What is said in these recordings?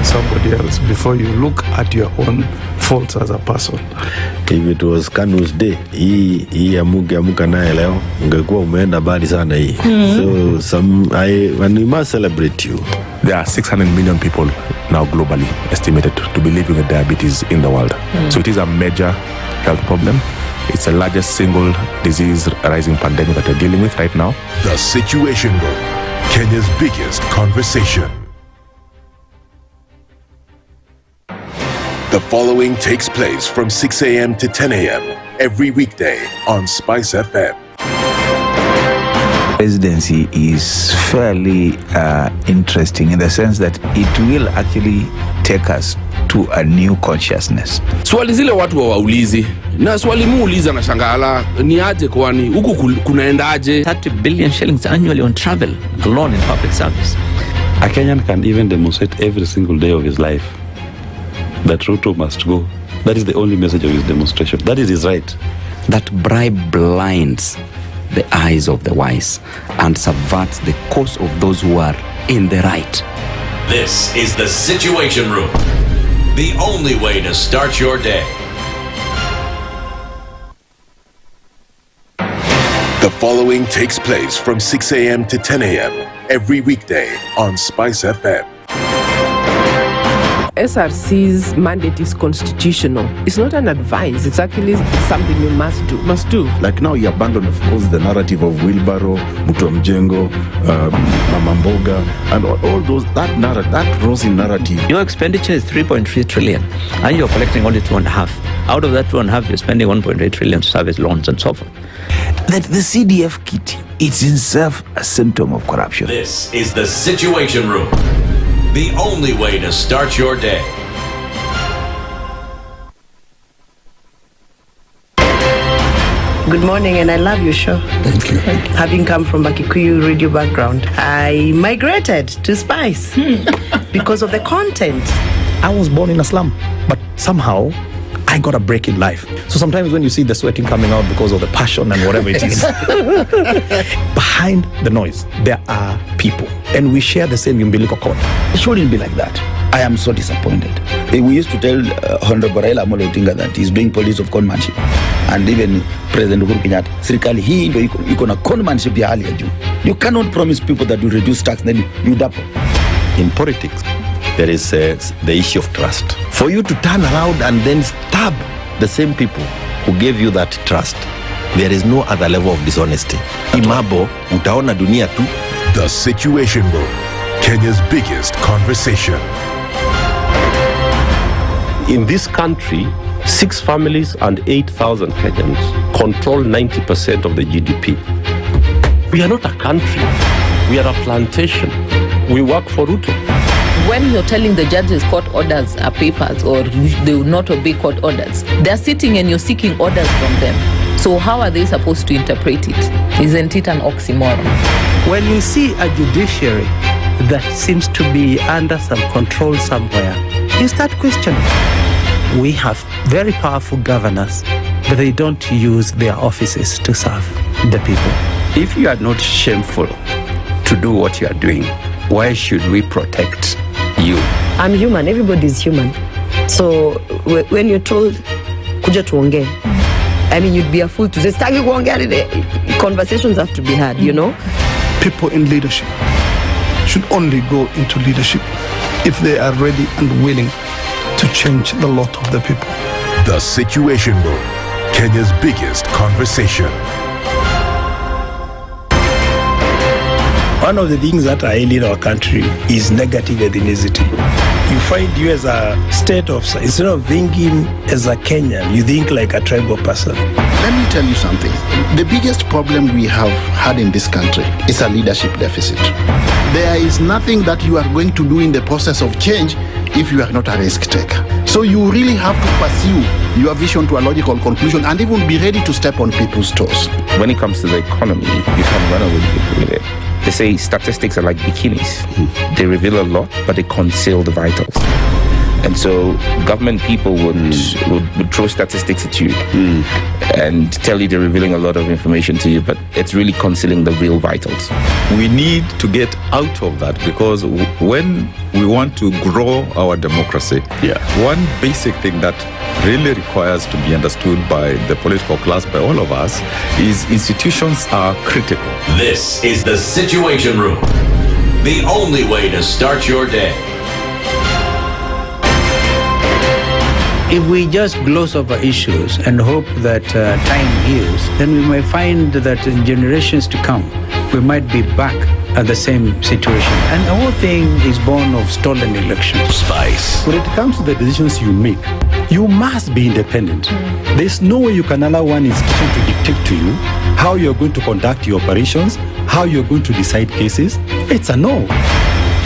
somebody else before you look at your own faults as a person. If it was Kanu's day, hii amuka naye leo, ungekuwa umeenda bali sana hii. So when we must celebrate you. There are 600 million people now globally estimated to be living with diabetes in the world. So it is a major health problem. It's the largest single disease rising pandemic that we're dealing with right now. The Situation Room, Kenya's biggest conversation. The following takes place from 6 a.m. to 10 a.m. every weekday on SpiceFM. Residency is fairly interesting in the sense that it will actually take us to a new consciousness. Swali zile watu waulizi na swali muuliza na shangala ni aje kwani huku kunaendaje? 30 billion shillings annually on travel alone in public service. A Kenyan can even demonstrate every single day of his life that Ruto must go. That is the only message of his demonstration. That is his right. That bribe blinds the eyes of the wise and subverts the cause of those who are in the right. This is the Situation Room, the only way to start your day. The following takes place from 6 a.m. to 10 a.m. every weekday on SpiceFM. SRC's mandate is constitutional. It's not an advice. It's actually something we must do. Must do. Like now you abandon, of course, the narrative of Wheelbarrow, Mutu wa Mjengo, Mama Mboga, and all those, that rosy narrative. Your expenditure is 3.3 trillion, and you're collecting only 2.5. Out of that 2.5, you're spending 1.8 trillion to service loans and so forth. That the CDF kit, it's itself a symptom of corruption. This is the Situation Room, the only way to start your day. Good morning, and I love your show. Thank you. Having come from a Kikuyu radio background, I migrated to Spice because of the content. I was born in a slum, but somehow I got a break in life. So sometimes when you see the sweating coming out because of the passion and whatever it is, behind the noise, there are people. And we share the same umbilical cord. It shouldn't be like that. I am so disappointed. We used to tell Honorable Raila Amolo Odinga that he's doing police of conmanship. And even President Uhuru Kenyatta, serikali hii ndio iko na conmanship ya hali ya juu. You cannot promise people that you reduce tax, then you double. In politics, there is the issue of trust. For you to turn around and then stab the same people who gave you that trust, there is no other level of dishonesty. Imabo, utaona dunia tu. The Situation Room, Kenya's biggest conversation. In this country, 6 families and 8,000 Kenyans control 90% of the GDP. We are not a country. We are a plantation. We work for Ruto. When you're telling the judges court orders are papers or they will not obey court orders, they're sitting and you're seeking orders from them. So how are they supposed to interpret it? Isn't it an oxymoron? When you see a judiciary that seems to be under some control somewhere, you start questioning. We have very powerful governors, but they don't use their offices to serve the people. If you are not shameful to do what you are doing, why should we protect you? I'm human. Everybody's human. So when you're told, kuja tuongee, I mean, you'd be a fool to say, stagi kuongea. Conversations have to be had, you know? People in leadership should only go into leadership if they are ready and willing to change the lot of the people. The Situation Room, Kenya's biggest conversation. One of the things that are ailing our country is negative ethnicity. You find you as a state officer, instead of thinking as a Kenyan, you think like a tribal person. Let me tell you something. The biggest problem we have had in this country is a leadership deficit. There is nothing that you are going to do in the process of change if you are not a risk taker. So you really have to pursue your vision to a logical conclusion and even be ready to step on people's toes. When it comes to the economy, you can run away with it. They say statistics are like bikinis. They reveal a lot, but they conceal the vitals. And so government people would throw statistics at you and tell you they're revealing a lot of information to you, but it's really concealing the real vitals. We need to get out of that, because when we want to grow our democracy, one basic thing that really requires to be understood by the political class, by all of us, is institutions are critical. This is the Situation Room, the only way to start your day. If we just gloss over issues and hope that time heals, then we may find that in generations to come, we might be back at the same situation. And the whole thing is born of stolen elections. Spice. When it comes to the decisions you make, you must be independent. There's no way you can allow one institution to dictate to you how you're going to conduct your operations, how you're going to decide cases. It's a no.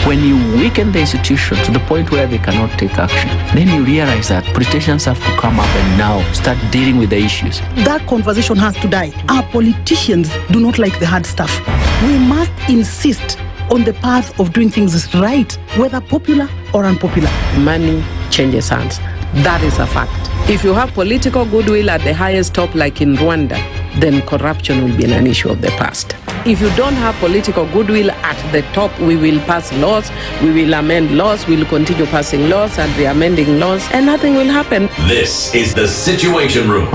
When you weaken the institution to the point where they cannot take action, then you realize that politicians have to come up and now start dealing with the issues. That conversation has to die. Our politicians do not like the hard stuff. We must insist on the path of doing things right, whether popular or unpopular. Money changes hands. That is a fact. If you have political goodwill at the highest top, like in Rwanda, then corruption will be an issue of the past. If you don't have political goodwill at the top, we will pass laws, we will amend laws, we will continue passing laws and re-amending laws, and nothing will happen. This is the Situation Room,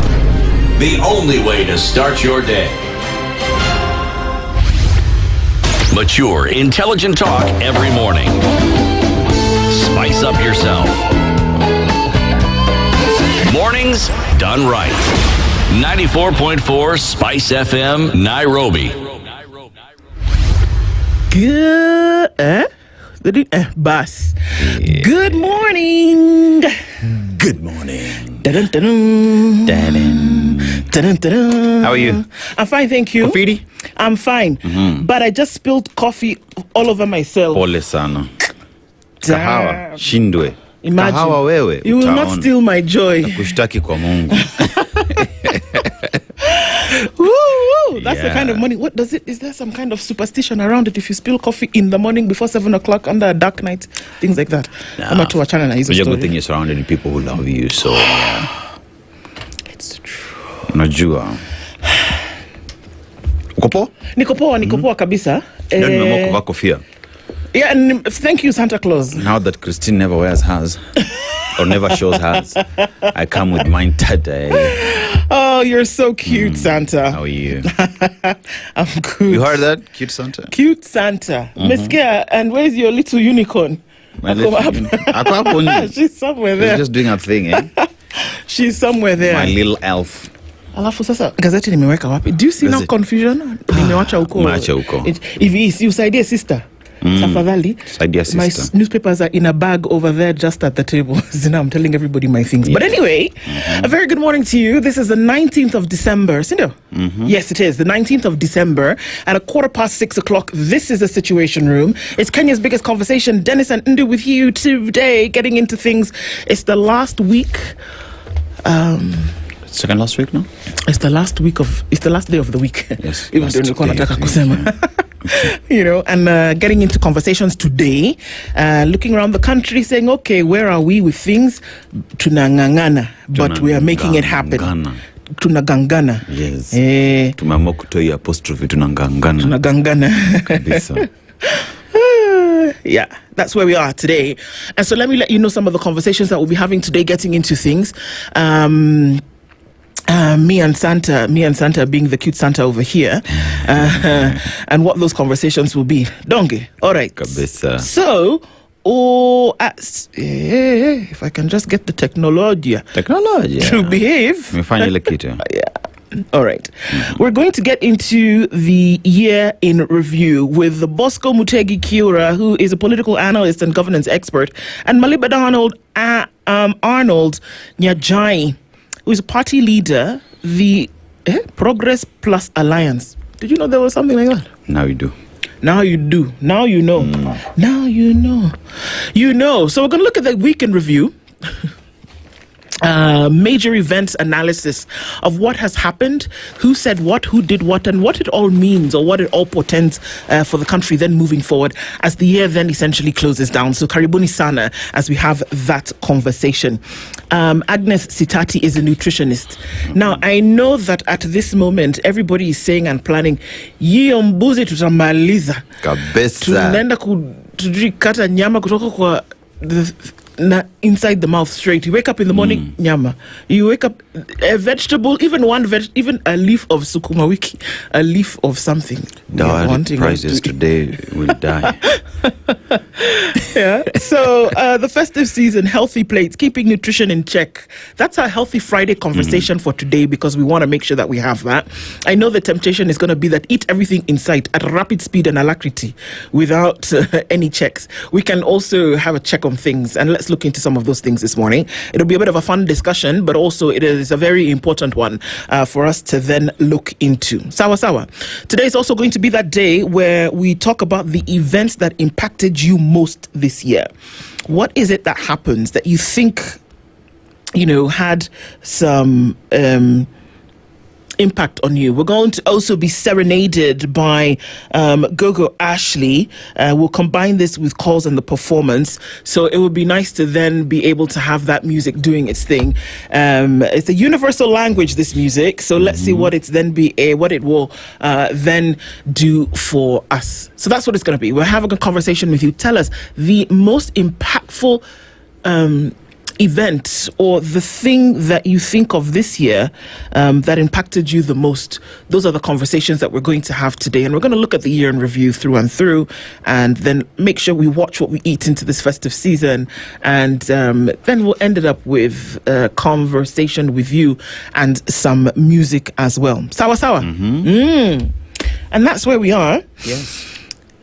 the only way to start your day. Mature, intelligent talk every morning. Spice up yourself. Mornings done right. 94.4 Spice FM, Nairobi. Bus. Good morning. Good morning. How are you? I'm fine, thank you. Kofidi? I'm fine. But I just spilled coffee all over myself. Pole sana. Kahawa shindwe. Imagine. Kahawa wewe. You will not steal my joy. Kushtaki kwa Mungu. Woo, that's the kind of morning. What does it? Is there some kind of superstition around it? If you spill coffee in the morning before 7 o'clock under a dark night, things like that. I'm not too achana na hizo story. The good thing you're surrounded with people who love you, so it's true. Unajua. Uko Niko poa kabisa. Ndio nimeamua kuvaa kofia. Yeah, and thank you, Santa Claus. Now that Christine never wears hers or never shows hers, I come with mine today. Oh, you're so cute, Santa. How are you? I'm good. You heard that? Cute Santa? Cute Santa. Meskia, and where's your little unicorn? My little unicorn. She's somewhere there. She's just doing her thing, eh? She's somewhere there. My little elf. Alafu sasa gazeti nimeweka wapi? Do you see now confusion? Nimewacha huko. Umeacha huko. If you usaidie sister. Tafadhali. My newspapers are in a bag over there just at the table. So now I'm telling everybody my things. But anyway, a very good morning to you. This is the 19th of December. Sindo? Yes, it is. The 19th of December at 6:15 o'clock. This is the Situation Room. It's Kenya's biggest conversation. Dennis and Ndu with you today, getting into things. It's the last week. Second last week, no? It's the last day of the week. Yes. Even though nilikuwa nataka kusema. You know, and getting into conversations today, looking around the country, saying, okay, where are we with things? Tunangangana, but we are making it happen. Tunagangana. Yes. Tumeamua kutoa hii apostrophe tunangangana. Tunagangana. Kabisa. Yeah, that's where we are today. And so let me let you know some of the conversations that we'll be having today, getting into things. Me and Santa being the cute Santa over here, and what those conversations will be. Donge, all right. Kabisa. So, if I can just get the technology to behave. Yeah. All right. We're going to get into the year in review with Bosco Mutegi Kiura, who is a political analyst and governance expert, and Maliba Arnold Njeri, who is a party leader, the Progress Plus Alliance. Did you know there was something like that? Now you do. Now you do. Now you know. Now you know. You know. So we're going to look at the week in review. major events analysis of what has happened, who said what, who did what, and what it all means or what it all portends for the country then moving forward as the year then essentially closes down. So karibuni sana as we have that conversation. Agnes Sitati is a nutritionist. Now, I know that at this moment, everybody is saying and planning, hiyo mbuzi tutamaliza. Kabisa. Tunaenda kukata nyama kutoka kwa inside the mouth straight. You wake up in the morning, nyama. You wake up, a vegetable, even even a leaf of sukuma wiki, a leaf of something. The prices today will die. Yeah. So the festive season, healthy plates, keeping nutrition in check. That's our Healthy Friday conversation for today, because we want to make sure that we have that. I know the temptation is going to be that eat everything in sight at rapid speed and alacrity without any checks. We can also have a check on things, and let's look into some of those things this morning. It'll be a bit of a fun discussion, but also it is a very important one for us to then look into. Sawa sawa. Today is also going to be that day where we talk about the events that impacted you most this year. What is it that happens that you think, had some impact on you? We're going to also be serenaded by Gogo Ashley. We'll combine this with calls and the performance, so it would be nice to then be able to have that music doing its thing. It's a universal language, this music, so let's see what it will then do for us. So that's what it's going to be. We're having a conversation with you. Tell us the most impactful event or the thing that you think of this year that impacted you the most. Those are the conversations that we're going to have today, and we're going to look at the year in review through and through, and then make sure we watch what we eat into this festive season, and then we'll end it up with a conversation with you and some music as well. Sawa sawa. And that's where we are. Yes.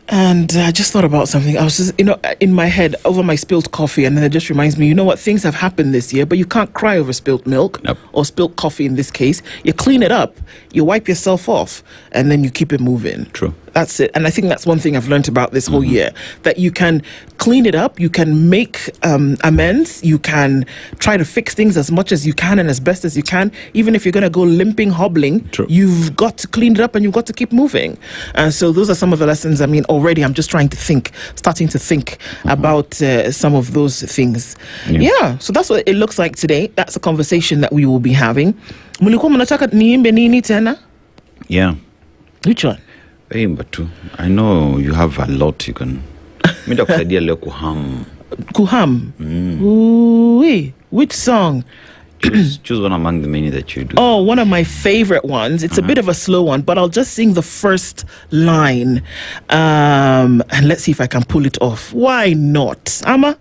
And I just thought about something. I was just, in my head over my spilled coffee, and then it just reminds me, what, things have happened this year, but you can't cry over spilled milk or spilled coffee in this case. You clean it up, you wipe yourself off, and then you keep it moving. True. That's it. And I think that's one thing I've learned about this whole year, that you can clean it up, you can make amends, you can try to fix things as much as you can and as best as you can. Even if you're going to go limping, hobbling, you've got to clean it up and you've got to keep moving. And so those are some of the lessons. I mean, already I'm just starting to think about some of those things. Yeah. So that's what it looks like today. That's a conversation that we will be having. Mulikuwa mnataka niimbe nini tena? Yeah. Which one? But I know you have a lot you can. Mida kusaidia leo kuham. Kuham? Ooh, which song? Choose one among the many that you do. Oh, one of my favorite ones. It's a bit of a slow one, but I'll just sing the first line. And let's see if I can pull it off. Why not? Ama?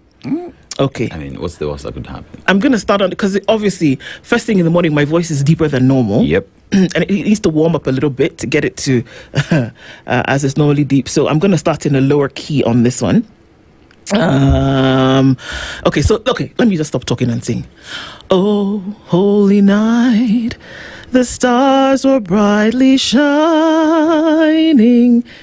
Okay. I mean, what's the worst that could happen? I'm going to start on, because obviously, first thing in the morning, my voice is deeper than normal. Yep. And it needs to warm up a little bit to get it to as it's normally deep. So I'm going to start in a lower key on this one. Okay, let me just stop talking and sing. Oh, holy night, the stars were brightly shining.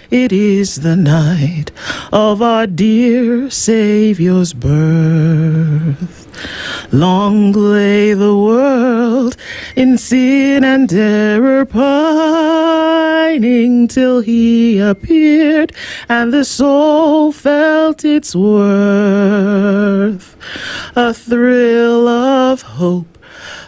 It is the night of our dear Savior's birth. Long lay the world in sin and error pining, till he appeared and the soul felt its worth. A thrill of hope,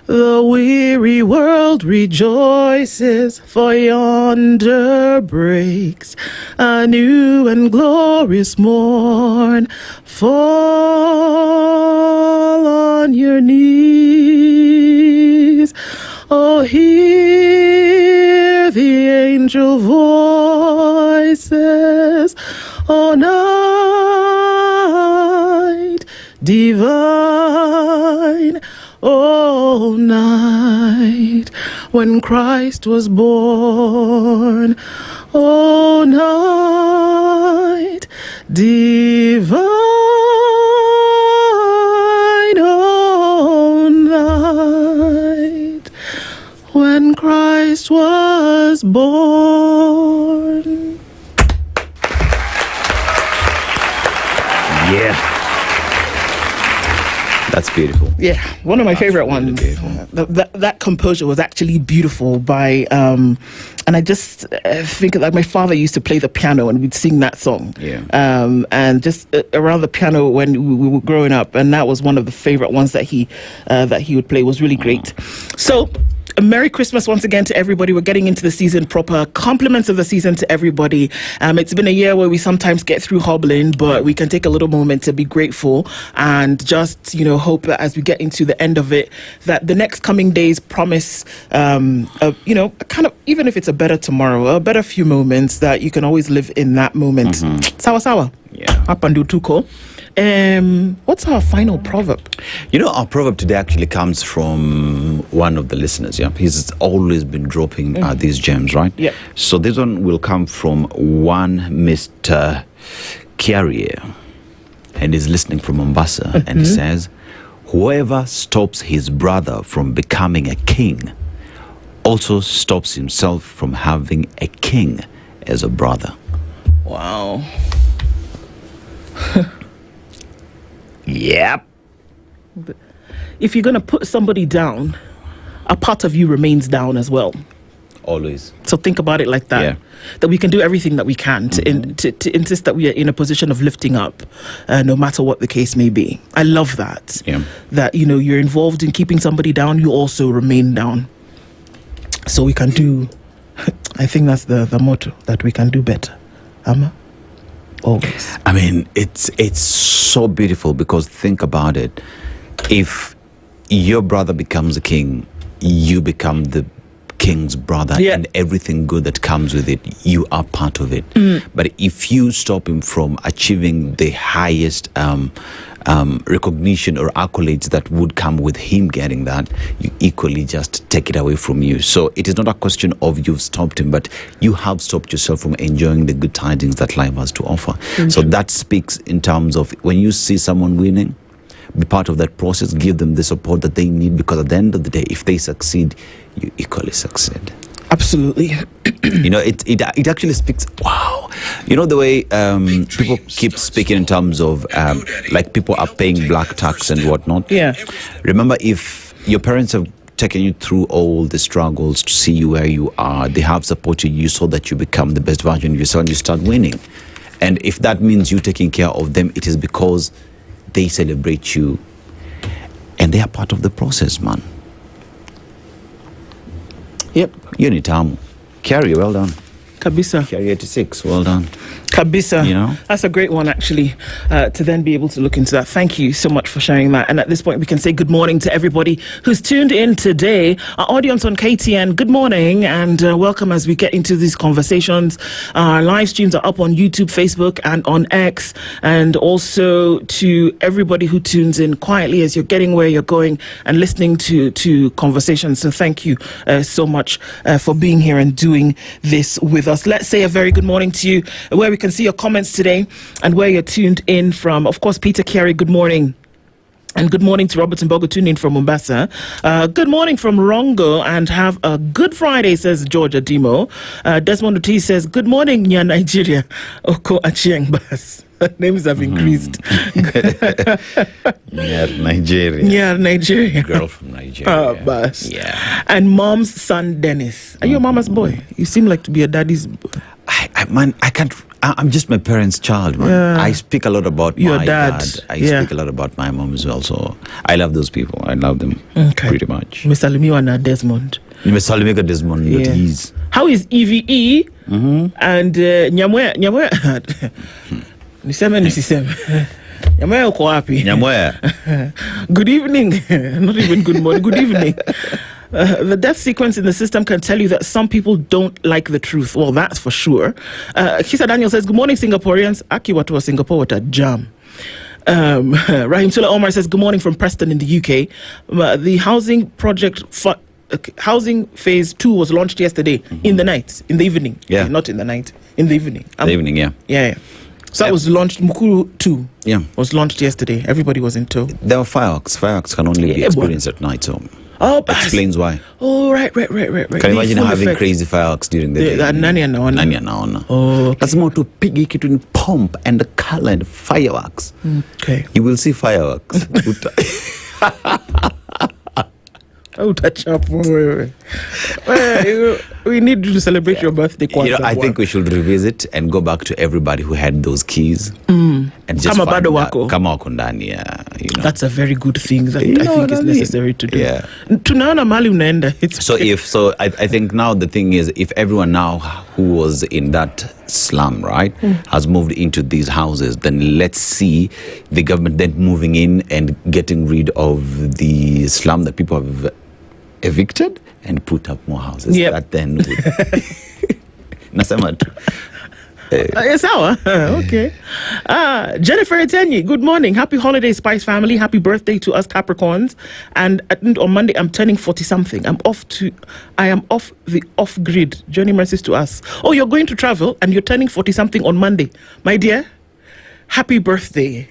the weary world rejoices, for yonder breaks a new and glorious morn. Fall on your knees, oh, hear the angel voices, oh, night divine, oh, night when Christ was born, oh, night divine, oh, night when Christ was born. Yeah. That's beautiful. Yeah, one of my favorite ones. That composure was actually beautiful by, and I just think like my father used to play the piano and we'd sing that song. Yeah. And just around the piano when we were growing up, and that was one of the favorite ones that he would play. It was really great. So, a Merry Christmas once again to everybody. We're getting into the season proper. Compliments of the season to everybody. It's been a year where we sometimes get through hobbling, but we can take a little moment to be grateful and just, hope that as we get into the end of it, that the next coming days promise, kind of, even if it's a better tomorrow, a better few moments, that you can always live in that moment. Sawa sawa. Yeah. Up and do tuko. What's our final proverb? Our proverb today actually comes from one of the listeners. Yeah, he's always been dropping these gems, right? Yeah. So this one will come from one Mr. Carrier, and he's listening from Mombasa, and he says, "Whoever stops his brother from becoming a king also stops himself from having a king as a brother." Wow. Yep. If you're going to put somebody down, a part of you remains down as well. Always. So think about it like that. Yeah. That we can do everything that we can to insist that we are in a position of lifting up, no matter what the case may be. I love that. Yeah. That, you're involved in keeping somebody down, you also remain down. So we can do, I think that's the motto, that we can do better. Always. I mean, it's so beautiful, because think about it. If your brother becomes a king, you become the king's brother, and everything good that comes with it, you are part of it. But if you stop him from achieving the highest recognition or accolades that would come with him getting that, you equally just take it away from you. So it is not a question of you've stopped him, but you have stopped yourself from enjoying the good tidings that life has to offer. So that speaks in terms of when you see someone winning, be part of that process, give them the support that they need, because at the end of the day, if they succeed, you equally succeed. Absolutely. It actually speaks, wow. The way people keep speaking in terms of like people are paying black tax and whatnot. Yeah. Remember, if your parents have taken you through all the struggles to see you where you are, they have supported you so that you become the best version of yourself and you start winning. And if that means you taking care of them, it is because they celebrate you and they are part of the process, man. Yep. Unitamu. Carry, well done. Kabisa. Carry 86, well done. Kabisa. That's a great one, actually, to then be able to look into that. Thank you so much for sharing that. And at this point, we can say good morning to everybody who's tuned in today. Our audience on KTN, good morning and welcome as we get into these conversations. Our live streams are up on YouTube, Facebook, and on X. And also to everybody who tunes in quietly as you're getting where you're going and listening to conversations. So thank you so much for being here and doing this with us. Let's say a very good morning to you, where we can see your comments today and where you're tuned in from. Of course, Peter Carey, good morning. And good morning to Robert Mbogo, tuning in from Mombasa. Good morning from Rongo, and have a good Friday, says George Adimo. Desmond Ortiz says, good morning, Nya Nigeria. Okoh Achieng Bas. Names have increased. Nigeria. Yeah, Nigeria. Girl from Nigeria. Bas. Yeah. And mom's son, Dennis. Are you a mama's boy? You seem like to be a daddy's boy. I'm just my parents' child, man. Yeah. I speak a lot about Your my dad. I speak a lot about my mom as well. So I love those people. I love them pretty much. Mr. Lumiwa na Desmond. Mr. Lumiwa Desmond, Yeah. but he's... How is EVE and Nyamweya? Niseme. Nyamweya uko wapi? Nyamweya. Good evening. Not even good morning. Good evening. The death sequence in the system can tell you that some people don't like the truth. Well, that's for sure. Kisa Daniel says, good morning, Singaporeans. Aki watu wa Singapore, what a jam. Rahim Sula Omar says, good morning from Preston in the UK. The housing project... housing phase 2 was launched yesterday in the evening. Yeah. Not in the night, in the evening. The evening, yeah. Yeah. So that was launched, Mukuru 2 was launched yesterday. Everybody was in tow. There were fireworks. Fireworks can only be experienced at night, so explains why. Oh, right. Can you imagine having crazy fireworks during the day? Nani anaona. Oh, that's more to piggy between pomp and the color and fireworks. Okay. You will see fireworks. Oh, touch up. We need to celebrate your birthday. I think we should revisit and go back to everybody who had those keys. And just Kama bado wako. Kama wako ndani, That's a very good thing that I think is necessary to do. Yeah. Tunaona mali unaenda. I think now the thing is, if everyone now who was in that slum, right, has moved into these houses, then let's see the government then moving in and getting rid of the slum that people have evicted and put up more houses. Yep. That then would nasema tu. Okay. Jennifer Etenyi, good morning. Happy holiday, Spice family. Happy birthday to us Capricorns. And on Monday, I'm turning 40-something. I am off the off-grid. Journey mercies to us. Oh, you're going to travel and you're turning 40-something on Monday. My dear, happy birthday.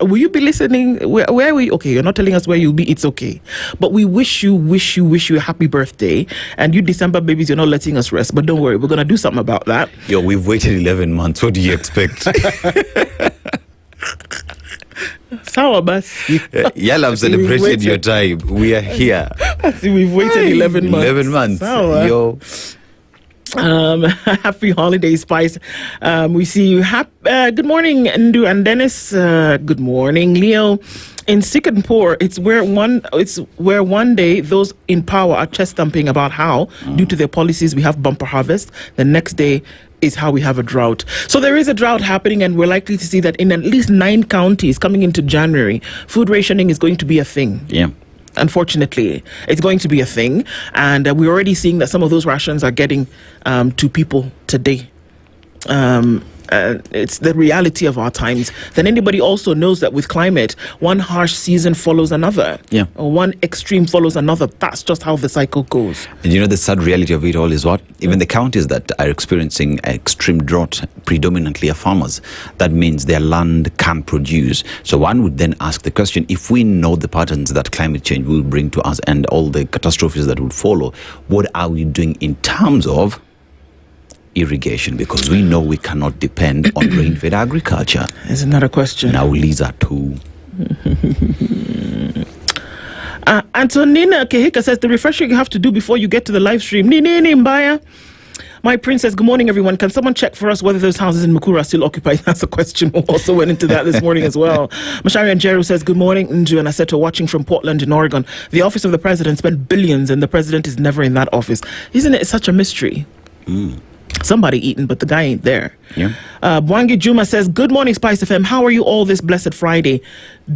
Will you be listening? Where are you? Okay, you're not telling us where you'll be. It's okay. But we wish you a happy birthday. And you December babies, you're not letting us rest. But don't worry, we're going to do something about that. Yo, we've waited 11 months. What do you expect? Sawa basi. Y'all have celebrated your time. We are here. We've waited 11 months. 11 months. Sawa. Yo. Happy holiday, Spice. We see you. Good morning, Ndu and Dennis. Good morning, Leo. In Sick and Poor, it's where one day those in power are chest thumping about how, due to their policies, we have bumper harvest. The next day is how we have a drought. So there is a drought happening, and we're likely to see that in at least 9 counties coming into January, food rationing is going to be a thing. Yeah. Unfortunately, it's going to be a thing, and we're already seeing that some of those rations are getting to people today. It's the reality of our times. Then anybody also knows that with climate, one harsh season follows another. Yeah. Or one extreme follows another. That's just how the cycle goes. And the sad reality of it all is what? Even the counties that are experiencing extreme drought predominantly are farmers. That means their land can't produce. So one would then ask the question, if we know the patterns that climate change will bring to us and all the catastrophes that would follow, what are we doing in terms of irrigation? Because we know we cannot depend on rain-fed agriculture. Is another question. Now Lisa too. Antonina Kehika says the refreshing you have to do before you get to the live stream. Nini Mbaya. My princess, good morning, everyone. Can someone check for us whether those houses in Mukuru are still occupied? That's a question. We also went into that this morning as well. Mashari and Njeri says, good morning, Nju and Aseto, watching from Portland in Oregon. The office of the president spent billions and the president is never in that office. Isn't it such a mystery? Somebody eating, but the guy ain't there. Yeah. Bwangi Juma says, good morning, SpiceFM. How are you all this blessed Friday?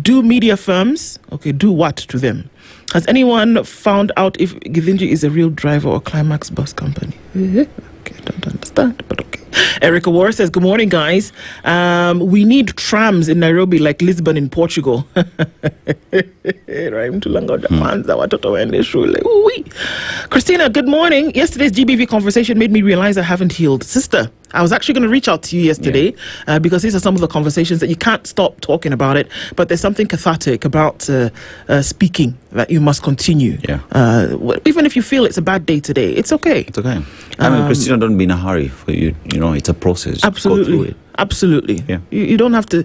Do media firms, do what to them? Has anyone found out if Githinji is a real driver or Climax bus company? Okay, I don't understand, but okay. Erica War says, good morning, guys. We need trams in Nairobi like Lisbon in Portugal. Christina, good morning. Yesterday's GBV conversation made me realize I haven't healed. Sister, I was actually going to reach out to you yesterday because these are some of the conversations that you can't stop talking about it, but there's something cathartic about speaking that you must continue. Even if you feel it's a bad day today, it's okay. It's okay. I mean, Christina, don't be in a hurry. For you know, it's a process. Absolutely. Go through it. Absolutely. Yeah. You don't have to.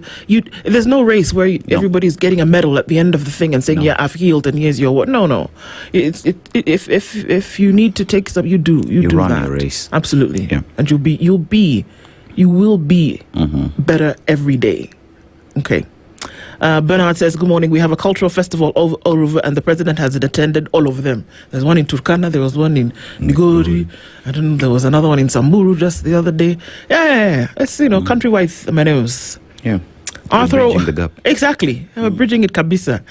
There's no race where everybody's getting a medal at the end of the thing and saying, "Yeah, I've healed and here's your what." No. If you need to take some, you do. You do run that. a race. Absolutely. Yeah. And you will be better every day. Okay. Bernard says, good morning. We have a cultural festival all over, and the president has attended all of them. There's one in Turkana, there was one in Migori, I don't know, there was another one in Samburu just the other day. Yeah. It's, countrywide maneuvers. Yeah. Arthur, bridging the gap. Exactly. We're bridging it kabisa.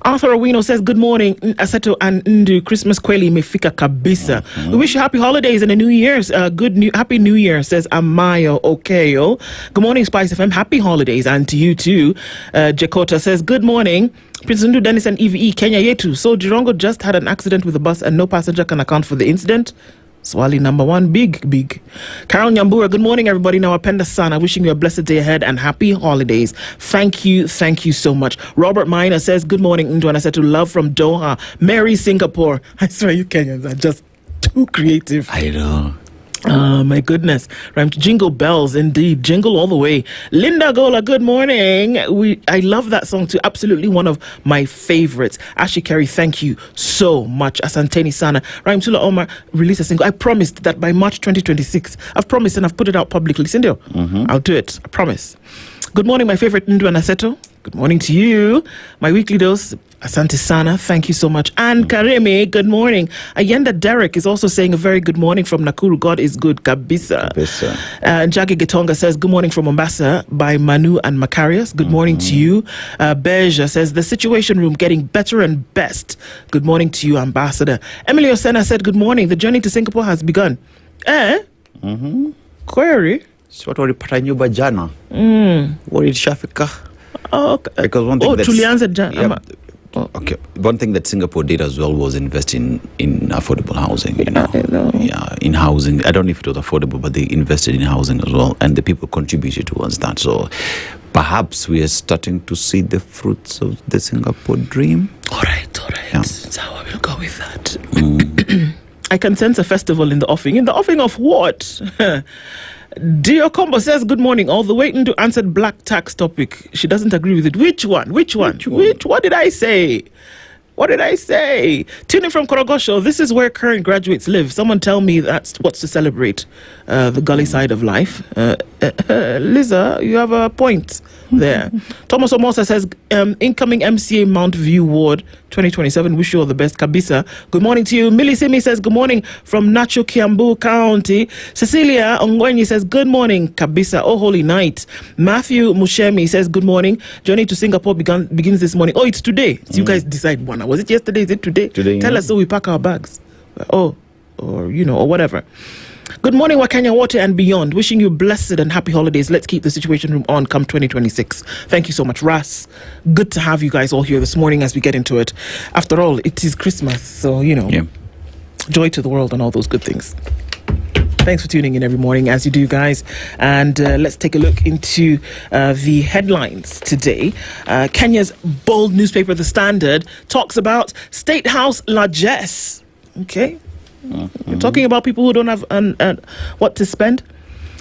Arthur Owino says, good morning, Aseto and Ndu. Christmas kweli imefika kabisa. We wish you happy holidays and a New Year's. Happy New Year, says Amayo Okoh. Good morning, SpiceFM. Happy holidays, and to you too. Jakota says, good morning. Prince Ndu, Dennis and Eve Kenya yetu. So Jirongo just had an accident with a bus and no passenger can account for the incident. Swali number 1, big. Carol Nyambura, good morning, everybody. Now, Apenda Sana, wishing you a blessed day ahead and happy holidays. Thank you so much. Robert Miner says, good morning, Ndu. I said to love from Doha. Mary Singapore. I swear you Kenyans are just too creative. I know. My goodness. Rhyme to jingle bells, indeed. Jingle all the way. Linda Gola, good morning. I love that song too. Absolutely one of my favorites. Ashley Carey, thank you so much. Asanteni Sana. Rhyme Tula Omar released a single. I promised that by March 2026. I've promised and I've put it out publicly. Cindy, I'll do it. I promise. Good morning, my favorite Ndu and Aseto. Good morning to you. My weekly dose, Asante Sana, thank you so much. And Kareme, good morning. Ayenda Derek is also saying a very good morning from Nakuru. God is good, kabisa. Jackie Gitonga says, good morning from Mombasa by Manu and Macarius. Good morning to you. Beja says, the Situation Room getting better and best. Good morning to you, Ambassador. Emily Osena said, good morning. The journey to Singapore has begun. Query? So what walipata nyumba jana? Walishafika? Okay. Because one thing tulianza jana. Okay. One thing that Singapore did as well was invest in affordable housing. Yeah, in housing. I don't know if it was affordable, but they invested in housing as well, and the people contributed towards that. So perhaps we are starting to see the fruits of the Singapore dream. All right. Yeah. That's how I will go with that. I can sense a festival in the offing. In the offing of what? Dio Combo says, good morning. All the way to answer black tax topic. She doesn't agree with it. Which one? What did I say? What did I say? Tuning from Korogosho, this is where current graduates live. Someone tell me that's what's to celebrate the gully side of life. Liza, you have a point there. Thomas Omosa says, incoming MCA Mount View Ward 2027. Wish you all the best, Kabisa. Good morning to you. Millie Simi says, good morning from Nacho Kiambu County. Cecilia Ongwenyi says, good morning, Kabisa. Oh, holy night. Matthew Mushemi says, good morning. Journey to Singapore begins this morning. Oh, it's today. So you guys decide one. Was it yesterday? Is it today? Tell us so we pack our bags. Or whatever. Good morning, Wakenya Water and beyond. Wishing you blessed and happy holidays. Let's keep the Situation Room on come 2026. Thank you so much, Ras. Good to have you guys all here this morning as we get into it. After all, it is Christmas, so, joy to the world and all those good things. Thanks for tuning in every morning as you do, guys. And let's take a look into the headlines today. Kenya's bold newspaper, The Standard, talks about State House largesse. Okay. We're talking about people who don't have what to spend.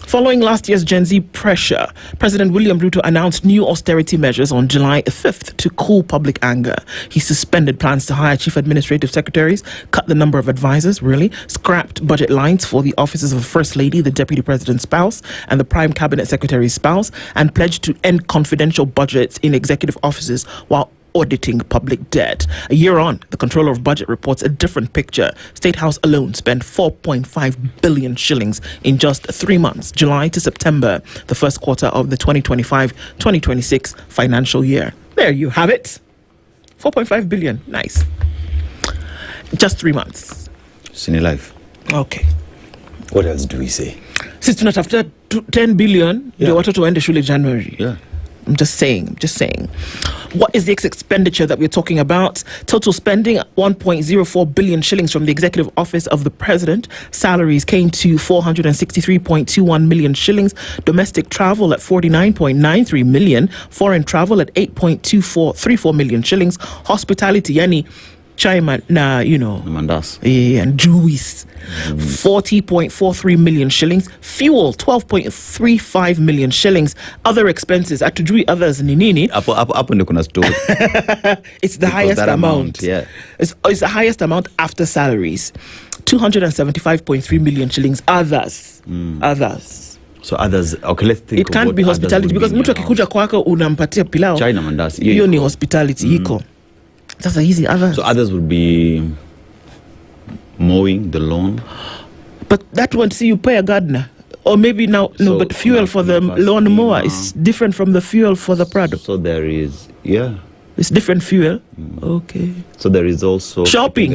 Following last year's Gen Z pressure, President William Ruto announced new austerity measures on July 5th to cool public anger. He suspended plans to hire chief administrative secretaries, cut the number of advisors, scrapped budget lines for the offices of the First Lady, the Deputy President's spouse, and the Prime Cabinet Secretary's spouse, and pledged to end confidential budgets in executive offices while auditing public debt. A year on, the Controller of Budget reports a different picture. State House alone spent 4.5 billion shillings in just 3 months, July to September, the first quarter of the 2025-2026 financial year. There you have it. 4.5 billion. Nice. Just 3 months. Senior life. Okay. What else do we say? Since after 10 billion, the watoto waende shule January. Yeah. I'm just saying. What is the expenditure that we're talking about? Total spending, 1.04 billion shillings from the Executive Office of the President. Salaries came to 463.21 million shillings. Domestic travel at 49.93 million. Foreign travel at 8.34 million shillings. Hospitality, yani Chima Mandas. And Juice, 40.43 million shillings. Fuel, 12.35 million shillings. Other expenses, atujui others ni nini. Hapo ndio kuna story. It's the highest amount. Yeah. It's the highest amount after salaries. 275.3 million shillings. Others. So others, okay, let's think. It can't be hospitality because mtu akikuja kwako unampatia pilau. China mandasi. Hiyo ni hospitality iko. That's easy. Others. So others would be mowing the lawn. But that one, see, you pay a gardener. Or maybe but fuel for the lawn mower is different from the fuel for the Prado. So there is, it's different fuel. Okay. So there is also shopping.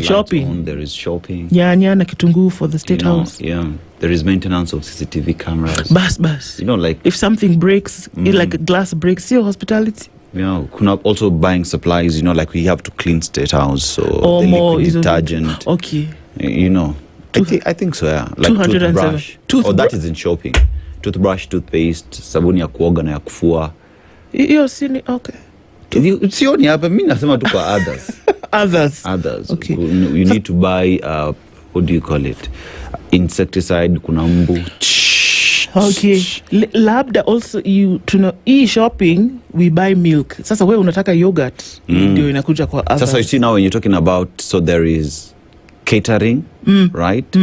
There is shopping. Nyanya na kitunguu for the State House. Yeah. There is maintenance of CCTV cameras. Bas. Like if something breaks, like a glass breaks, your hospitality. Kuna also buying supplies, like we have to clean State House, so the more detergent. Okay. I think so, yeah. Like toothbrush. That is in shopping. Toothbrush, toothpaste, sabuni ya kuoga na ya kufua. Hiyo sini, okay. Sioni hapa, mimi nasema tu kwa others. Others. Okay. You need to buy what do you call it, insecticide, kuna mbu. Okay, labda also you tuna e-shopping, we buy milk. Sasa wewe unataka yogurt, ndio inakuja kwa others. Sasa you see now when you're talking about, so there is catering, right?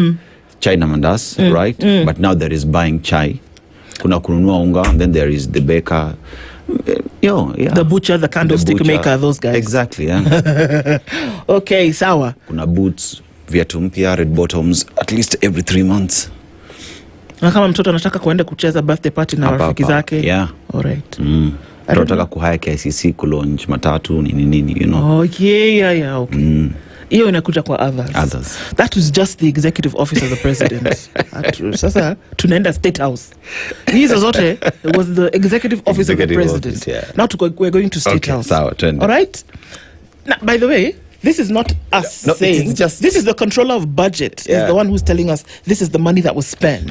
Chai na mandas, right? But now there is buying chai. Kuna kununua unga, and then there is the baker. The butcher, the candlestick maker, those guys. Exactly, yeah. Okay, sawa. Kuna boots, viatu mpya, red bottoms, at least every 3 months. Na kama mtoto anataka kuenda kucheza birthday party na rafiki zake. Yeah. Alright. Tunataka kuhaya KICC, kulunch matatu, nini, you know. Okay, yeah, okay. Hiyo inakuja kwa others. That was just the executive office of the president. Sasa tunaenda State House. Hizo zote was the executive office of the president. Office, yeah. Now we're going to State House. Sawa, all right? Now, by the way, this is not us saying, this is the controller of budget, is the one who's telling us this is the money that was spent.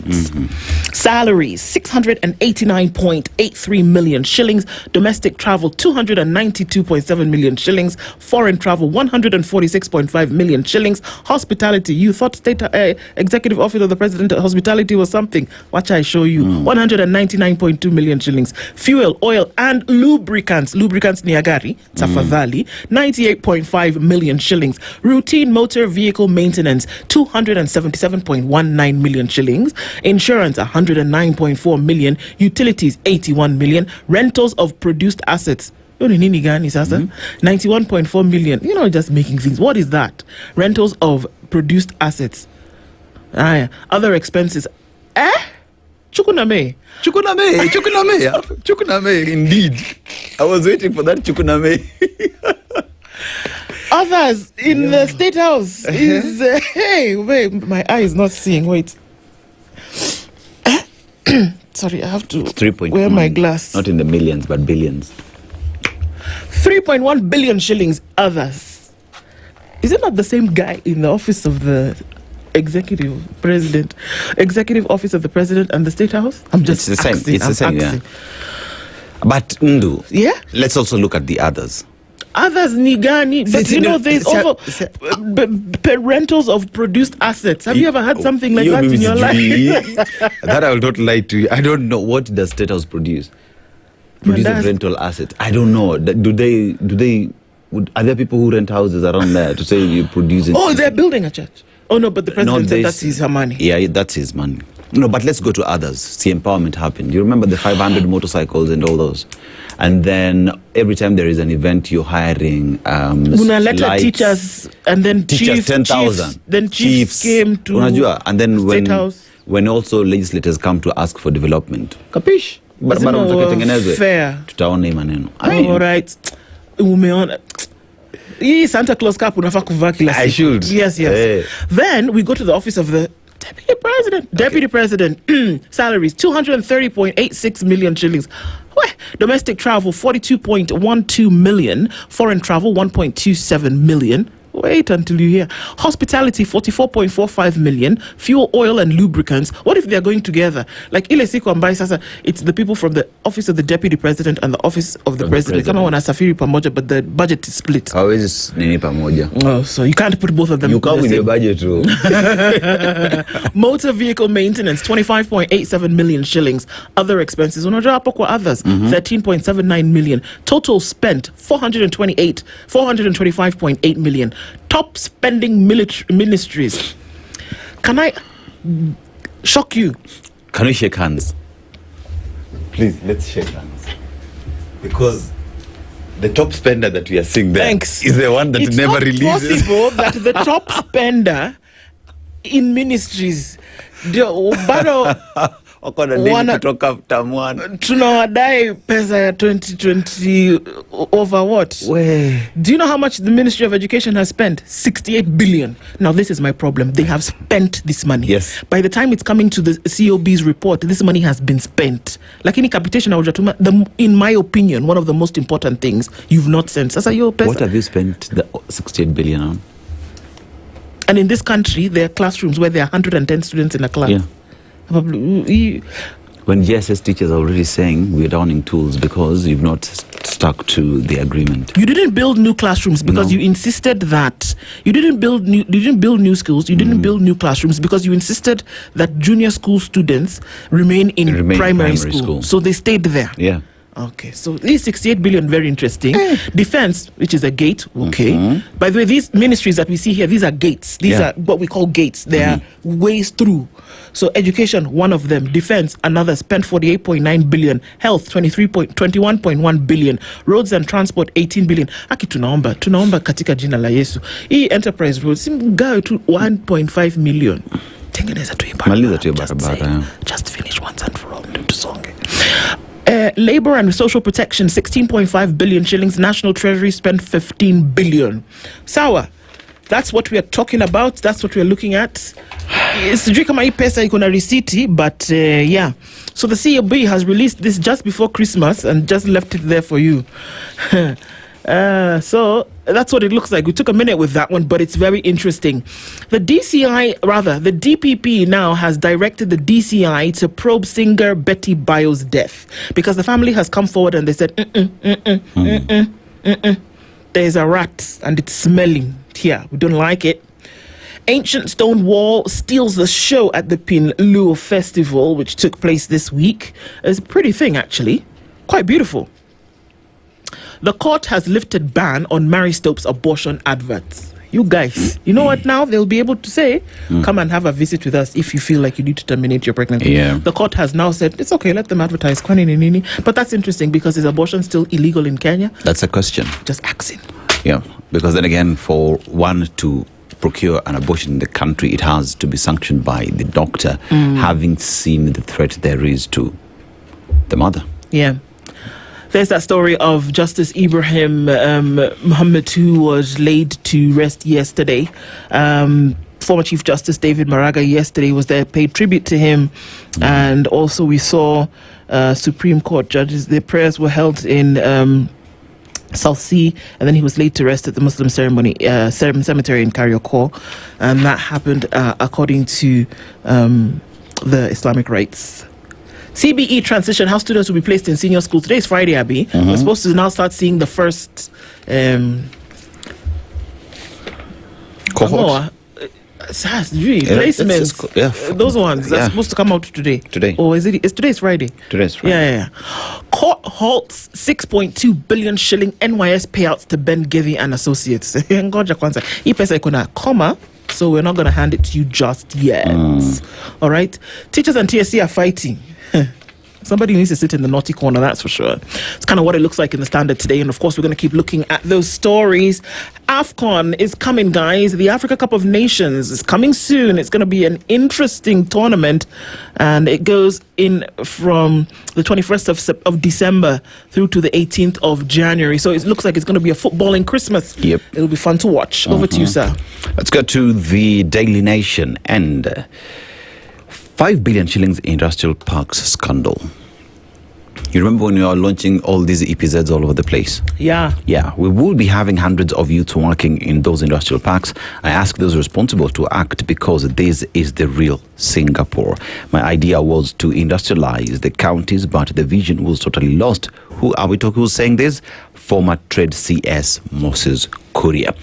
Salaries, 689.83 million shillings. Domestic travel, 292.7 million shillings. Foreign travel, 146.5 million shillings. Hospitality, you thought State Executive Office of the President hospitality was something. Watch I show you. 199.2 million shillings. Fuel, oil, and lubricants. Lubricants Niagari, Tafadhali, 98.5 million shillings. Routine motor vehicle maintenance, 277.19 million shillings. Insurance, 109.4 million. Utilities, 81 million. Rentals of produced assets, 91.4 million. You know, just making things. What is that? Rentals of produced assets. Other expenses. Chukuname, indeed. I was waiting for that Chukuname. Others in the State House is hey, wait, my eye is not seeing. Wait. Sorry, I have to wear my glass. Not in the millions, but billions. 3.1 billion shillings. Others. Is it not the same guy in the office of the executive office of the president and the State House? I'm just it's the same. Asking, it's the same, yeah. But Ndu, let's also look at the others. Others nigani, but you know there's over rentals of produced assets. Have you ever had something like that in your life? That I will not lie to you. I don't know, what does State House produce rental assets. I don't know. Are there people who rent houses around there to say you're producing? Oh, they're building a church. Oh no, but the president said that's his money. Yeah, that's his money. No, but let's go to others. See, empowerment happened. You remember the 500 motorcycles and all those? And then every time there is an event, you're hiring letter teachers, and then teachers 10,000. Then chiefs came to and then State House. When also legislators come to ask for development. Capish? Fair. Tutaona hii maneno. All right. Umeona. Hii Santa Claus cap unafaa kuvaa kila siku. I should. Yes. Hey. Then we go to the office of the Deputy President. Salaries, 230.86 million shillings. Domestic travel, 42.12 million. Foreign travel, 1.27 million. Wait until you hear. Hospitality, 44.45 million. Fuel, oil, and lubricants. What if they're going together? Like ile siku ambaye sasa, it's the people from the office of the Deputy President and the office of the President. Kama wanasafiri pamoja, but the budget is split. Hawezi nini pamoja. Oh, so you can't put both of them. You come with your budget too. Motor vehicle maintenance, 25.87 million shillings. Other expenses, unajua hapo kwa others, 13.79 million. Total spent, 425.8 million. Top spending ministries. Can I shock you? Can we shake hands? Please, let's shake hands. Because the top spender that we are seeing there is the one that never releases. It's possible that the top spender in ministries bado tunawadai pesa ya 2020 over what? Do you know how much the Ministry of Education has spent? 68 billion. Now this is my problem. They have spent this money. Yes. By the time it's coming to the COB's report, this money has been spent. Lakini capitation hujatuma, in my opinion, one of the most important things you've not sent. Sasa your pesa. What have you spent the 68 billion on? And in this country, there are classrooms where there are 110 students in a class. Yeah. When GSS teachers are already saying we're downing tools because you've not stuck to the agreement. You didn't build new classrooms because you insisted that you didn't build new schools. You didn't build new classrooms because you insisted that junior school students remain in primary school. So they stayed there. Yeah. Okay, so these 68 billion, very interesting. Defense, which is a gate, okay. By the way, these ministries that we see here, these are gates. These are what we call gates. They are ways through. So education, one of them. Defense, another, spent 48.9 billion. Health, 21.1 billion. Roads and transport, 18 billion. Aki tunaomba katika jina la Yesu. Hii enterprise roads, simgawe tu 1.5 million. Tengeneza tu barabara. Just finish once and for all. Tusonge. Labour and social protection, 16.5 billion shillings. National Treasury spent 15 billion. Sawa, that's what we are talking about. That's what we are looking at. Sijui kama hii pesa iko na risiti, but yeah. So the CAB has released this just before Christmas and just left it there for you. So that's what it looks like. We took a minute with that one, but it's very interesting. The DPP now has directed the DCI to probe singer Betty Bayo's death because the family has come forward and they said, there's a rat and it's smelling here. We don't like it. Ancient stone wall steals the show at the Pinluo Festival, which took place this week. It's a pretty thing, actually. Quite beautiful. The court has lifted ban on Mary Stopes' abortion adverts. You guys, you know what now? They'll be able to say, come and have a visit with us if you feel like you need to terminate your pregnancy. Yeah. The court has now said, it's okay, let them advertise. But that's interesting because is abortion still illegal in Kenya? That's a question. Just asking. Yeah, because then again, for one to procure an abortion in the country, it has to be sanctioned by the doctor, having seen the threat there is to the mother. Yeah. There's that story of Justice Ibrahim Muhammad, who was laid to rest yesterday. Former Chief Justice David Maraga yesterday was there, paid tribute to him. And also we saw Supreme Court judges. Their prayers were held in South Sea, and then he was laid to rest at the Muslim cemetery in Okoh. And that happened according to the Islamic rites. CBE transition, how students will be placed in senior school. Today is Friday, Abby. We're supposed to now start seeing the first cohort. Placements. Those ones that's supposed to come out today. Or is it? Today's Friday. Today's Friday. Yeah. Court halts 6.2 billion shilling NYS payouts to Ben Givy and Associates. Ngoja kwanza. Hii pesa iko na comma. So we're not going to hand it to you just yet. All right. Teachers and TSC are fighting. Somebody needs to sit in the naughty corner, that's for sure. It's kind of what it looks like in the Standard today. And of course, we're going to keep looking at those stories. AFCON is coming, guys. The Africa Cup of Nations is coming soon. It's going to be an interesting tournament. And it goes in from the 21st of December through to the 18th of January. So it looks like it's going to be a footballing Christmas. Yep. It'll be fun to watch. Over to you, sir. Let's go to the Daily Nation and 5 billion shillings industrial parks scandal. You remember when we were launching all these EPZs all over the place? Yeah. Yeah, we will be having hundreds of youth working in those industrial parks. I ask those responsible to act because this is the real Singapore. My idea was to industrialize the counties, but the vision was totally lost. Who are we talking? Who's saying this? Former Trade CS Moses Kuria.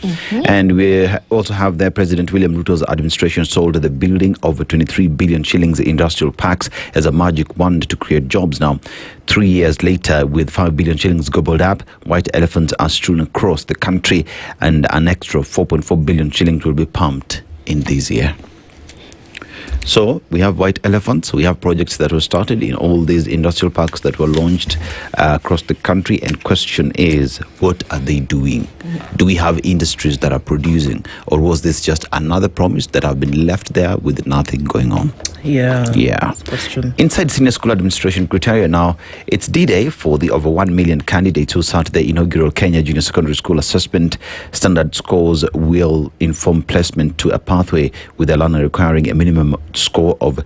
And we also have there President William Ruto's administration sold the building of 23 billion shillings industrial parks as a magic wand to create jobs. Now, 3 years later, with 5 billion shillings gobbled up, white elephants are strewn across the country, and an extra 4.4 billion shillings will be pumped in this year. So we have white elephants. We have projects that were started in all these industrial parks that were launched across the country. And question is, what are they doing? Do we have industries that are producing? Or was this just another promise that have been left there with nothing going on? Yeah. Question. Inside senior school administration criteria now, it's D-Day for the over 1 million candidates who sat the inaugural Kenya Junior Secondary School assessment. Standard scores will inform placement to a pathway with a learner requiring a minimum score of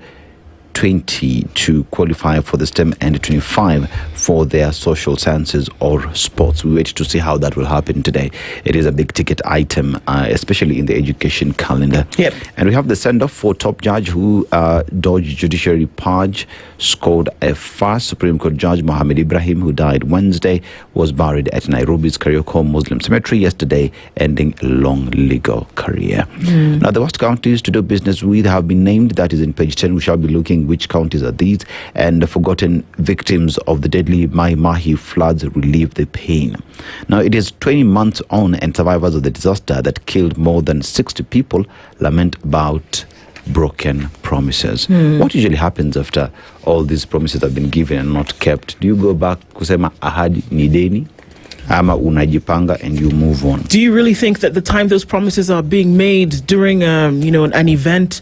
20 to qualify for the STEM and 25 for their social sciences or sports. We wait to see how that will happen today. It is a big ticket item, especially in the education calendar. Yep. And we have the send-off for top judge who dodged judiciary purge, scored a first. Supreme Court Judge Mohammed Ibrahim, who died Wednesday, was buried at Nairobi's Kariokor Muslim Cemetery yesterday, ending a long legal career. Now, the worst counties to do business with have been named. That is in page 10. We shall be looking which counties are these, and the forgotten victims of the deadly Mai Mahi floods relieve the pain. Now, it is 20 months on, and survivors of the disaster that killed more than 60 people lament about broken promises. What usually happens after all these promises have been given and not kept? Do you go back kusema ahadi ni deni, ama unajipanga and you move on? Do you really think that the time those promises are being made during an event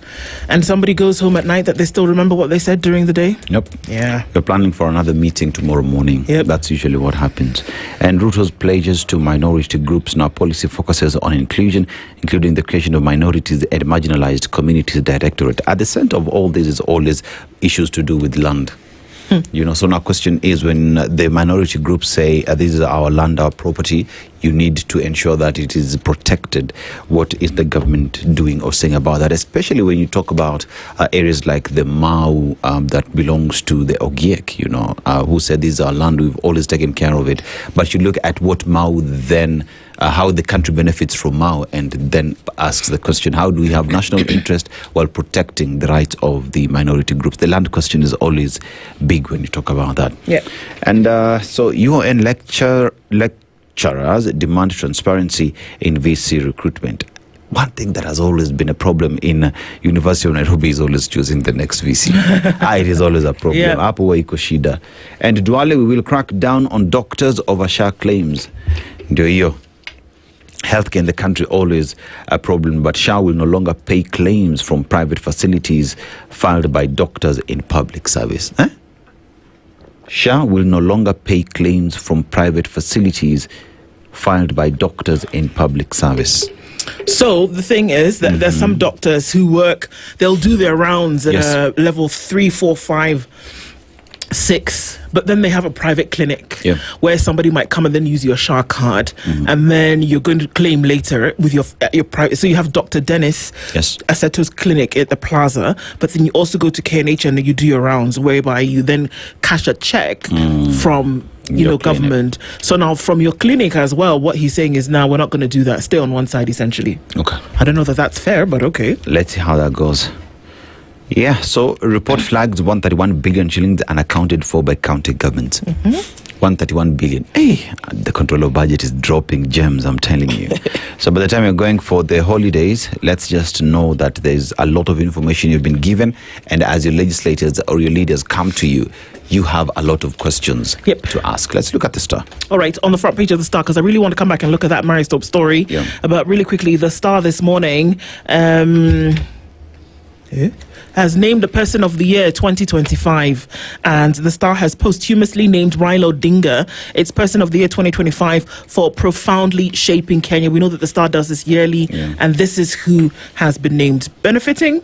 and somebody goes home at night that they still remember what they said during the day? Nope. Yeah. You're planning for another meeting tomorrow morning. Yep. That's usually what happens. And Ruto's pledges to minority groups. Now, policy focuses on inclusion, including the creation of minorities and marginalized communities directorate. At the center of all this is always issues to do with land. So now question is, when the minority groups say this is our land, our property, you need to ensure that it is protected. What is the government doing or saying about that? Especially when you talk about areas like the Mau that belongs to the Ogiek, who said this is our land, we've always taken care of it. But you look at what Mau then, how the country benefits from Mau, and then asks the question, how do we have national interest while protecting the rights of the minority groups? The land question is always big when you talk about that. Yeah. And so UN lecturers demand transparency in VC recruitment. One thing that has always been a problem in University of Nairobi is always choosing the next VC. It is always a problem. Yeah. Hapo wa iko shida. And Duale, we will crack down on doctors over SHA claims. Ndio hiyo. Healthcare in the country always a problem, but SHA will no longer pay claims from private facilities filed by doctors in public service. SHA will no longer pay claims from private facilities filed by doctors in public service. So the thing is that there's some doctors who they'll do their rounds at level 3, 4, 5, 6, but then they have a private clinic where somebody might come and then use your SHA card, and then you're going to claim later with your private. So you have Dr. Dennis Aseto's clinic at the plaza, but then you also go to KNH and you do your rounds, whereby you then cash a check from government. So now from your clinic as well, what he's saying is, now we're not going to do that. Stay on one side, essentially. Okay. I don't know that that's fair, but okay. Let's see how that goes. Yeah, so report flags 131 billion shillings unaccounted for by county governments. 131 billion. Hey, the control of budget is dropping gems, I'm telling you. So by the time you're going for the holidays, let's just know that there's a lot of information you've been given, and as your legislators or your leaders come to you, you have a lot of questions to ask. Let's look at the Star. All right, on the front page of the Star, because I really want to come back and look at that Mary Stop story. But really quickly, the Star this morning has named the Person of the Year 2025, and the Star has posthumously named Raila Odinga its Person of the Year 2025 for profoundly shaping Kenya. We know that the Star does this yearly, and this is who has been named. Benefiting?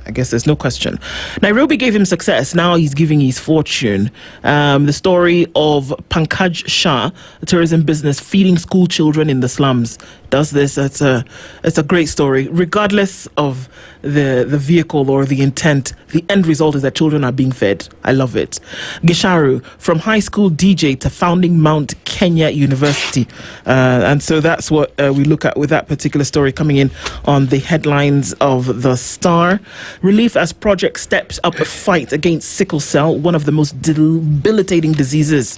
I guess there's no question. Nairobi gave him success. Now he's giving his fortune. The story of Pankaj Shah, a tourism business feeding school children in the slums, does this. It's a great story. Regardless of the vehicle or the intent, the end result is that children are being fed. I love it. Gisharu, from high school DJ to founding Mount Kenya University. And so that's what we look at with that particular story coming in on the headlines of the Star. Relief as project steps up a fight against sickle cell, one of the most debilitating diseases,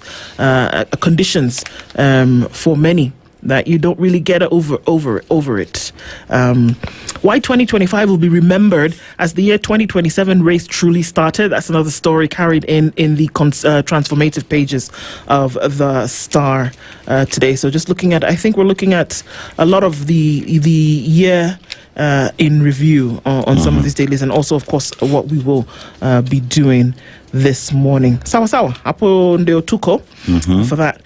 conditions for many, that you don't really get over it. Why 2025 will be remembered as the year 2027 race truly started. That's another story carried in the transformative pages of the Star today. So just looking at, I think we're looking at a lot of the year in review on some of these dailies, and also, of course, what we will be doing this morning. Sawa sawa, hapo ndio tuko for that.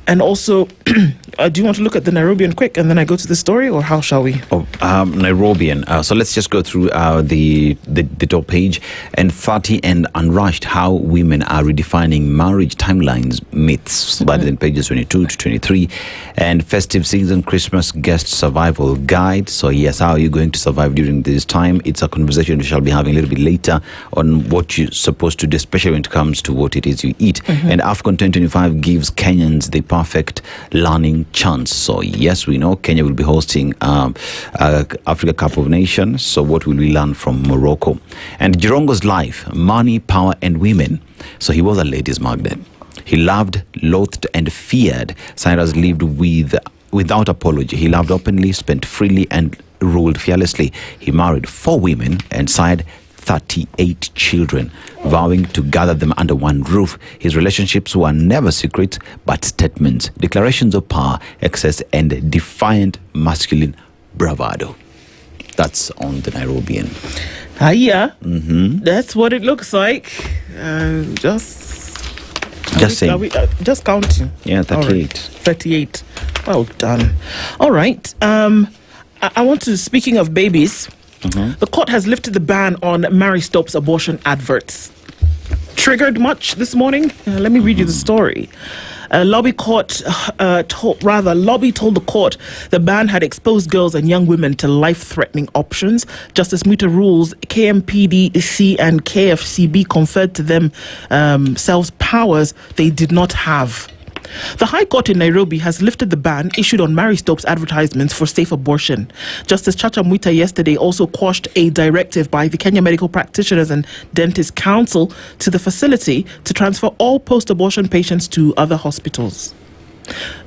And also, do you want to look at the Nairobian quick and then I go to the story, or how shall we? Nairobian. So let's just go through the top page. And Fati and Unrushed, how women are redefining marriage timelines myths, rather than pages 22 to 23. And festive season Christmas guest survival guide. So yes, how are you going to survive during this time? It's a conversation we shall be having a little bit later on what you're supposed to do, especially when it comes to what it is you eat. And AFCON 2025 gives Kenyans the perfect learning chance. So yes, we know Kenya will be hosting Africa Cup of Nations. So what will we learn from Morocco? And Jirongo's life, money, power, and women. So he was a ladies' magnet. He loved, loathed, and feared. Cyrus lived without apology. He loved openly, spent freely, and ruled fearlessly. He married 4 women and sired 38 children, vowing to gather them under one roof. His relationships were never secret, but statements, declarations of power, excess, and defiant masculine bravado. That's on the Nairobian. That's what it looks like. Just counting. Yeah, 38. 38. Well done. All right. I want to, speaking of babies, the court has lifted the ban on Mary Stopes abortion adverts. Triggered much this morning? Let me read you the story. Lobby told the court the ban had exposed girls and young women to life-threatening options. Justice Muta rules KMPDC and KFCB conferred to themselves powers they did not have. The High Court in Nairobi has lifted the ban issued on Mary Stopes advertisements for safe abortion. Justice Chacha Mwita yesterday also quashed a directive by the Kenya Medical Practitioners and Dentists Council to the facility to transfer all post-abortion patients to other hospitals.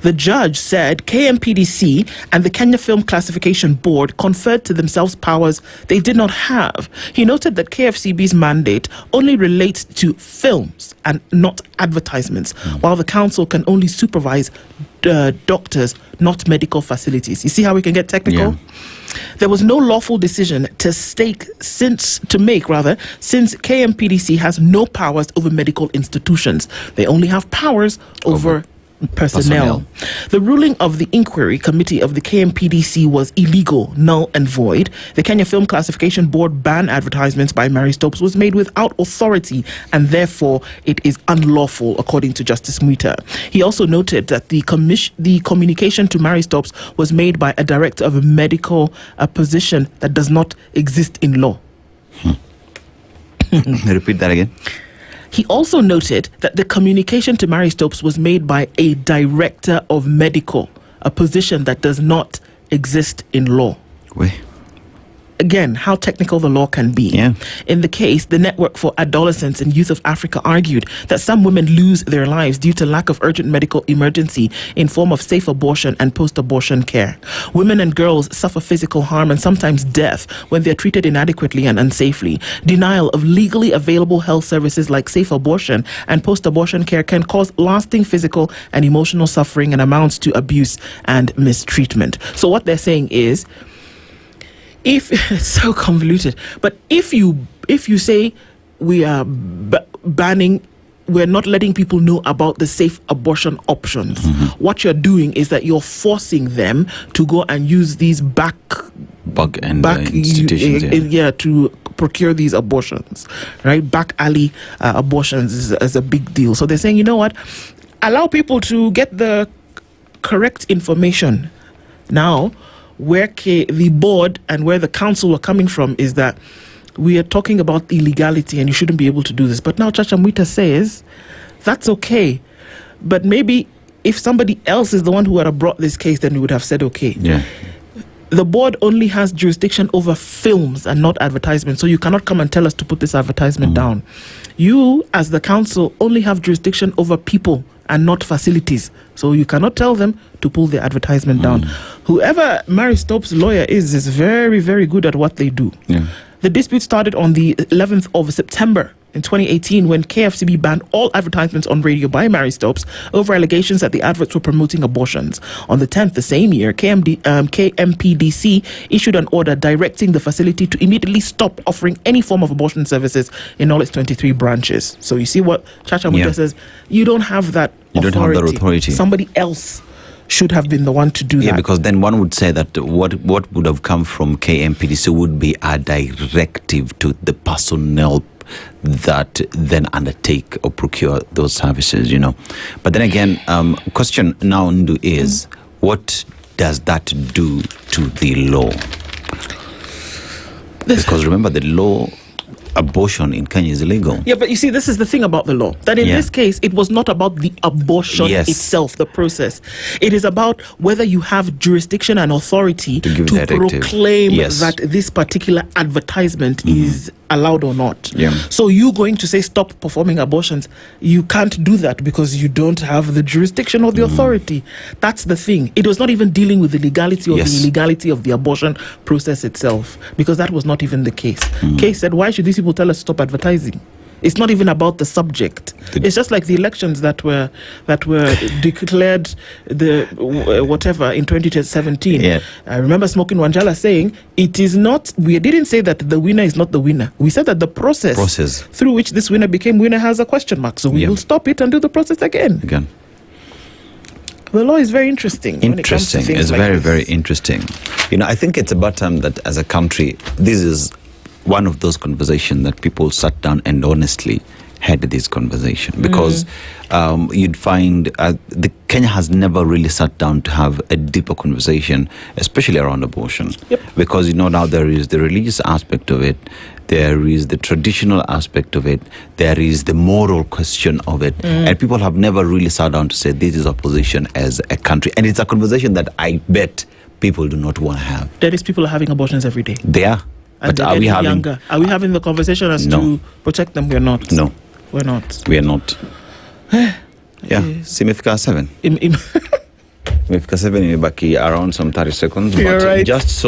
The judge said KMPDC and the Kenya Film Classification Board conferred to themselves powers they did not have. He noted that KFCB's mandate only relates to films and not advertisements, while the council can only supervise doctors, not medical facilities. You see how we can get technical? Yeah. There was no lawful decision since KMPDC has no powers over medical institutions. They only have powers over personnel. The ruling of the inquiry committee of the KMPDC was illegal, null and void. The Kenya Film Classification Board ban advertisements by Mary Stopes was made without authority, and therefore it is unlawful, according to Justice Mwita. He also noted that the communication to Mary Stopes was made by a director of a medical position that does not exist in law. Repeat that again. He also noted that the communication to Mary Stopes was made by a director of medical, a position that does not exist in law. Again, how technical the law can be. Yeah. In the case, the Network for Adolescents and Youth of Africa argued that some women lose their lives due to lack of urgent medical emergency in form of safe abortion and post-abortion care. Women and girls suffer physical harm and sometimes death when they are treated inadequately and unsafely. Denial of legally available health services like safe abortion and post-abortion care can cause lasting physical and emotional suffering and amounts to abuse and mistreatment. So what they're saying is, it's so convoluted, but if you say we are banning, we're not letting people know about the safe abortion options, what you're doing is that you're forcing them to go and use these back institutions, to procure these abortions, right? Back alley abortions is a big deal. So they're saying, you know what, allow people to get the correct information. Now, where the board and where the council are coming from is that we are talking about illegality and you shouldn't be able to do this. But now Chacha Mwita says that's okay. But maybe if somebody else is the one who would have brought this case, then we would have said okay. Yeah. The board only has jurisdiction over films and not advertisements. So you cannot come and tell us to put this advertisement down. You, as the council, only have jurisdiction over people and not facilities. So you cannot tell them to pull the advertisement down. Whoever Mary Stopes' lawyer is very, very good at what they do. Yeah. The dispute started on the 11th of September in 2018 when KFCB banned all advertisements on radio by Mary Stopes over allegations that the adverts were promoting abortions. On the 10th the same year, KMPDC issued an order directing the facility to immediately stop offering any form of abortion services in all its 23 branches. So you see what Chacha Muta says, you don't have that authority. Somebody else should have been the one to do that. Yeah, because then one would say that what would have come from KMPDC would be a directive to the personnel that then undertake or procure those services, But then again, question now Ndu is, what does that do to the law? Because remember, the law, abortion in Kenya is illegal. Yeah, but you see, this is the thing about the law. That in this case, it was not about the abortion itself, the process. It is about whether you have jurisdiction and authority to proclaim that this particular advertisement is allowed or not. Yeah. So you going to say stop performing abortions, you can't do that because you don't have the jurisdiction or the authority. That's the thing. It was not even dealing with the legality or the illegality of the abortion process itself, because that was not even the case. Case said, why should these people tell us to stop advertising? It's not even about the subject. It's just like the elections that were declared whatever in 2017. Yeah. I remember Smoking Wanjala saying it is not. We didn't say that the winner is not the winner. We said that the process through which this winner became winner has a question mark. So we will stop it and do the process again. The law is very interesting. Interesting. It's like very, very interesting. I think it's about time that as a country, this is one of those conversations that people sat down and honestly had this conversation, because you'd find the Kenya has never really sat down to have a deeper conversation, especially around abortion. Because now there is the religious aspect of it, there is the traditional aspect of it, there is the moral question of it, and people have never really sat down to say this is our position as a country. And it's a conversation that I bet people do not want to have. There is people are having abortions every day. They are. But are we having the conversation as to protect them? We're not. No. We're not. We are not. Yeah. Simifika 7. Simifika 7 imebaki around some 30 seconds. You're right. Just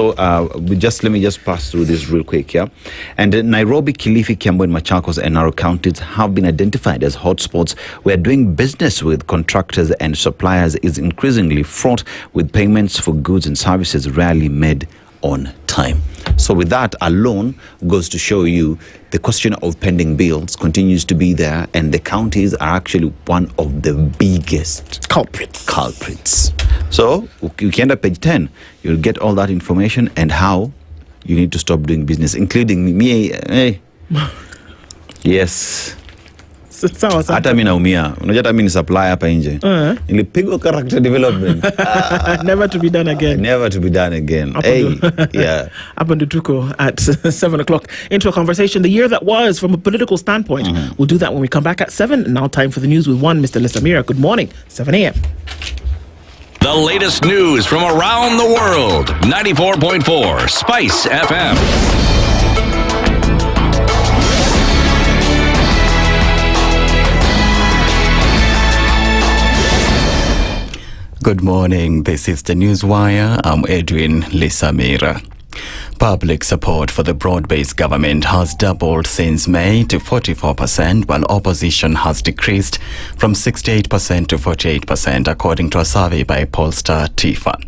let me just pass through this real quick, yeah? And Nairobi, Kilifi, Kiambu, and Machakos and Narok counties have been identified as hotspots where doing business with contractors and suppliers is increasingly fraught with payments for goods and services rarely made on time. So with that alone goes to show you the question of pending bills continues to be there, and the counties are actually one of the biggest culprits. So you can at page 10, you'll get all that information and how you need to stop doing business, including me. Yes. Hata mimi naumia. Unajua hata mimi ni supplier hapa nje. Nilipigwa character development. Never to be done again. Never to be done again. Up on the Tuko at 7 o'clock. Into a conversation, the year that was from a political standpoint. We'll do that when we come back at 7. Now time for the news with Mr. Lesamira. Good morning. 7 a.m. The latest news from around the world. 94.4 Spice FM. Good morning, this is the Newswire. I'm Edwin Lesamira. Public support for the broad-based government has doubled since May to 44%, while opposition has decreased from 68% to 48%, according to a survey by pollster TIFA.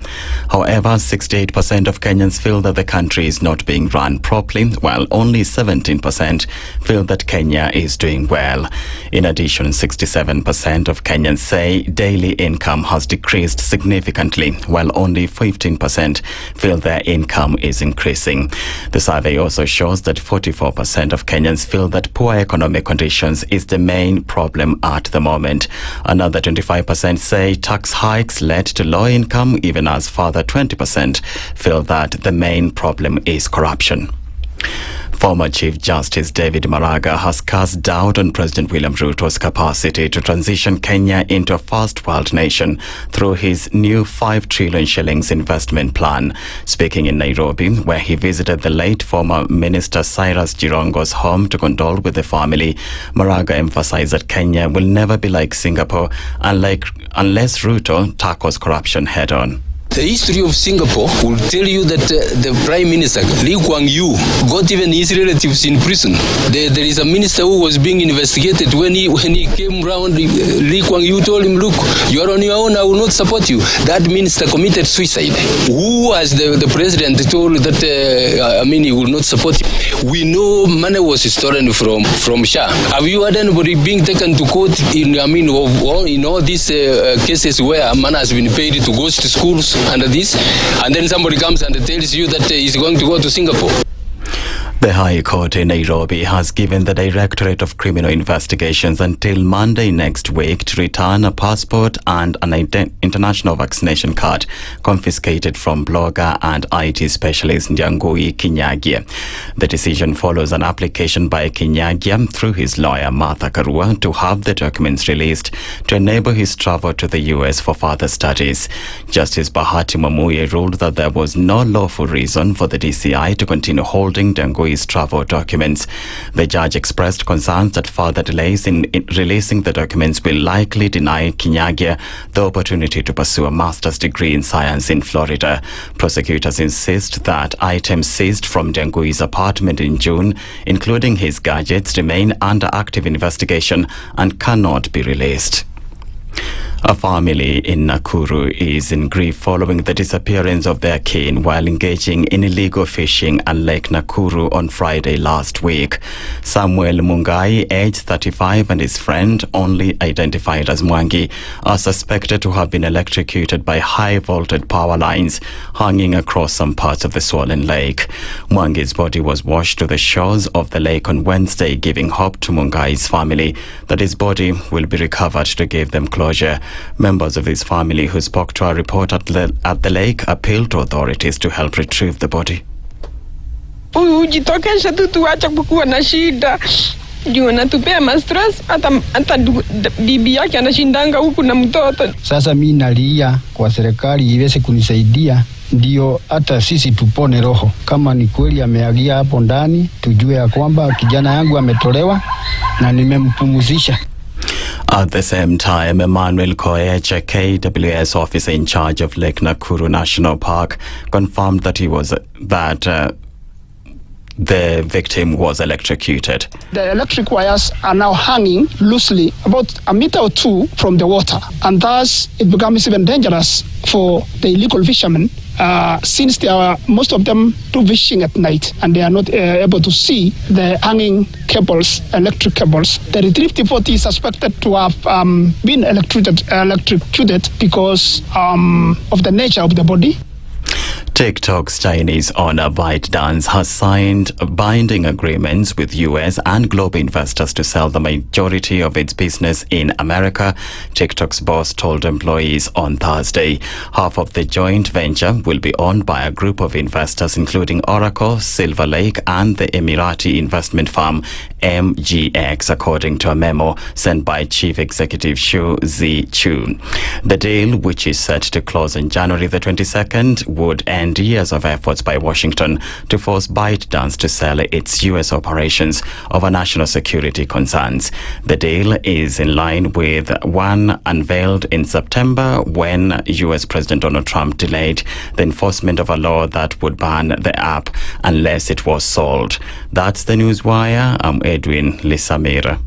However, 68% of Kenyans feel that the country is not being run properly, while only 17% feel that Kenya is doing well. In addition, 67% of Kenyans say daily income has decreased significantly, while only 15% feel their income is increasing. The survey also shows that 44% of Kenyans feel that poor economic conditions is the main problem at the moment. Another 25% say tax hikes led to low income, even as further 20% feel that the main problem is corruption. Former Chief Justice David Maraga has cast doubt on President William Ruto's capacity to transition Kenya into a first world nation through his new 5 trillion shillings investment plan. Speaking in Nairobi, where he visited the late former Minister Cyrus Jirongo's home to condole with the family, Maraga emphasized that Kenya will never be like Singapore unless Ruto tackles corruption head on. The history of Singapore will tell you that the Prime Minister, Lee Kuan Yew, got even his relatives in prison. There is a minister who was being investigated. When he came round, Lee Kuan Yew told him, look, you are on your own, I will not support you. That minister committed suicide. Who, as the president, told that, he will not support you. We know money was stolen from Shah. Have you had anybody being taken to court in all these cases where money has been paid to go to schools under this, and then somebody comes and tells you that he's going to go to Singapore? The High Court in Nairobi has given the Directorate of Criminal Investigations until Monday next week to return a passport and an international vaccination card confiscated from blogger and IT specialist Njeri Kinyagia. The decision follows an application by Kinyagia through his lawyer Martha Karua to have the documents released to enable his travel to the US for further studies. Justice Bahati Mwamuye ruled that there was no lawful reason for the DCI to continue holding Njengui's travel documents. The judge expressed concerns that further delays in releasing the documents will likely deny Kinyagia the opportunity to pursue a master's degree in science in Florida. Prosecutors insist that items seized from Njengui's apartment in June, including his gadgets, remain under active investigation and cannot be released. A family in Nakuru is in grief following the disappearance of their kin while engaging in illegal fishing at Lake Nakuru on Friday last week. Samuel Mungai, aged 35, and his friend, only identified as Mwangi, are suspected to have been electrocuted by high-voltage power lines hanging across some parts of the swollen lake. Mwangi's body was washed to the shores of the lake on Wednesday, giving hope to Mungai's family that his body will be recovered to give them closure. Members of his family who spoke to a reporter at the lake appealed to authorities to help retrieve the body. Ujitokesha tu tuache kukuwa na shida. Juu anatupea mastress hata bibi yake anashindanga huku na mtoto. Sasa mimi nalia kwa serikali iweze kunisaidia ndio hata sisi tupone roho. Kama ni kweli ameagia hapo ndani, tujue ya kwamba kijana yangu ametolewa na nimempumzisha. At the same time, Emmanuel Koech, a KWS officer in charge of Lake Nakuru National Park, confirmed that the victim was electrocuted. The electric wires are now hanging loosely about a meter or two from the water, and thus it becomes even dangerous for the illegal fishermen since they are, most of them do fishing at night and they are not able to see the hanging cables, electric cables. The retrieve depot is suspected to have been electrocuted because of the nature of the body. TikTok's Chinese owner ByteDance has signed binding agreements with US and global investors to sell the majority of its business in America, TikTok's boss told employees on Thursday. Half of the joint venture will be owned by a group of investors including Oracle, Silver Lake and the Emirati investment firm MGX, according to a memo sent by Chief Executive Xu Zichu. The deal, which is set to close on January the 22nd, would end years of efforts by Washington to force ByteDance to sell its U.S. operations over national security concerns. The deal is in line with one unveiled in September when U.S. President Donald Trump delayed the enforcement of a law that would ban the app unless it was sold. That's the Newswire. I'm Edwin Lisamira.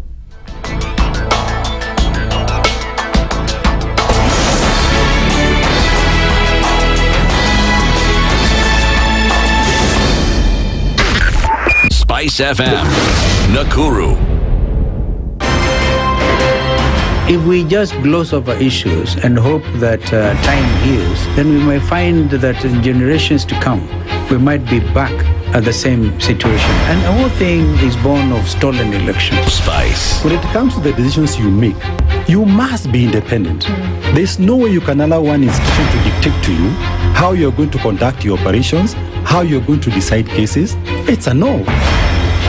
SpiceFM, Nakuru. If we just gloss over issues and hope that time heals, then we may find that in generations to come, we might be back at the same situation. And the whole thing is born of stolen elections. Spice. When it comes to the decisions you make, you must be independent. There's no way you can allow one institution to dictate to you how you're going to conduct your operations, how you're going to decide cases. It's a no.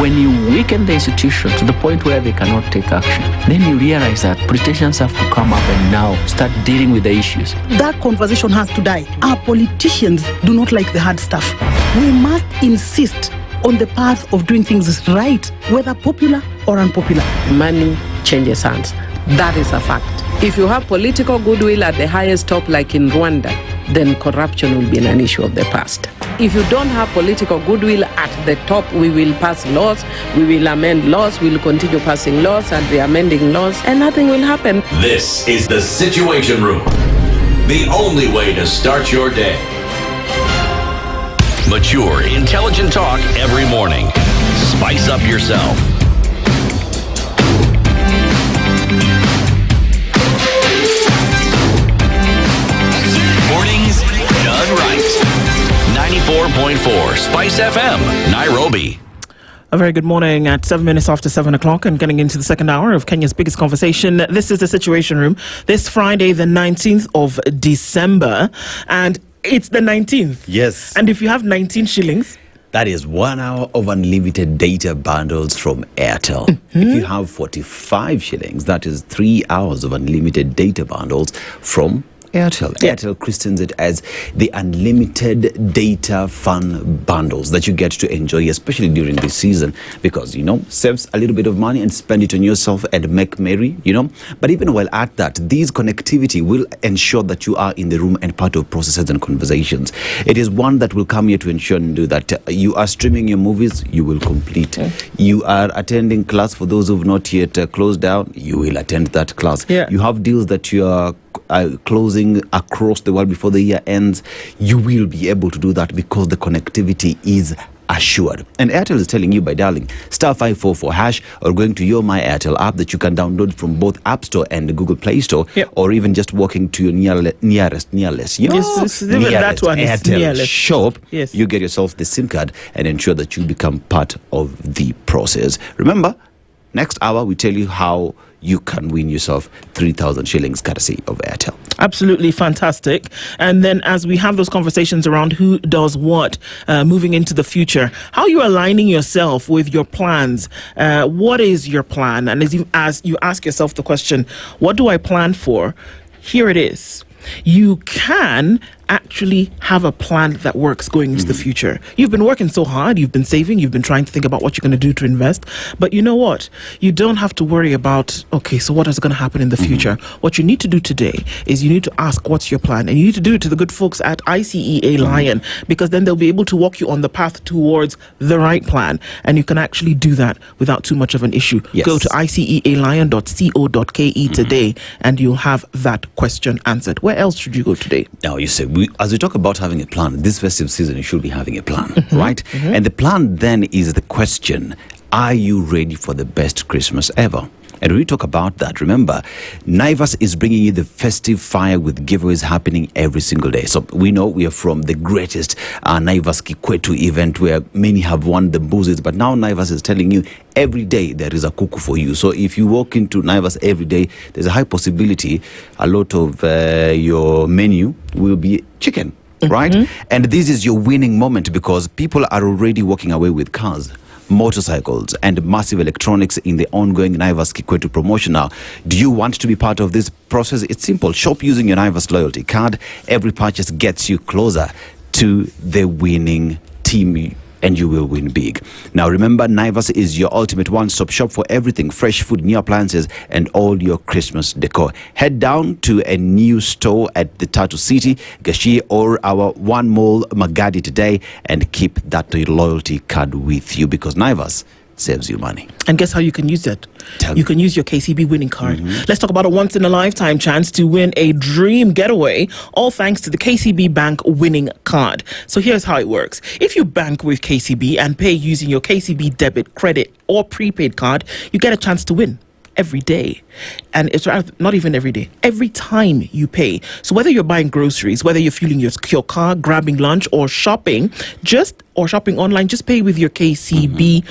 When you weaken the institution to the point where they cannot take action, then you realize that politicians have to come up and now start dealing with the issues. That conversation has to die. Our politicians do not like the hard stuff. We must insist on the path of doing things right, whether popular or unpopular. Money changes hands. That is a fact. If you have political goodwill at the highest top, like in Rwanda, then corruption will be an issue of the past. If you don't have political goodwill at the top, we will pass laws, we will amend laws, we will continue passing laws and re-amending laws, and nothing will happen. This is the Situation Room, the only way to start your day. Mature, intelligent talk every morning. Spice up yourself. Mornings done right. 94.4 Spice FM, Nairobi. A very good morning at 7 minutes after 7 o'clock and getting into the second hour of Kenya's biggest conversation. This is the Situation Room this Friday, the 19th of December. And it's the 19th. Yes. And if you have 19 shillings... That is 1 hour of unlimited data bundles from Airtel. Mm-hmm. If you have 45 shillings, that is 3 hours of unlimited data bundles from Airtel. Yeah. Airtel christens it as the unlimited data fun bundles that you get to enjoy, especially during this season, because, saves a little bit of money and spend it on yourself and make merry, But even while at that, these connectivity will ensure that you are in the room and part of processes and conversations. It is one that will come here to ensure and do that. You are streaming your movies, you will complete. Yeah. You are attending class for those who have not yet closed down, you will attend that class. Yeah. You have deals that you are closing across the world before the year ends, you will be able to do that because the connectivity is assured. And Airtel is telling you by dialing *544# or going to your My Airtel app that you can download from both App Store and Google Play Store, or even just walking to your nearest that one is Airtel nearest shop. Yes. You get yourself the SIM card and ensure that you become part of the process. Remember, next hour we tell you how you can win yourself 3,000 shillings courtesy of Airtel. Absolutely fantastic. And then as we have those conversations around who does what moving into the future, how you're aligning yourself with your plans. What is your plan? And as you ask yourself the question, what do I plan for? Here it is. You can actually have a plan that works going into the future. You've been working so hard, you've been saving, you've been trying to think about what you're going to do to invest, but you know what? You don't have to worry about, okay, so what is going to happen in the future? What you need to do today is you need to ask, what's your plan? And you need to do it to the good folks at ICEA Lion, because then they'll be able to walk you on the path towards the right plan, and you can actually do that without too much of an issue. Yes. Go to icealion.co.ke today and you'll have that question answered. Where else should you go today? Now, you say, as we talk about having a plan, this festive season, you should be having a plan, right? And the plan then is the question, are you ready for the best Christmas ever? And when we talk about that, remember, Naivas is bringing you the festive fire with giveaways happening every single day. So we know we are from the greatest Naivas Kikwetu event where many have won the boozes. But now Naivas is telling you every day there is a kuku for you. So if you walk into Naivas every day, there's a high possibility a lot of your menu will be chicken, right? And this is your winning moment because people are already walking away with cars, motorcycles and massive electronics in the ongoing Naivas Kikwetu promotion. Now, do you want to be part of this process? It's simple. Shop using your Naivas loyalty card. Every purchase gets you closer to the winning team and you will win big. Now remember, Naivas is your ultimate one-stop shop for everything fresh food, new appliances and all your Christmas decor. Head down to a new store at the Tatu City, Gashie or our One Mall Magadi today and keep that loyalty card with you because Naivas saves you money. And guess how you can use that? You can use your KCB winning card. Let's talk about a once-in-a-lifetime chance to win a dream getaway, all thanks to the KCB Bank winning card. So here's how it works. If you bank with KCB and pay using your KCB debit, credit, or prepaid card, you get a chance to win every day. And it's not even every day, every time you pay. So whether you're buying groceries, whether you're fueling your car, grabbing lunch or shopping online, just pay with your KCB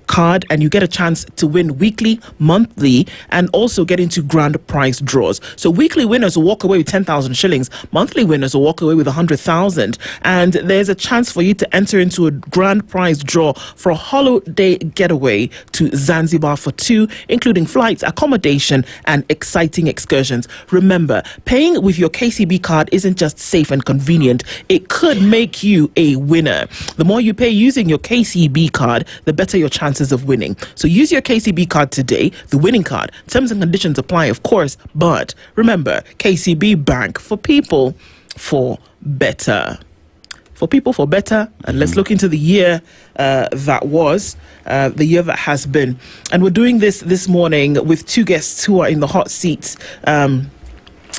card and you get a chance to win weekly, monthly, and also get into grand prize draws. So weekly winners will walk away with 10,000 shillings. Monthly winners will walk away with 100,000. And there's a chance for you to enter into a grand prize draw for a holiday getaway to Zanzibar for 2, including flights, accommodation, and exciting excursions. Remember, paying with your KCB card isn't just safe and convenient, it could make you a winner. The more you pay using your KCB card, the better your chances of winning. So use your KCB card today, the winning card. Terms and conditions apply, of course, but remember, KCB Bank for people. for better. For people for better, and let's look into the year that was, the year that has been. And we're doing this morning with two guests who are in the hot seats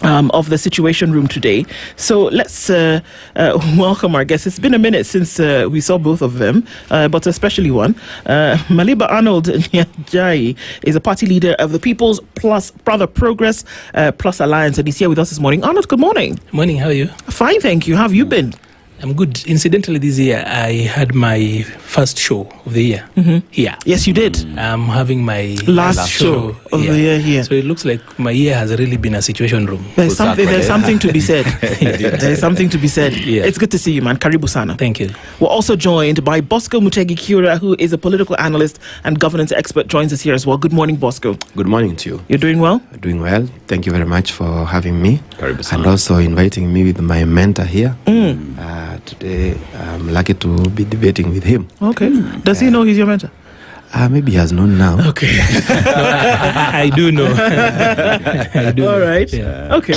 of the Situation Room today. So let's welcome our guests. It's been a minute since we saw both of them, but especially one. Maliba Arnold Njeri is a party leader of the People's Progress Plus Alliance, and he's here with us this morning. Arnold, good morning. Morning, how are you? Fine, thank you. How have you been? I'm good. Incidentally, this year I had my first show of the year here. Yes, you did. I'm having my last show of the year here. So it looks like my year has really been a situation room. There's something to be said. There's something to be said. Yeah. It's good to see you, man. Karibu sana. Thank you. We're also joined by Bosco Mutegi-Kyura, who is a political analyst and governance expert, joins us here as well. Good morning, Bosco. Good morning to you. You're doing well? Doing well. Thank you very much for having me. Karibu sana. And also inviting me with my mentor here. Today, I'm lucky to be debating with him. Okay. Does he know he's your mentor? Maybe he has known now. Okay. I do know. I do. All right. Yeah. Okay.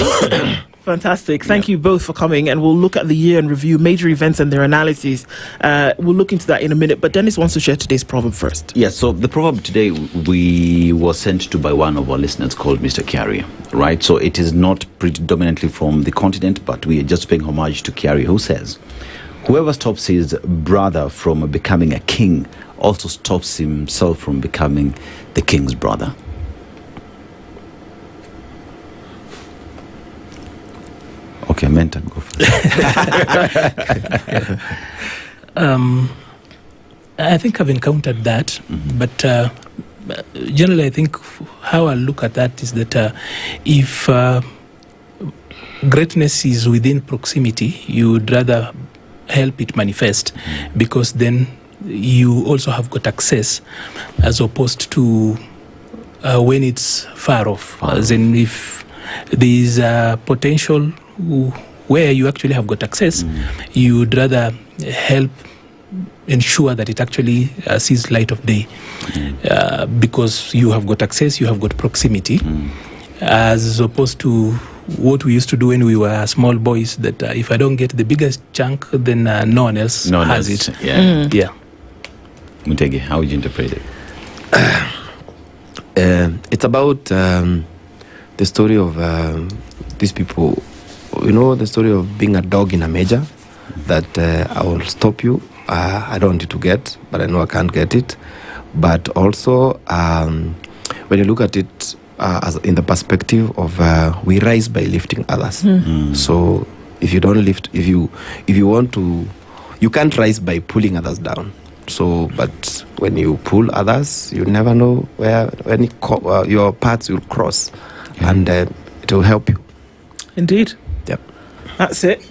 Fantastic. Thank you both for coming, and we'll look at the year and review major events and their analyses. We'll look into that in a minute, but Dennis wants to share today's proverb first. Yes, so the proverb today we were sent to by one of our listeners called Mr. Kyari, right? So it is not predominantly from the continent, but we are just paying homage to Kyari, who says, whoever stops his brother from becoming a king also stops himself from becoming the king's brother. Okay, mentor, go for it. I think I've encountered that, but generally I think how I look at that is that if greatness is within proximity, you would rather help it manifest, because then you also have got access, as opposed to when it's far off. As in, if there is potential where you actually have got access, you would rather help ensure that it actually sees light of day, because you have got access, you have got proximity, as opposed to what we used to do when we were small boys, that if I don't get the biggest chunk, then no one else has it. Yeah. Yeah. Mutegi, how would you interpret it? It's about the story of these people. You know, the story of being a dog in a major, that I will stop you. I don't want you to get, but I know I can't get it. But also, when you look at it as in the perspective of we rise by lifting others. So if you don't lift, if you want to, you can't rise by pulling others down. So, but when you pull others, you never know where your paths will cross, and it will help you. Indeed. Yep. That's it.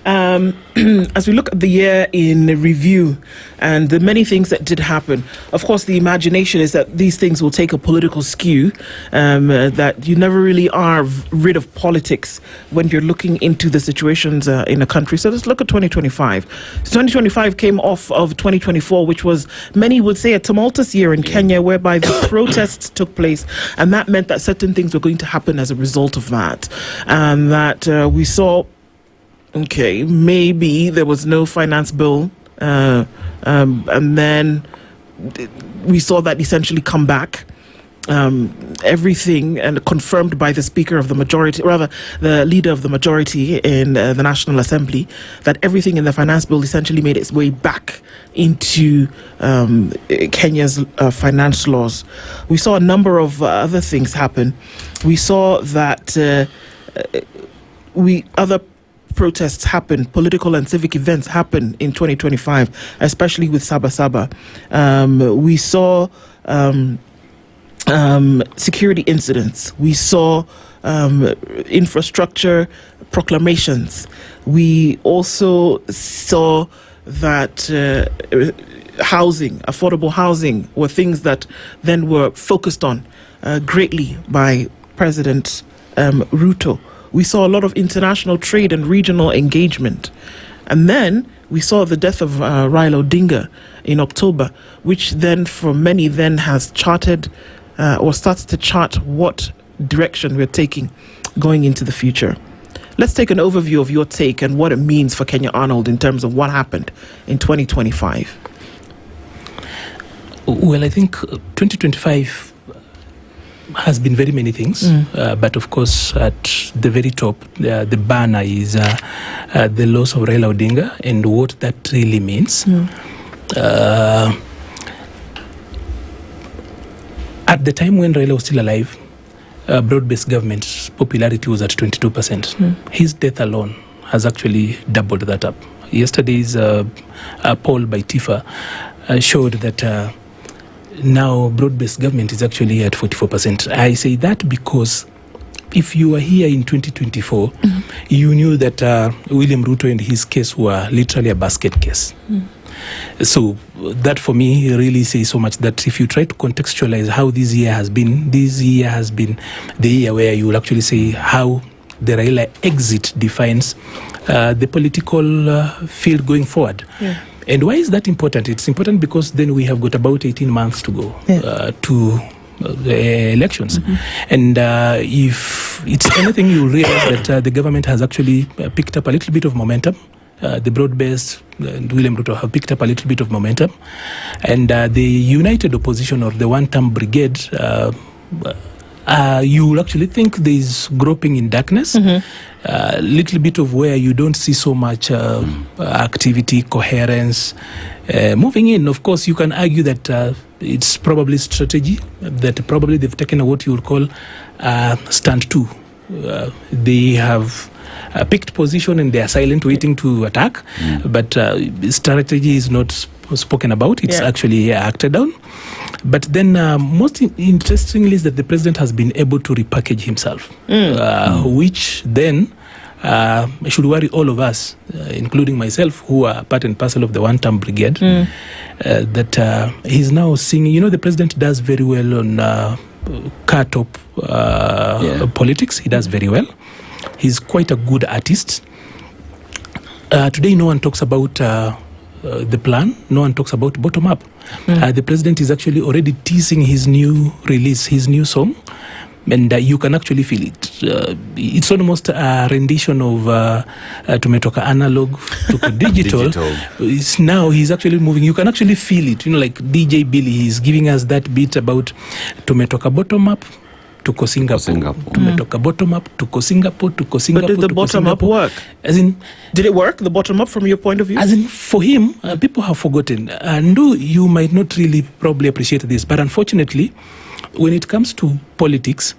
As we look at the year in review and the many things that did happen, of course, the imagination is that these things will take a political skew, that you never really are rid of politics when you're looking into the situations in a country. So let's look at 2025. So 2025 came off of 2024, which was, many would say, a tumultuous year in Kenya, whereby the protests took place, and that meant that certain things were going to happen as a result of that. That we saw, okay, maybe there was no finance bill, and then we saw that essentially come back. Everything, and confirmed by the Speaker of the majority, rather the Leader of the majority in the National Assembly, that everything in the finance bill essentially made its way back into Kenya's finance laws. We saw a number of other things happen. We saw that other protests happen, political and civic events happen in 2025, especially with Saba Saba. We saw security incidents. We saw infrastructure proclamations. We also saw that housing, affordable housing, were things that then were focused on greatly by President Ruto. We saw a lot of international trade and regional engagement. And then we saw the death of Raila Odinga in October, which then for many then has charted or starts to chart what direction we're taking going into the future. Let's take an overview of your take and what it means for Kenya Arnold in terms of what happened in 2025. Well, I think 2025 has been very many things, but of course at the very top, the banner is the loss of Raila Odinga and what that really means. At the time when Raila was still alive, broad-based government's popularity was at 22%. His death alone has actually doubled that up. Yesterday's poll by TIFA showed that now broad-based government is actually at 44%. I say that because if you were here in 2024, you knew that William Ruto and his case were literally a basket case. So that for me really says so much that if you try to contextualize how this year has been the year where you will actually say how the Raila exit defines the political field going forward. And why is that important? It's important because then we have got about 18 months to go to the elections. And if it's anything, you'll realize that the government has actually picked up a little bit of momentum. The broad-based and William Ruto have picked up a little bit of momentum. And the united opposition or the one-term brigade, you will actually think there is groping in darkness. A little bit of where you don't see so much activity, coherence. Moving in, of course, you can argue that it's probably strategy, that probably they've taken what you would call stand two. They have picked position and they are silent, waiting to attack. But strategy is not spoken about. It's actually acted on. But then most interestingly is that the president has been able to repackage himself, which then should worry all of us, including myself, who are part and parcel of the one-term brigade, that he's now singing. The president does very well on car-top politics. He does very well. He's quite a good artist. Today, no one talks about the plan. No one talks about bottom-up. The president is actually already teasing his new release, his new song. And you can actually feel it. It's almost a rendition of tumetoka analog to digital. It's now he's actually moving. You can actually feel it. Like DJ Billy, he's giving us that beat about tumetoka bottom up to Singapore. Tumetoka bottom up to Singapore, to Singapore. But did the bottom up work? As in, did it work? The bottom up from your point of view? As in, for him, people have forgotten. And you might not really probably appreciate this, but unfortunately, when it comes to politics,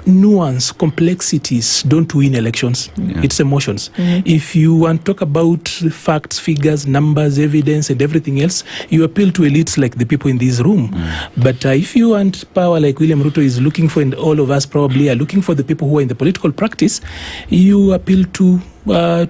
nuance, complexities don't win elections. It's emotions. If you want to talk about facts, figures, numbers, evidence, and everything else, you appeal to elites like the people in this room. But if you want power like William Ruto is looking for, and all of us probably are looking for the people who are in the political practice, you appeal to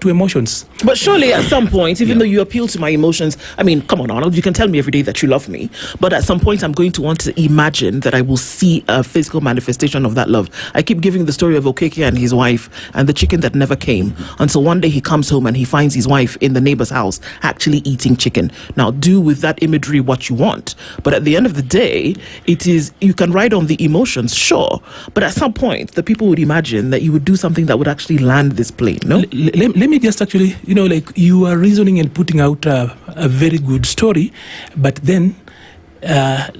emotions. But surely at some point, even though you appeal to my emotions, I mean, come on, Arnold, you can tell me every day that you love me, but at some point I'm going to want to imagine that I will see a physical manifestation of that love. I keep giving the story of Okoh and his wife and the chicken that never came, until one day he comes home and he finds his wife in the neighbor's house actually eating chicken. Now, do with that imagery what you want, but at the end of the day, it is, you can ride on the emotions, sure, but at some point the people would imagine that you would do something that would actually land this plane, no? Let me just actually, you are reasoning and putting out a very good story, but then let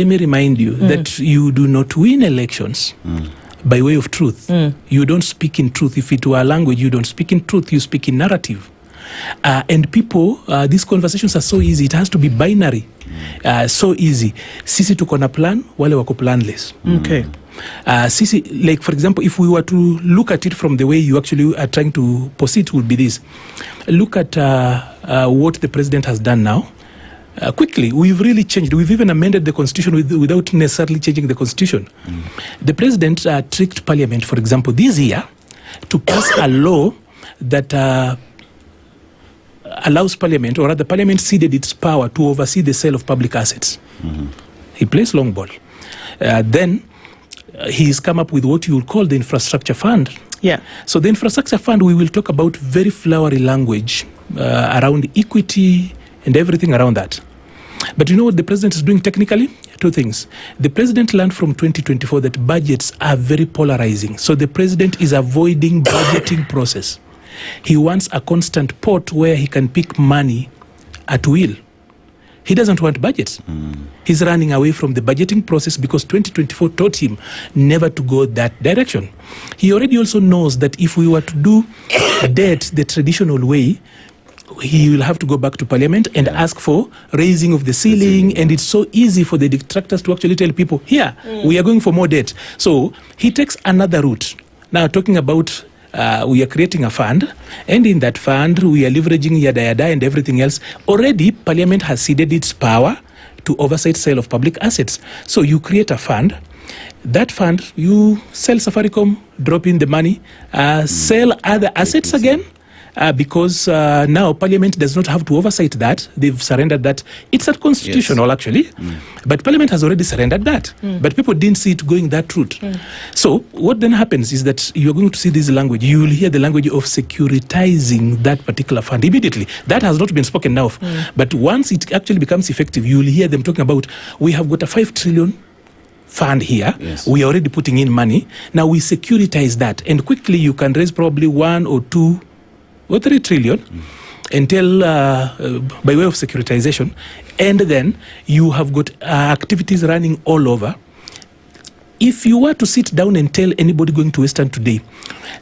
me remind you that you do not win elections by way of truth. You don't speak in truth. If it were a language, you don't speak in truth, you speak in narrative. And people, these conversations are so easy. It has to be binary. So easy. Sisi tuko na plan, wale wako planless. Okay. Sisi, like for example, if we were to look at it from the way you actually are trying to proceed, would be this. Look at what the president has done now. Quickly, we've really changed. We've even amended the constitution without necessarily changing the constitution. The president tricked parliament, for example, this year to pass a law that allows parliament, or rather parliament ceded its power to oversee the sale of public assets. He plays long ball. Then he's come up with what you would call the infrastructure fund. So the infrastructure fund, we will talk about very flowery language around equity and everything around that. But you know what the president is doing technically? two things. The president learned from 2024 that budgets are very polarizing. So the president is avoiding budgeting process. He wants a constant pot where he can pick money at will. He doesn't want budgets. He's running away from the budgeting process because 2024 taught him never to go that direction. He already also knows that if we were to do debt the traditional way, he will have to go back to parliament and ask for raising of the ceiling, and it's so easy for the detractors to actually tell people, here, we are going for more debt. So he takes another route. Now talking about we are creating a fund, and in that fund we are leveraging yada yada and everything else. Already Parliament has ceded its power to oversight sale of public assets. So you create a fund. That fund, you sell Safaricom, drop in the money, sell other assets again, because now Parliament does not have to oversight that. They've surrendered that. It's unconstitutional, actually, but Parliament has already surrendered that. But people didn't see it going that route. So what then happens is that you're going to see this language. You will hear the language of securitizing that particular fund immediately. That has not been spoken now of. But once it actually becomes effective, you will hear them talking about, we have got a 5 trillion fund here. We are already putting in money. Now we securitize that, and quickly you can raise probably 1 or 2 or 3 trillion until by way of securitization, and then you have got activities running all over. If you were to sit down and tell anybody going to Western today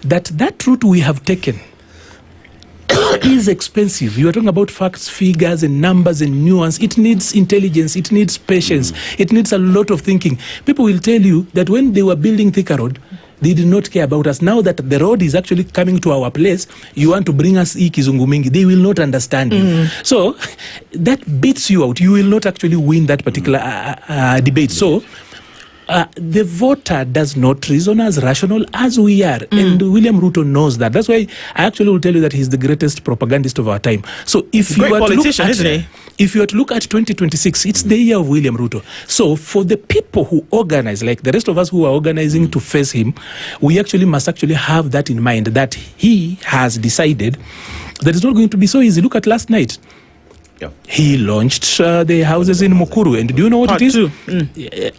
that route we have taken is expensive, you are talking about facts, figures and numbers and nuance. It needs intelligence, it needs patience, it needs a lot of thinking. People will tell you that when they were building Thika Road, they did not care about us. Now that the road is actually coming to our place, you want to bring us kizungu mingi. They will not understand you. So that beats you out. You will not actually win that particular debate. So the voter does not reason as rational as we are. And William Ruto knows that. That's why I actually will tell you that he's the greatest propagandist of our time. So if you were to look at, if you were to look at 2026, it's the year of William Ruto. So for the people who organize, like the rest of us who are organizing to face him, we actually must actually have that in mind, that he has decided that it's not going to be so easy. Look at last night. He launched the houses in Mukuru, and do you know what it is?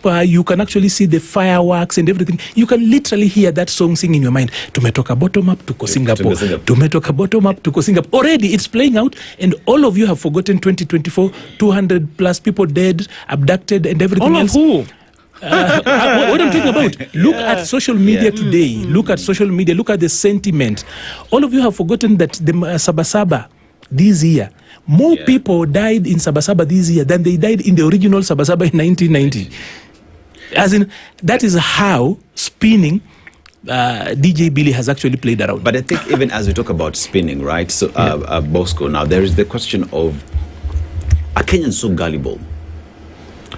You can actually see the fireworks and everything. You can literally hear that song sing in your mind. Tumetoka bottom up to Singapore. Tumetoka bottom up to Singapore. Already it's playing out, and all of you have forgotten 2024, 200 plus people dead, abducted and everything else. All of who? What I'm talking about, look at social media today. Look at social media. Look at the sentiment. All of you have forgotten that the Sabasaba this year, more people died in Sabasaba this year than they died in the original Sabasaba in 1990. As in, that is how spinning DJ Billy has actually played around. But I think even as we talk about spinning, right? So, Bosco, now there is the question of, are Kenyans so gullible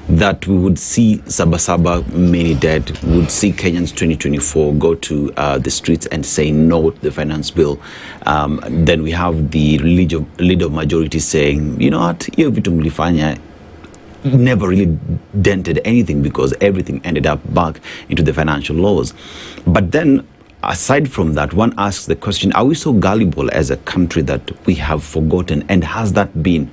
that we would see Sabasaba many dead, would see Kenyans 2024 go to the streets and say no to the finance bill? Then we have the leader of majority saying, you know what, hiyo vitu mlifanya never really dented anything because everything ended up back into the financial laws. But then, aside from that, one asks the question, are we so gullible as a country that we have forgotten, and has that been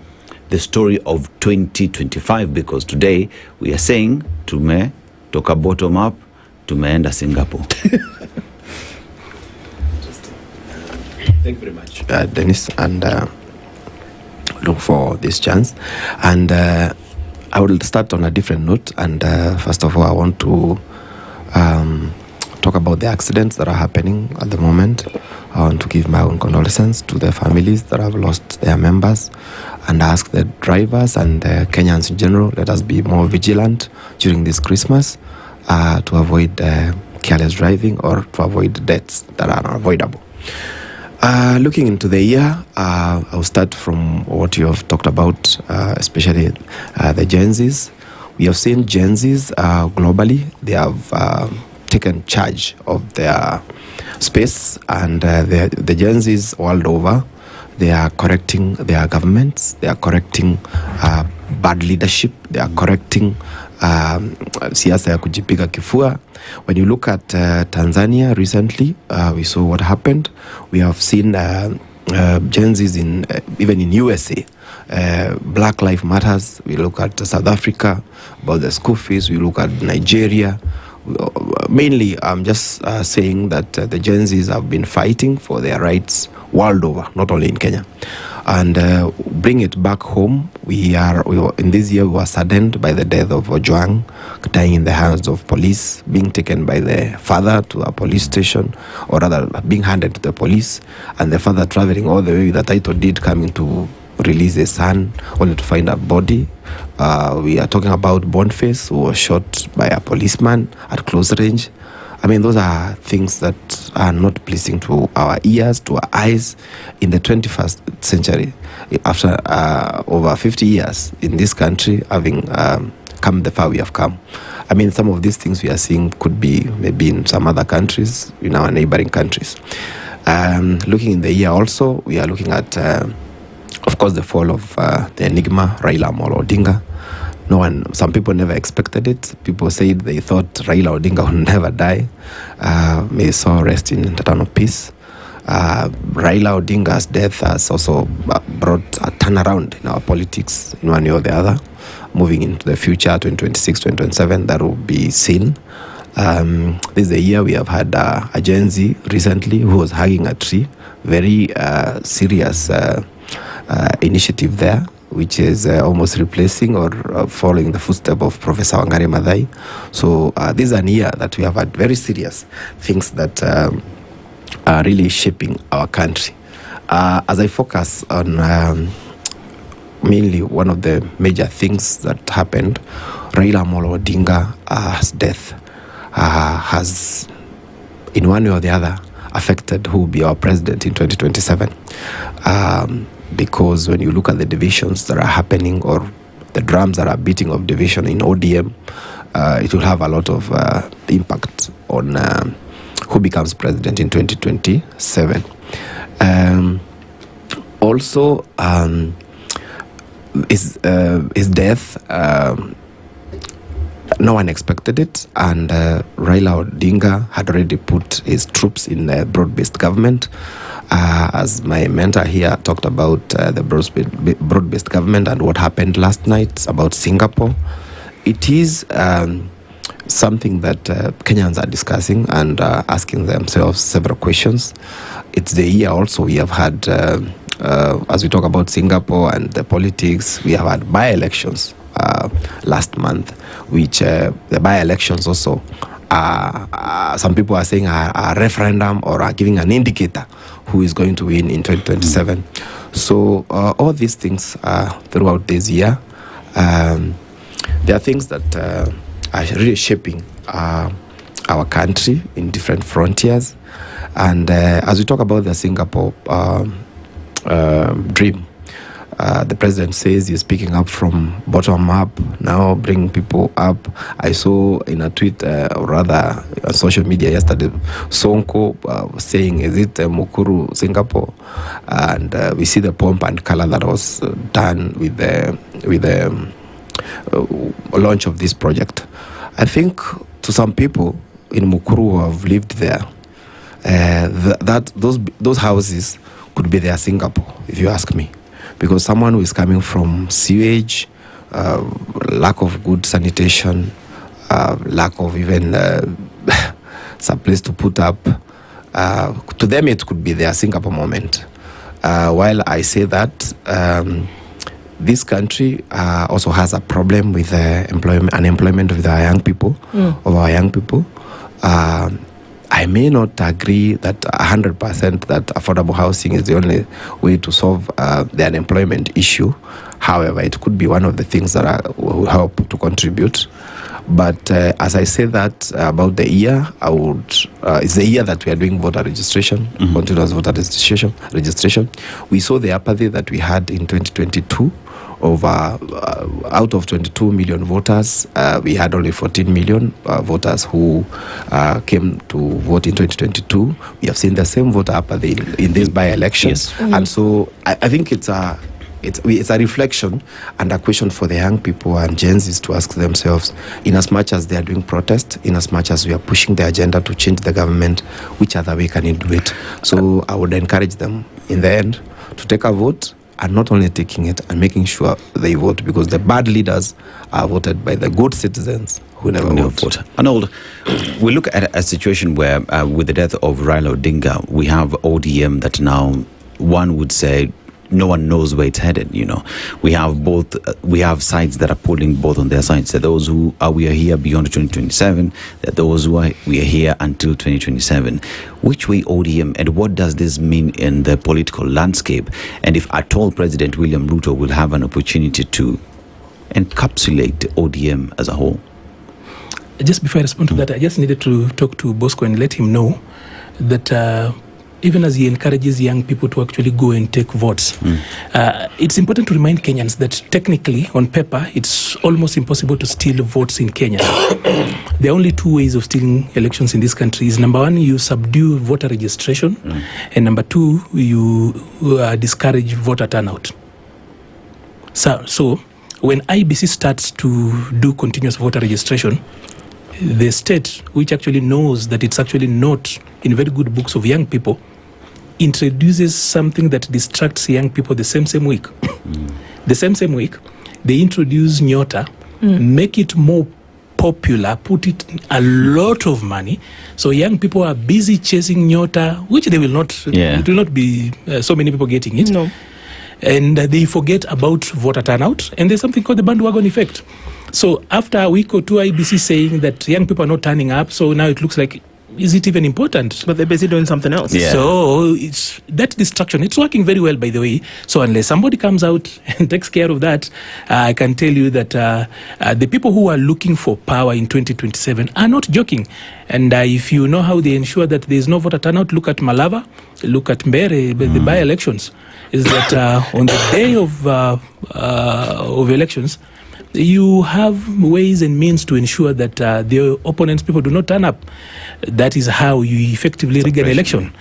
the story of 2025? Because today we are saying, toka bottom up, tumeenda Singapore. Thank you very much, Dennis, and look for this chance. And I will start on a different note. And first of all, I want to talk about the accidents that are happening at the moment. I want to give my own condolences to the families that have lost their members, and ask the drivers and the Kenyans in general, let us be more vigilant during this Christmas to avoid careless driving or to avoid deaths that are unavoidable. Looking into the year, I'll start from what you have talked about, especially the Gen Zs. We have seen Gen Zs globally. They have taken charge of their space, and the Gen Zs world over, they are correcting their governments, they are correcting bad leadership, they are correcting siasa ya kujipiga kifua. When you look at Tanzania recently, we saw what happened. We have seen Gen Zs even in USA Black Lives Matters. We look at South Africa, about the school fees. We look at Nigeria. Mainly, I'm just saying that the Gen Zs have been fighting for their rights world over, not only in Kenya. And bring it back home, we were, in this year, we were saddened by the death of Ojwang, dying in the hands of police, being taken by the father to a police station, or rather being handed to the police, and the father traveling all the way with a title deed, coming to release his son, only to find a body. We are talking about Boniface, who was shot by a policeman at close range. I mean, those are things that are not pleasing to our ears, to our eyes in the 21st century. After over 50 years in this country, having come the far we have come. I mean, some of these things we are seeing could be maybe in some other countries, in our neighboring countries. Looking in the year also, we are looking at, of course, the fall of the enigma, Raila Amolo Odinga. Some people never expected it. People said they thought Raila Odinga would never die. May his soul rest in eternal peace. Raila Odinga's death has also brought a turnaround in our politics in one way or the other. Moving into the future, 2026, 2027, that will be seen. This is the year we have had a Gen Z recently who was hugging a tree. Very serious initiative there, which is almost replacing or following the footsteps of Professor Wangari Maathai. So this is an year that we have had very serious things that are really shaping our country. As I focus on mainly one of the major things that happened, Raila Amolo Odinga's death has, in one way or the other, affected who will be our president in 2027. Because when you look at the divisions that are happening, or the drums that are beating of division in ODM, it will have a lot of impact on who becomes president in 2027. Also, his death, no one expected it, and Raila Odinga had already put his troops in the broad-based government. As my mentor here talked about the broad-based government and what happened last night about Singapore, it is something that Kenyans are discussing and asking themselves several questions. It's the year also we have had, as we talk about Singapore and the politics, we have had by-elections last month, which the by-elections also some people are saying a referendum or are giving an indicator who is going to win in 2027. So all these things throughout this year, there are things that are really shaping our country in different frontiers. And as we talk about the Singapore dream, the president says he's picking up from bottom up, now bringing people up. I saw in a tweet, or rather on social media yesterday, Sonko saying, is it Mukuru, Singapore? And we see the pomp and color that was done with the launch of this project. I think to some people in Mukuru who have lived there, those houses could be their Singapore, if you ask me. Because someone who is coming from sewage, lack of good sanitation, lack of even some place to put up, to them it could be their Singapore moment. While I say that, this country also has a problem with unemployment of our young people, I may not agree that 100% that affordable housing is the only way to solve the unemployment issue. However, it could be one of the things that will help to contribute. But as I say that about the year, it's the year that we are doing voter registration, continuous voter registration. We saw the apathy that we had in 2022. Out of 22 million voters, we had only 14 million voters who came to vote in 2022. We have seen the same voter apathy in this by-election. Yes. And so I think it's a reflection and a question for the young people and Gen Zs to ask themselves, in as much as they are doing protest, in as much as we are pushing the agenda to change the government, which other way can you do it? So I would encourage them in the end to take a vote are not only taking it and making sure they vote, because the bad leaders are voted by the good citizens who never vote. Arnold, we look at a situation where with the death of Raila Odinga, we have ODM that now one would say no one knows where it's headed. We have both. We have sides that are pulling both on their sides. There are those who we are here beyond 2027. There are those who we are here until 2027. Which way ODM, and what does this mean in the political landscape? And if at all President William Ruto will have an opportunity to encapsulate ODM as a whole? Just before I respond to that, I just needed to talk to Bosco and let him know that even as he encourages young people to actually go and take votes, it's important to remind Kenyans that technically, on paper, it's almost impossible to steal votes in Kenya. There are only two ways of stealing elections in this country. Is number one, you subdue voter registration, and number two, you discourage voter turnout. So when IBC starts to do continuous voter registration, the state, which actually knows that it's actually not in very good books of young people, introduces something that distracts young people the same week. The same week, they introduce Nyota, make it more popular, put it a lot of money. So young people are busy chasing Nyota, which they will not, it will not be so many people getting it. No. And they forget about voter turnout. And there's something called the bandwagon effect. So after a week or two, IBC saying that young people are not turning up, so now it looks like, is it even important? But they're busy doing something else. Yeah. So it's that distraction. It's working very well, by the way. So unless somebody comes out and takes care of that, I can tell you that the people who are looking for power in 2027 are not joking. And if you know how they ensure that there is no voter turnout, look at Malava, look at Mbere, the by-elections. Is that on the day of elections, you have ways and means to ensure that the opponents' people do not turn up. That is how you effectively rig an election.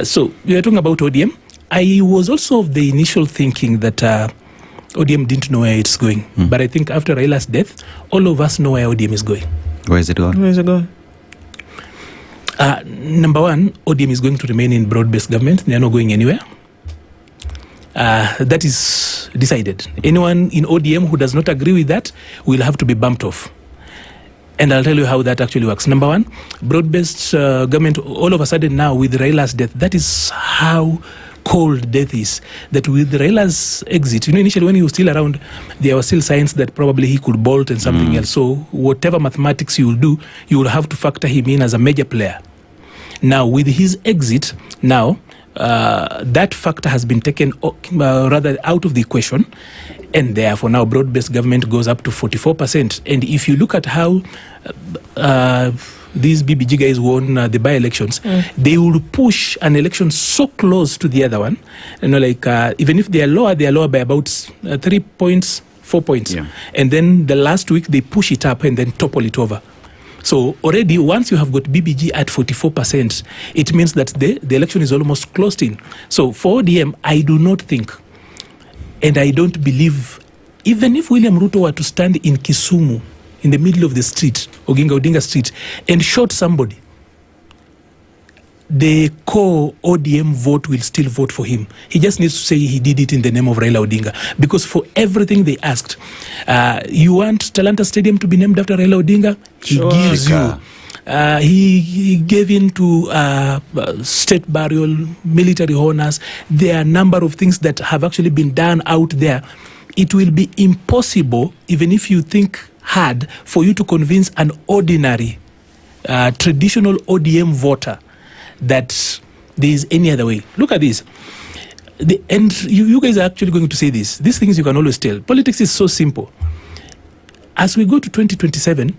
So we are talking about ODM. I was also of the initial thinking that ODM didn't know where it's going. But I think after Raila's death, all of us know where ODM is going. Where is it going? Where is it going? Number one, ODM is going to remain in broad-based government. They are not going anywhere. That is decided. Anyone in ODM who does not agree with that will have to be bumped off. And I'll tell you how that actually works. Number one, broad-based government, all of a sudden now with Raila's death, that is how cold death is. That with Raila's exit, initially when he was still around, there was still signs that probably he could bolt and something else. So whatever mathematics you will do, you will have to factor him in as a major player. Now with his exit, now, that factor has been taken rather out of the equation, and therefore now broad-based government goes up to 44%. And if you look at how these BBG guys won the by-elections, they will push an election so close to the other one, even if they are lower by about 3 points, 4 points. And then the last week they push it up and then topple it over. So already, once you have got BBG at 44%, it means that the election is almost closed in. So for ODM, I do not think, and I don't believe, even if William Ruto were to stand in Kisumu, in the middle of the street, Oginga Odinga Street, and shot somebody, the core ODM vote will still vote for him. He just needs to say he did it in the name of Raila Odinga. Because for everything they asked, you want Talanta Stadium to be named after Raila Odinga? He gives you. He gave in to state burial, military honors. There are a number of things that have actually been done out there. It will be impossible, even if you think hard, for you to convince an ordinary, traditional ODM voter that there is any other way. Look at this. And you guys are actually going to say this. These things you can always tell. Politics is so simple. As we go to 2027,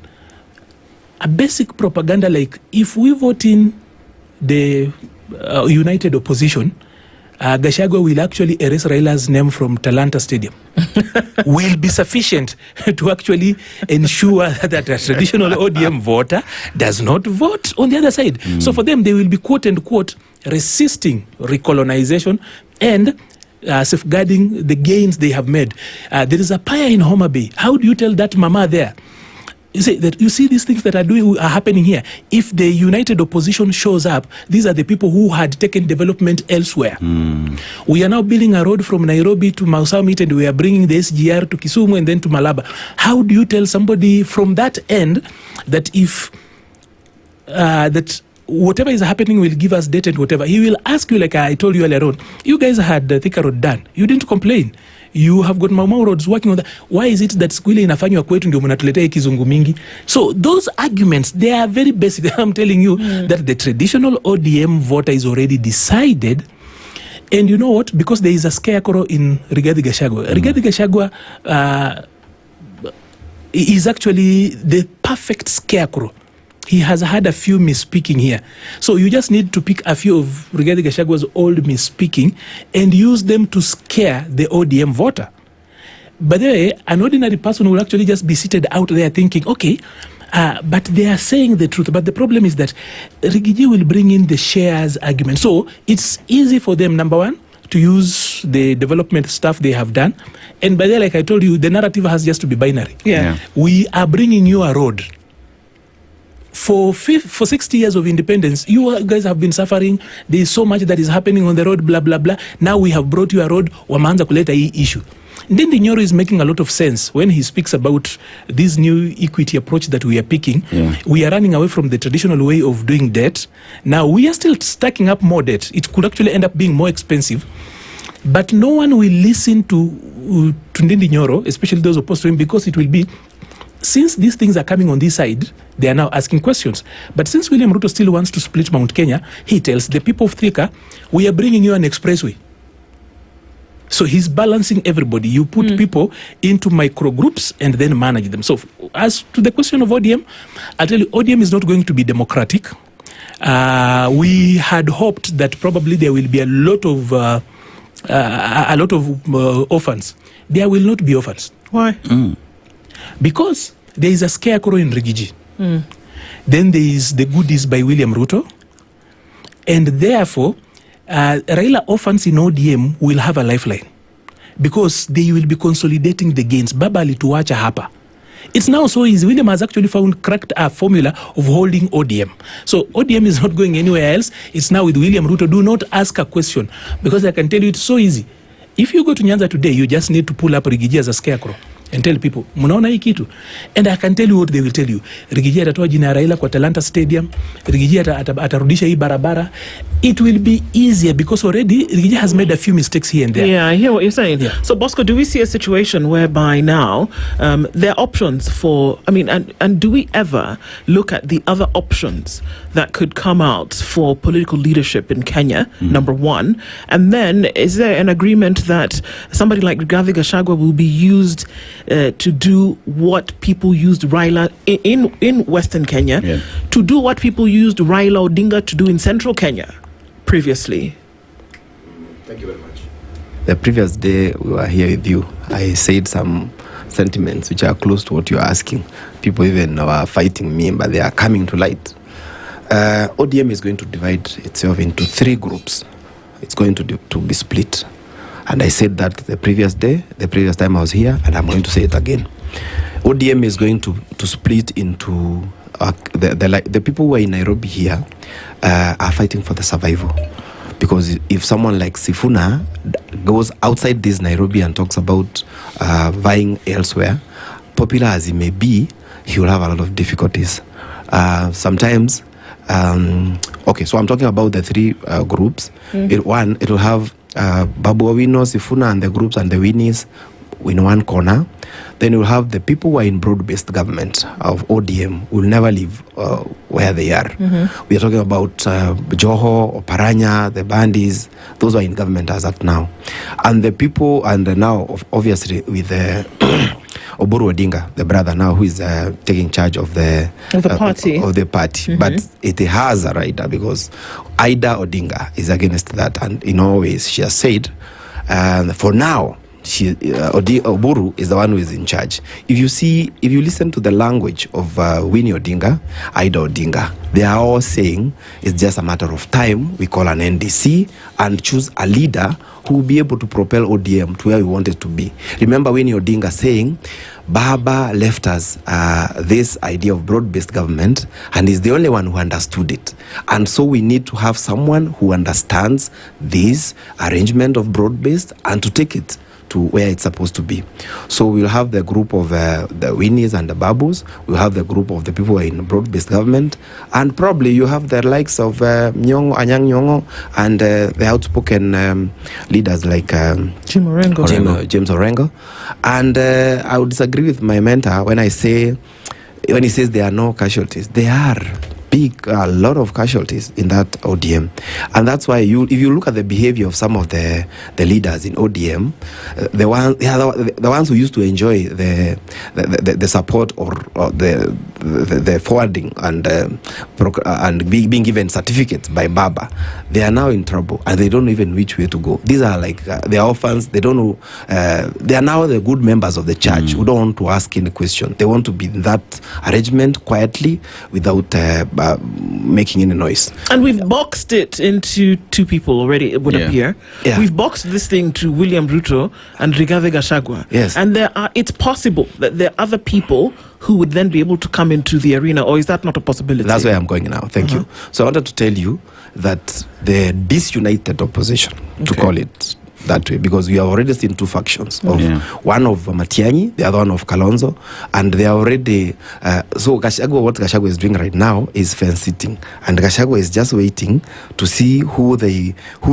a basic propaganda like, if we vote in the united opposition, Gachagua will actually erase Raila's name from Talanta Stadium, will be sufficient to actually ensure that a traditional ODM voter does not vote on the other side. So for them, they will be quote unquote resisting recolonization and safeguarding the gains they have made. There is a pyre in Homa Bay. How do you tell that mama there, You see these things that are happening here. If the united opposition shows up, these are the people who had taken development elsewhere. We are now building a road from Nairobi to Mau Summit, and we are bringing the SGR to Kisumu and then to Malaba. How do you tell somebody from that end that if that whatever is happening will give us debt and whatever? He will ask you, like I told you earlier on, you guys had the Thika Road done. You didn't complain. You have got Mau roads working on that. Why is it that siku ile inafanywa kwetu ndio mnatuletea kizungu mingi? So those arguments, they are very basic. I'm telling you that the traditional ODM voter is already decided. And you know what? Because there is a scarecrow in Rigathi Gachagua. Rigathi Gachagua is actually the perfect scarecrow. He has had a few misspeaking here. So you just need to pick a few of Rigathi Gachagua's old misspeaking and use them to scare the ODM voter. But an ordinary person will actually just be seated out there thinking, okay, but they are saying the truth. But the problem is that Rigiji will bring in the shares argument. So it's easy for them, number one, to use the development stuff they have done. And by the way, like I told you, the narrative has just to be binary. Yeah. We are bringing you a road. For 60 years of independence, you guys have been suffering. There is so much that is happening on the road, blah, blah, blah. Now we have brought you a road. Wamanza kuleta hii issue. Then the Nyoro is making a lot of sense when he speaks about this new equity approach that we are picking. We are running away from the traditional way of doing debt. Now we are still stacking up more debt. It could actually end up being more expensive. But no one will listen to Ndindi Nyoro, especially those opposed to him, because it will be, since these things are coming on this side, they are now asking questions. But since William Ruto still wants to split Mount Kenya, he tells the people of Thika, we are bringing you an expressway. So he's balancing everybody. You put people into micro groups and then manage them. So as to the question of ODM, I'll tell you, ODM is not going to be democratic. We had hoped that probably there will be a lot of orphans. There will not be orphans. Why? Because there is a scarecrow in Rigiji. Then there is the goodies by William Ruto. And therefore, Raila orphans in ODM will have a lifeline. Because they will be consolidating the gains. Baba alituacha hapa. It's now so easy. William has actually cracked a formula of holding ODM. So ODM is not going anywhere else. It's now with William Ruto. Do not ask a question. Because I can tell you it's so easy. If you go to Nyanza today, you just need to pull up Rigiji as a scarecrow and tell people, munaona hii kitu. And I can tell you what they will tell you. Rigiji atatoa jina Raila kwa Talanta Stadium. Rigiji atarudisha hii barabara. It will be easier because already Rigiji has made a few mistakes here and there. Yeah, I hear what you're saying. Yeah. So Bosco, do we see a situation whereby now there are options for, and do we ever look at the other options that could come out for political leadership in Kenya, number one? And then is there an agreement that somebody like Rigathi Gachagua will be used to do what people used Raila in Western Kenya, to do what people used Raila Odinga to do in Central Kenya previously? Thank you very much. The previous day we were here with you, I said some sentiments which are close to what you're asking. People even were fighting me, but they are coming to light. ODM is going to divide itself into 3 groups. It's going to be split. And I said that the previous time I was here, and I'm going to say it again. ODM is going to split into the people who are in Nairobi here are fighting for the survival. Because if someone like Sifuna goes outside this Nairobi and talks about vying elsewhere, popular as he may be, he will have a lot of difficulties. Sometimes, okay, so I'm talking about the 3 groups. It will have Babu Owino, Sifuna, and the groups and the Winnies in one corner. Then you'll have the people who are in broad-based government of ODM will never leave where they are. We are talking about Joho, Oparanya, the Bandis, those who are in government as of now. And the people, and now obviously with Oburu Odinga, the brother now who is taking charge of the party. But it has a rider because Ida Odinga is against that. And in all ways, she has said, for now, Oburu is the one who is in charge. If you listen to the language of Winnie Odinga, Ida Odinga, they are all saying it's just a matter of time. We call an NDC and choose a leader who will be able to propel ODM to where we want it to be. Remember Winnie Odinga saying, Baba left us this idea of broad-based government, and is the only one who understood it. And so we need to have someone who understands this arrangement of broad-based and to take it to where it's supposed to be. So we'll have the group of the Winnies and the Babus, we'll have the group of the people who are in broad-based government, and probably you have the likes of Anyang Nyong'o and the outspoken leaders like James Orengo. And I would disagree with my mentor when he says there are no casualties. There are a lot of casualties in that ODM, and that's why if you look at the behavior of some of the leaders in ODM, the ones who used to enjoy the support or the forwarding and being given certificates by Baba, they are now in trouble and they don't know even which way to go. These are like they are orphans. They don't know. They are now the good members of the church who don't want to ask any question. They want to be in that arrangement quietly without making any noise. And we've boxed it into two people already, it would appear. Yeah. We've boxed this thing to William Ruto and Rigathi Gachagua. Yes. And it's possible that there are other people who would then be able to come into the arena, or is that not a possibility? That's where I'm going now. Thank you. So I wanted to tell you that the disunited opposition, to call it that way, because we have already seen two factions of one of Matiang'i, the other one of Kalonzo, and they are already so Gachagua, what Gachagua is doing right now is fence sitting, and Gachagua is just waiting to see who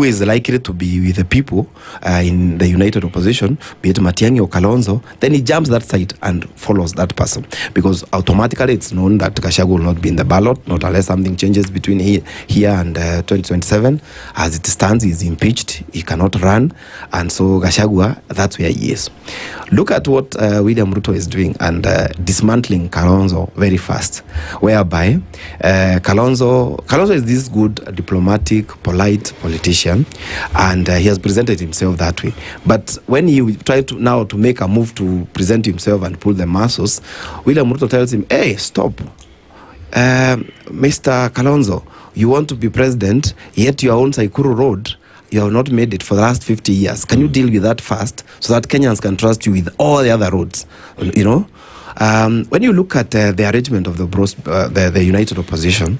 is likely to be with the people in the united opposition, be it Matiang'i or Kalonzo. Then he jumps that side and follows that person, because automatically it's known that Gachagua will not be in the ballot, not unless something changes between here and 2027. As it stands, he's impeached, he cannot run. And so Gachagua, that's where he is. Look at what William Ruto is doing and dismantling Kalonzo very fast, whereby Kalonzo is this good diplomatic, polite politician, and he has presented himself that way. But when he tried to make a move to present himself and pull the muscles, William Ruto tells him, hey, stop. Mr. Kalonzo, you want to be president, yet your own Saikuru Road, you have not made it for the last 50 years. Can you deal with that fast so that Kenyans can trust you with all the other roads? You know? When you look at the arrangement of the united opposition,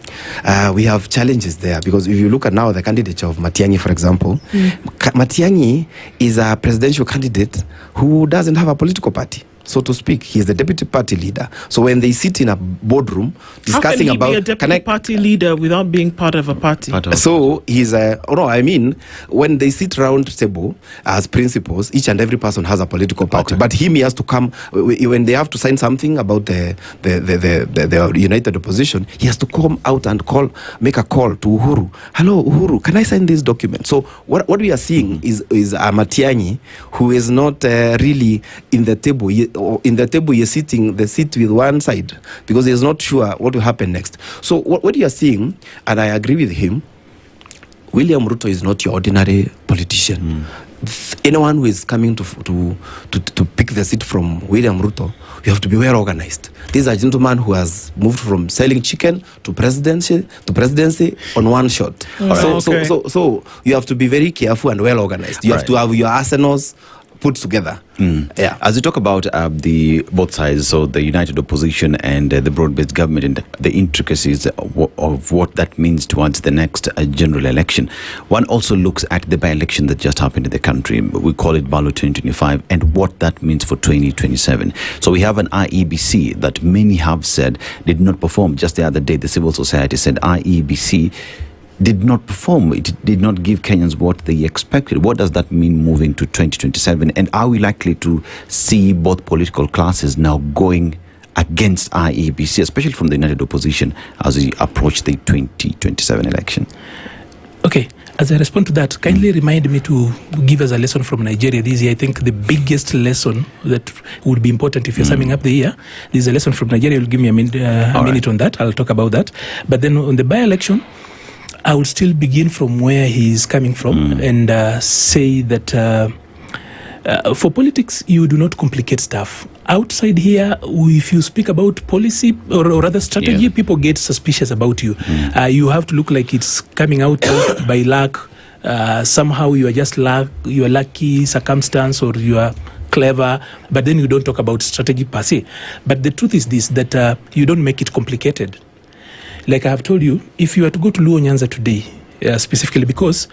we have challenges there, because if you look at now the candidature of Matiang'i, for example, Matiang'i is a presidential candidate who doesn't have a political party, so to speak. He's the deputy party leader. So when they sit in a boardroom discussing about... How can he be a deputy party leader without being part of a party? So he's when they sit round table as principals, each and every person has a political party. But he has to come, when they have to sign something about the united opposition, he has to come out and make a call to Uhuru. Hello, Uhuru, can I sign this document? So what we are seeing is a Matiang'i who is not really in the table. In the table, you're sitting the seat with one side, because he's not sure what will happen next. So what you are seeing, and I agree with him, William Ruto is not your ordinary politician. Anyone who is coming to pick the seat from William Ruto, you have to be well organized. This is a gentleman who has moved from selling chicken to presidency on one shot. So you have to be very careful and well organized. You have to have your arsenals put together. Yeah. As you talk about the both sides, so the united opposition and the broad-based government, and the intricacies of what that means towards the next general election, one also looks at the by-election that just happened in the country. We call it Balo 2025, and what that means for 2027. So we have an IEBC that many have said did not perform. Just the other day, the civil society said IEBC did not perform. It did not give Kenyans what they expected. What does that mean moving to 2027? And are we likely to see both political classes now going against IEBC, especially from the united opposition, as we approach the 2027 election? Okay, as I respond to that, kindly remind me to give us a lesson from Nigeria this year. I think the biggest lesson that would be important if you're summing up the year, there's a lesson from Nigeria. You'll give me a minute on that. I'll talk about that. But then on the by-election, I will still begin from where he's coming from and say that For politics, you do not complicate stuff. Outside here, if you speak about policy or rather strategy, people get suspicious about you. You have to look like it's coming out by luck. Somehow you are just you are lucky circumstance, or you are clever, but then you don't talk about strategy per se. But the truth is this, that you don't make it complicated. Like I have told you, if you were to go to Luo Nyanza today, specifically because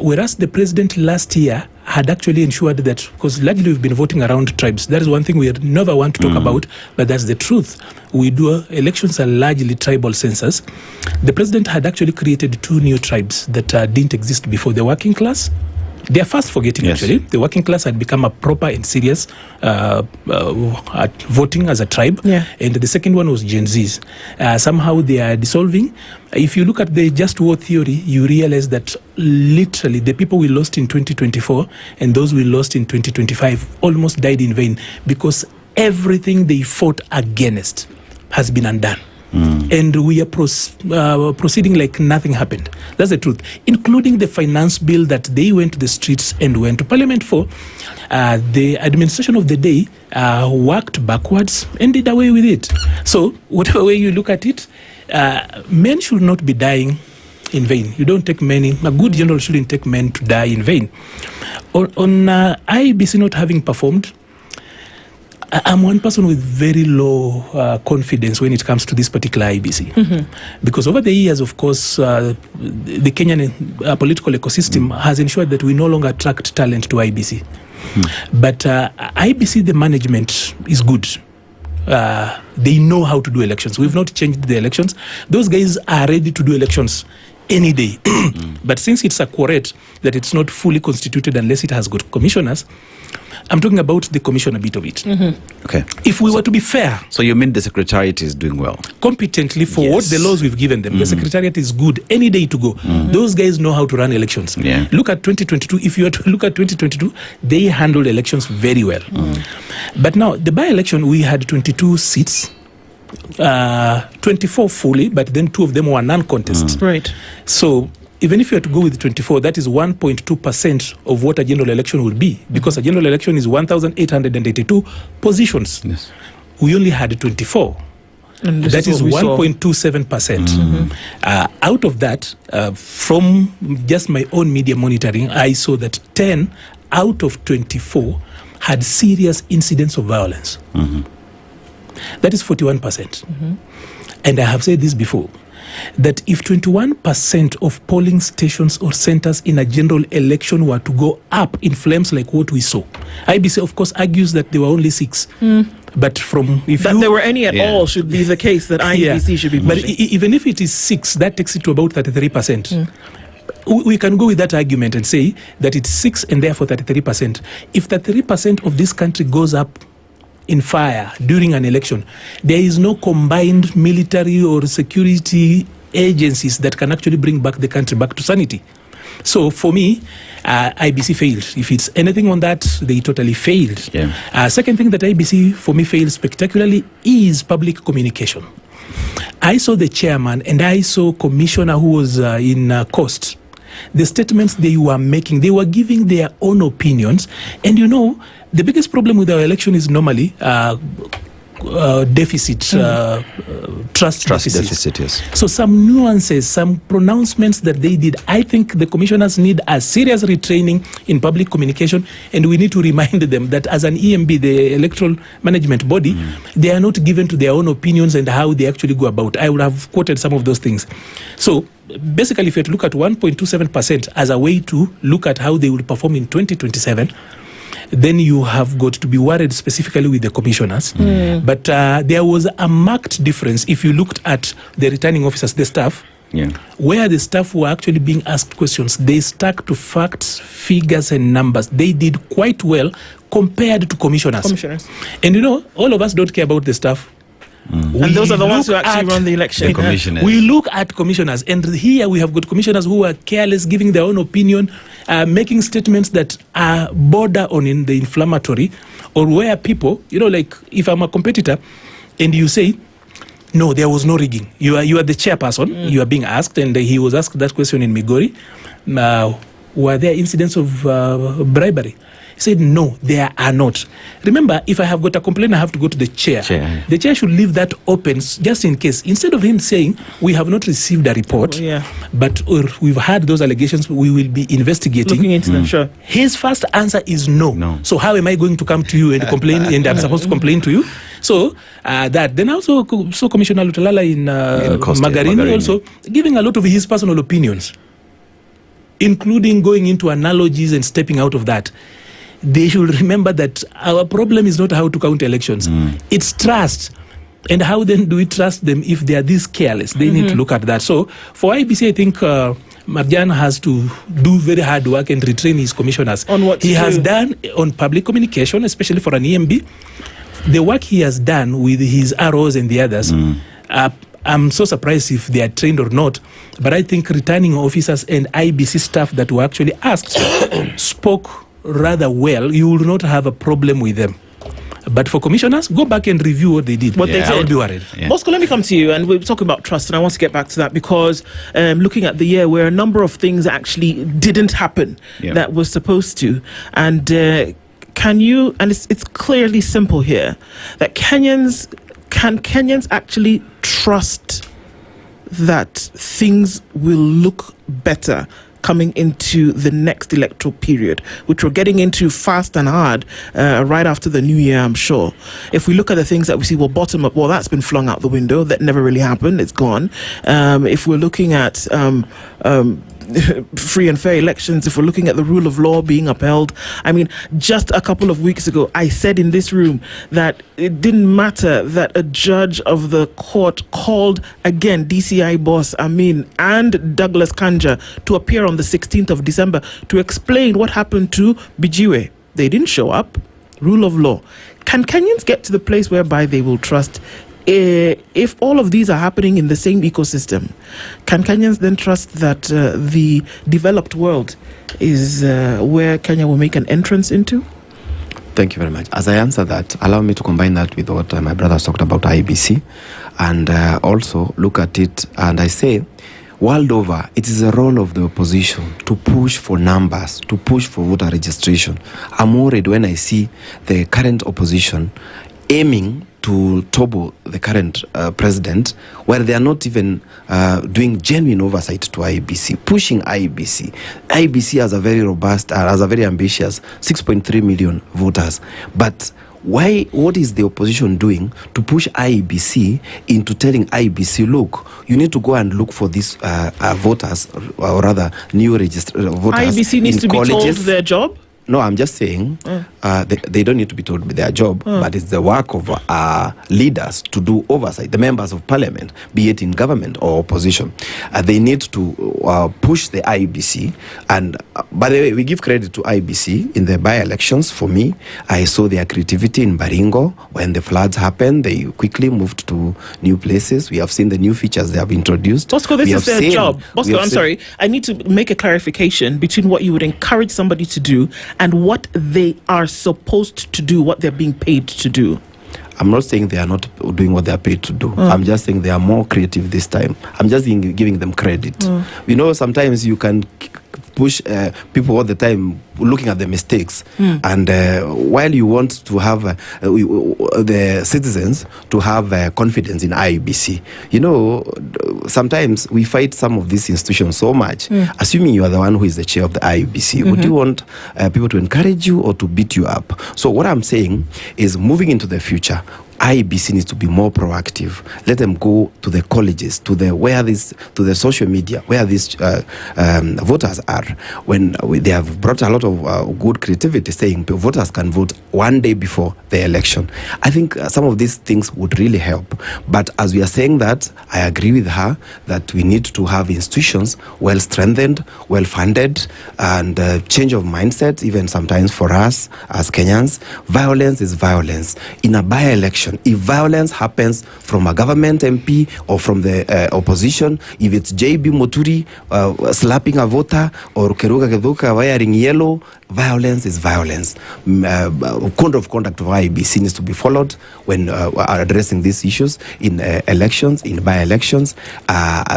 whereas the president last year had actually ensured that, because largely we've been voting around tribes, that is one thing we never want to talk about, but that's the truth. We do elections are largely tribal census. The president had actually created 2 new tribes that didn't exist before: the working class. They are fast forgetting, actually. The working class had become a proper and serious at voting as a tribe. And the second one was Gen Zs. Somehow they are dissolving. If you look at the just war theory, you realize that literally the people we lost in 2024 and those we lost in 2025 almost died in vain, because everything they fought against has been undone. And we are proceeding like nothing happened. That's the truth, including the finance bill that they went to the streets and went to parliament for. The administration of the day worked backwards and did away with it. So whatever way you look at it, men should not be dying in vain. You don't take men a good general shouldn't take men to die in vain. On IEBC not having performed, I'm one person with very low confidence when it comes to this particular IBC. Because over the years, of course, the Kenyan political ecosystem has ensured that we no longer attract talent to IBC. But IBC, the management is good. They know how to do elections. We've not changed the elections. Those guys are ready to do elections any day. But since it's a quoret that it's not fully constituted unless it has got commissioners, I'm talking about the commissioner bit of it. Okay. If we were to be fair. So you mean the secretariat is doing well? Competently for what the laws we've given them. The secretariat is good any day to go. Those guys know how to run elections. Look at 2022. If you were to look at 2022, they handled elections very well. But now, the by-election, we had 22 seats. 24 fully, but then 2 of them were non-contest. Right. So even if you were to go with 24, that is 1.2% of what a general election would be, because a general election is 1,882 positions. We only had 24. And that is 1.27%. Out of that, from just my own media monitoring, I saw that 10 out of 24 had serious incidents of violence. That is 41%. And I have said this before, that if 21% of polling stations or centers in a general election were to go up in flames like what we saw, IBC, of course, argues that there were only 6. But from if that there were any at all should be the case that IBC should be pushing. But even if it is 6, that takes it to about 33%. We can go with that argument and say that it's 6 and therefore 33%. If 33% of this country goes up in fire during an election, there is no combined military or security agencies that can actually bring back the country back to sanity. So for me, IBC failed. If it's anything on that, they totally failed. Second thing that IBC for me failed spectacularly is public communication. I saw the chairman and I saw commissioner who was in Coast. The statements they were making, they were giving their own opinions. And you know, the biggest problem with our election is normally deficit, trust deficit. Yes. So some nuances, some pronouncements that they did, I think the commissioners need a serious retraining in public communication, and we need to remind them that as an EMB, the electoral management body, they are not given to their own opinions and how they actually go about. I would have quoted some of those things. So basically, if you had to look at 1.27% as a way to look at how they will perform in 2027, then you have got to be worried specifically with the commissioners. But there was a marked difference if you looked at the returning officers, the staff, where the staff were actually being asked questions. They stuck to facts, figures, and numbers. They did quite well compared to commissioners. And you know, all of us don't care about the staff. And those are the ones who actually run the election. The we look at commissioners, and here we have got commissioners who are careless, giving their own opinion, making statements that are border on in the inflammatory, or where people, you know, like if I'm a competitor and you say, no, there was no rigging. You are the chairperson, you are being asked, and he was asked that question in Migori. Were there incidents of bribery? He said, no, there are not. Remember, if I have got a complaint, I have to go to the chair. The chair should leave that open just in case. Instead of him saying, we have not received a report, but we've had those allegations, we will be investigating. Looking into them, sure. His first answer is no. So how am I going to come to you and complain, and I'm supposed to complain to you? So that. Then also saw Commissioner Lutalala in Magarini also giving a lot of his personal opinions, including going into analogies and stepping out of that. They should remember that our problem is not how to count elections. It's trust. And how then do we trust them if they are this careless? They need to look at that. So for IBC, I think Marjan has to do very hard work and retrain his commissioners. On what he has done on public communication, especially for an EMB. The work he has done with his ROs and the others, I'm so surprised if they are trained or not. But I think returning officers and IBC staff that were actually asked spoke rather well. You will not have a problem with them. But for commissioners, go back and review what they did. What they did. I would be worried. Bosco, let me come to you, and we're talking about trust, and I want to get back to that because looking at the year where a number of things actually didn't happen that was supposed to, and can you, and it's clearly simple here, that can Kenyans actually trust that things will look better coming into the next electoral period, which we're getting into fast and hard right after the new year, I'm sure. If we look at the things that we see, bottom up, that's been flung out the window. That never really happened. It's gone. If we're looking at free and fair elections, if we're looking at the rule of law being upheld, I mean, just a couple of weeks ago, I said in this room that it didn't matter that a judge of the court called again DCI boss Amin and Douglas Kanja to appear on the 16th of December to explain what happened to Bijiwe. They didn't show up. Rule of law. Can Kenyans get to the place whereby they will trust? If all of these are happening in the same ecosystem, can Kenyans then trust that the developed world is where Kenya will make an entrance into? Thank you very much. As I answer that, allow me to combine that with what my brother has talked about IBC, and also look at it, and I say, world over, it is a role of the opposition to push for numbers, to push for voter registration. I'm worried when I see the current opposition aiming to topple the current president, where they are not even doing genuine oversight to IBC, pushing IBC. IBC has a very robust, has a very ambitious 6.3 million voters. But why? What is the opposition doing to push IBC into telling IBC, look, you need to go and look for these voters, or rather new registered voters. IBC needs to be told their job? No, I'm just saying they don't need to be told their job, but it's the work of leaders to do oversight, the members of parliament, be it in government or opposition. They need to push the IBC. And by the way, we give credit to IBC in the by-elections. For me, I saw their creativity in Baringo. When the floods happened, they quickly moved to new places. We have seen the new features they have introduced. Bosco, this is their job. Bosco, I'm sorry. I need to make a clarification between what you would encourage somebody to do and what they are supposed to do, what they're being paid to do. I'm not saying they are not doing what they are paid to do. I'm just saying they are more creative this time. I'm just giving them credit. You know, sometimes you can push people all the time looking at the mistakes, and while you want to have the citizens to have confidence in IBC, you know, sometimes we fight some of these institutions so much, assuming you are the one who is the chair of the IBC. Would you want people to encourage you or to beat you up? So what I'm saying is, moving into the future, IBC needs to be more proactive. Let them go to the colleges, to the social media, where these voters are. When they have brought a lot of good creativity, saying voters can vote one day before the election. I think some of these things would really help. But as we are saying that, I agree with her that we need to have institutions well strengthened, well funded, and change of mindset. Even sometimes for us as Kenyans, violence is violence. In a by-election, if violence happens from a government MP or from the opposition, if it's JB Moturi slapping a voter or Keruga Keduka wearing yellow, violence is violence. Code of conduct of IBC needs to be followed when addressing these issues in elections, in by-elections.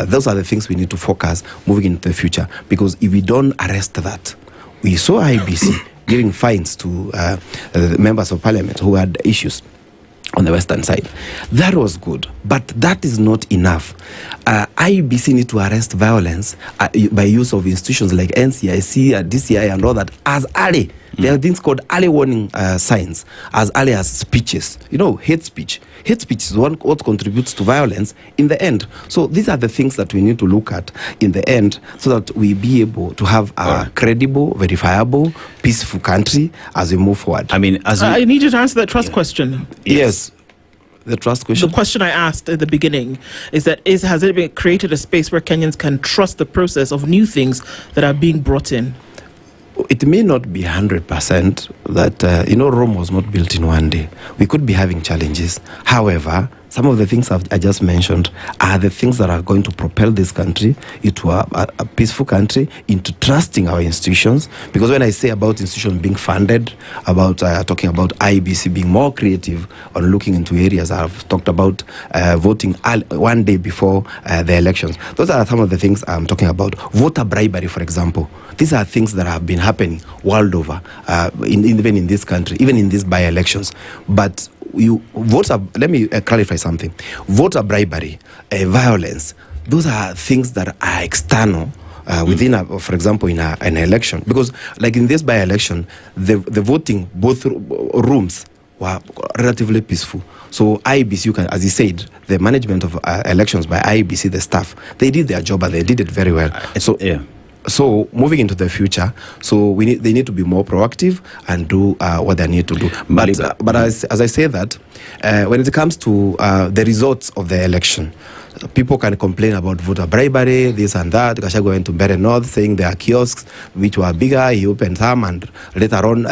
Those are the things we need to focus moving into the future, because if we don't arrest that, we saw IBC giving fines to members of parliament who had issues on the western side. That was good, but that is not enough. IEBC need to arrest violence by use of institutions like NCIC, DCI and all that as early. There are things called early warning signs, as early as speeches. Hate speech. Hate speech is what contributes to violence in the end. So these are the things that we need to look at in the end so that we be able to have a credible, verifiable, peaceful country as we move forward. I need you to answer that trust question. Yes. The trust question? The question I asked at the beginning is that has it been created a space where Kenyans can trust the process of new things that are being brought in? It may not be 100% that, Rome was not built in one day. We could be having challenges. However, some of the things I just mentioned are the things that are going to propel this country into a peaceful country, into trusting our institutions. Because when I say about institutions being funded, about talking about IEBC being more creative on looking into areas, I've talked about voting one day before the elections. Those are some of the things I'm talking about. Voter bribery, for example. These are things that have been happening world over, even in this country, even in these by-elections. But let me clarify something. Voter bribery, violence, those are things that are external within, for example, in an election. Because like in this by-election, the voting, both rooms were relatively peaceful. So IEBC, as you said, the management of elections by IEBC, the staff, they did their job and they did it very well. So moving into the future, they need to be more proactive and do what they need to do. But as I say that, when it comes to the results of the election, people can complain about voter bribery, this and that. Gachagua went to Mbeere North saying there are kiosks which were bigger. He opened some, and later on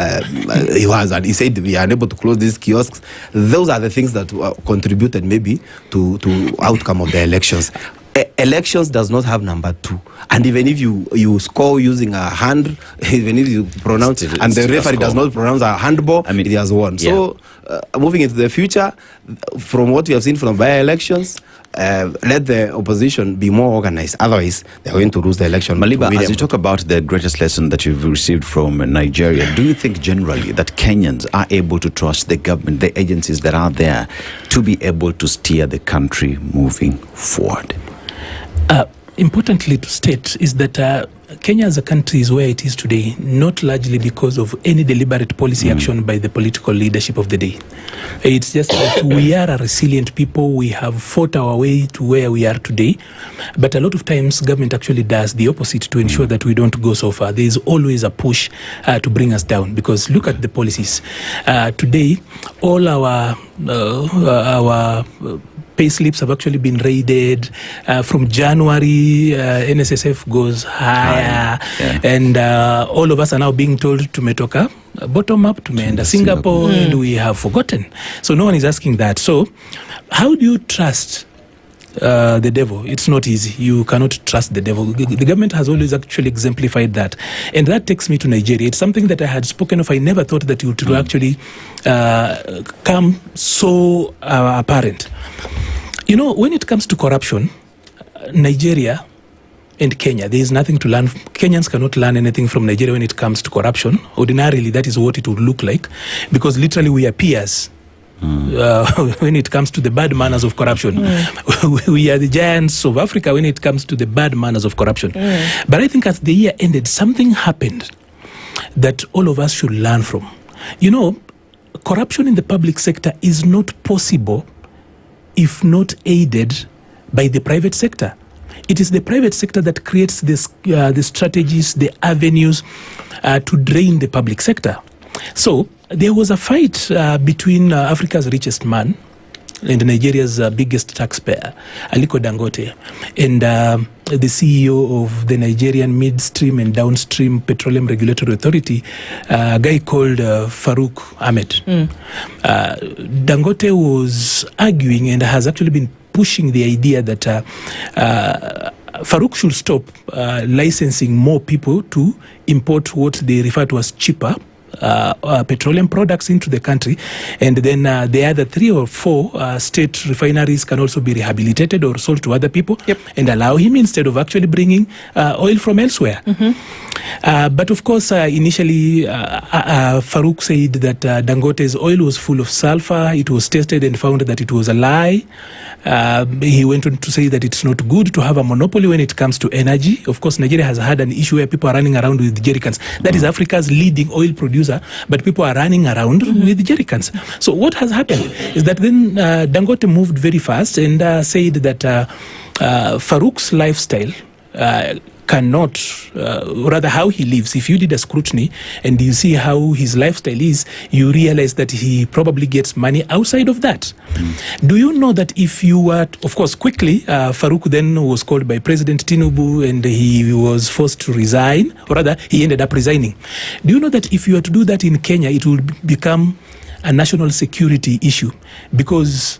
he said we are unable to close these kiosks. Those are the things that contributed maybe to outcome of the elections. Elections does not have number two, and even if you score using a hand, even if you pronounce it, and the referee does not pronounce a handball, it has won. Yeah. So moving into the future, from what you have seen from by-elections, let the opposition be more organized. Otherwise, they're going to lose the election. Maliba, as you talk about the greatest lesson that you've received from Nigeria, do you think generally that Kenyans are able to trust the government, the agencies that are there, to be able to steer the country moving forward? Importantly to state is that Kenya as a country is where it is today, not largely because of any deliberate policy action by the political leadership of the day. It's just that we are a resilient people. We have fought our way to where we are today. But a lot of times, government actually does the opposite to ensure that we don't go so far. There is always a push to bring us down, because look at the policies. Today, all our pay slips have actually been raided. From January, NSSF goes higher, and all of us are now being told tumetoka bottom up, tumeenda Singapore, and we have forgotten. So no one is asking that. So how do you trust the devil? It's not easy. You cannot trust the devil. The government has always actually exemplified that. And that takes me to Nigeria. It's something that I had spoken of. I never thought that it would actually come so apparent. When it comes to corruption, Nigeria and Kenya, there is nothing to learn. Kenyans cannot learn anything from Nigeria when it comes to corruption. Ordinarily, that is what it would look like, because literally we are peers. When it comes to the bad manners of corruption. We are the giants of Africa when it comes to the bad manners of corruption. But I think as the year ended, something happened that all of us should learn from. Corruption in the public sector is not possible if not aided by the private sector. It is the private sector that creates the strategies, the avenues to drain the public sector. So there was a fight between Africa's richest man and Nigeria's biggest taxpayer, Aliko Dangote, and the CEO of the Nigerian Midstream and Downstream Petroleum Regulatory Authority, a guy called Farouk Ahmed. Dangote was arguing and has actually been pushing the idea that Farouk should stop licensing more people to import what they refer to as cheaper petroleum products into the country, and then the other 3 or 4 state refineries can also be rehabilitated or sold to other people, and allow him instead of actually bringing oil from elsewhere. But of course, initially, Farouk said that Dangote's oil was full of sulfur. It was tested and found that it was a lie. He went on to say that it's not good to have a monopoly when it comes to energy. Of course, Nigeria has had an issue where people are running around with jerrycans. That is Africa's leading oil producer, but people are running around with jerrycans. So what has happened is that then Dangote moved very fast and said that Farouk's lifestyle cannot, rather how he lives, if you did a scrutiny and you see how his lifestyle is, you realize that he probably gets money outside of that. Do you know that if you were, of course, quickly, Farouk then was called by President Tinubu and he was forced to resign, or rather, he ended up resigning. Do you know that if you were to do that in Kenya, it will become a national security issue? Because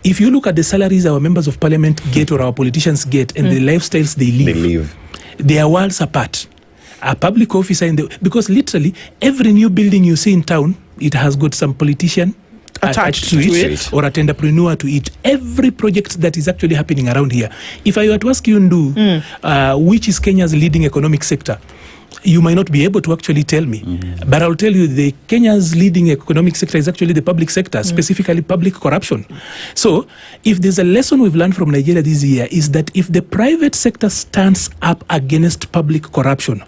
if you look at the salaries our members of parliament get or our politicians get and the lifestyles they live, they are worlds apart. A public officer because literally every new building you see in town, it has got some politician attached to it or a entrepreneur to it. Every project that is actually happening around here. If I were to ask you, Ndu, which is Kenya's leading economic sector, you might not be able to actually tell me. But I'll tell you the Kenya's leading economic sector is actually the public sector, specifically public corruption. So if there's a lesson we've learned from Nigeria this year is that if the private sector stands up against public corruption,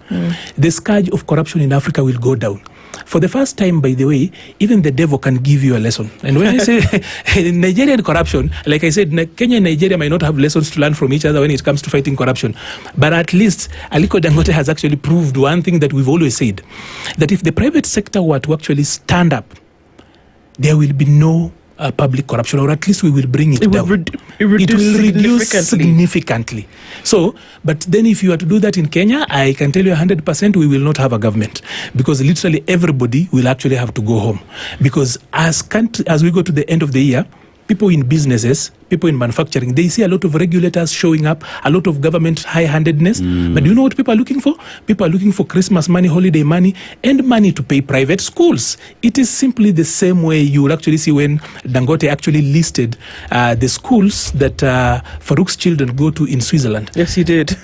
the scourge of corruption in Africa will go down. For the first time, by the way, even the devil can give you a lesson. And when I say Nigerian corruption, like I said, Kenya and Nigeria might not have lessons to learn from each other when it comes to fighting corruption. But at least Aliko Dangote has actually proved one thing that we've always said, that if the private sector were to actually stand up, there will be no public corruption, or at least we will bring it down. It will reduce significantly. So, but then if you are to do that in Kenya, I can tell you 100% we will not have a government, because literally everybody will actually have to go home. Because as we go to the end of the year, people in businesses, people in manufacturing, they see a lot of regulators showing up, a lot of government high-handedness. But do you know what people are looking for? People are looking for Christmas money, holiday money, and money to pay private schools. It is simply the same way you will actually see when Dangote actually listed the schools that Farouk's children go to in Switzerland. Yes, he did.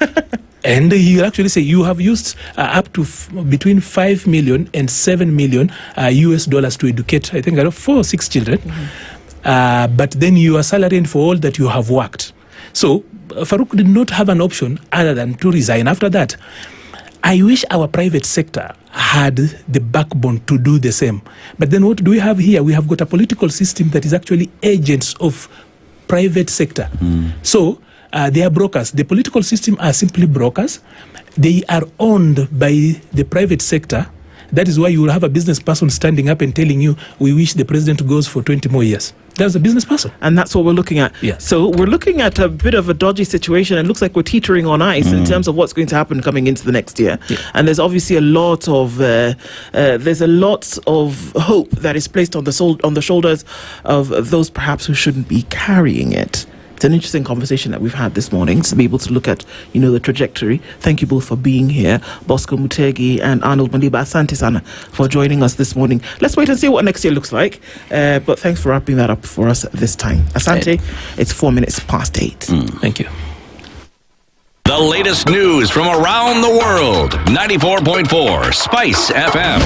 And he actually say you have used up to between 5 million and 7 million US dollars to educate, I think, 4 or 6 children. But then you are salarying for all that you have worked. So Farouk did not have an option other than to resign after that. I wish our private sector had the backbone to do the same. But then what do we have here? We have got a political system that is actually agents of private sector. So they are brokers. The political system are simply brokers. They are owned by the private sector. That is why you will have a business person standing up and telling you, we wish the president goes for 20 more years. That's a business person. And that's what we're looking at. Yeah. So we're looking at a bit of a dodgy situation. It looks like we're teetering on ice in terms of what's going to happen coming into the next year. Yeah. And there's obviously a lot of hope that is placed on the shoulders of those perhaps who shouldn't be carrying it. It's an interesting conversation that we've had this morning to be able to look at, the trajectory. Thank you both for being here. Bosco Mutegi and Arnold Maliba, asante sana for joining us this morning. Let's wait and see what next year looks like. But thanks for wrapping that up for us this time. Asante, it's 4 minutes past 8. Thank you. The latest news from around the world. 94.4 Spice FM.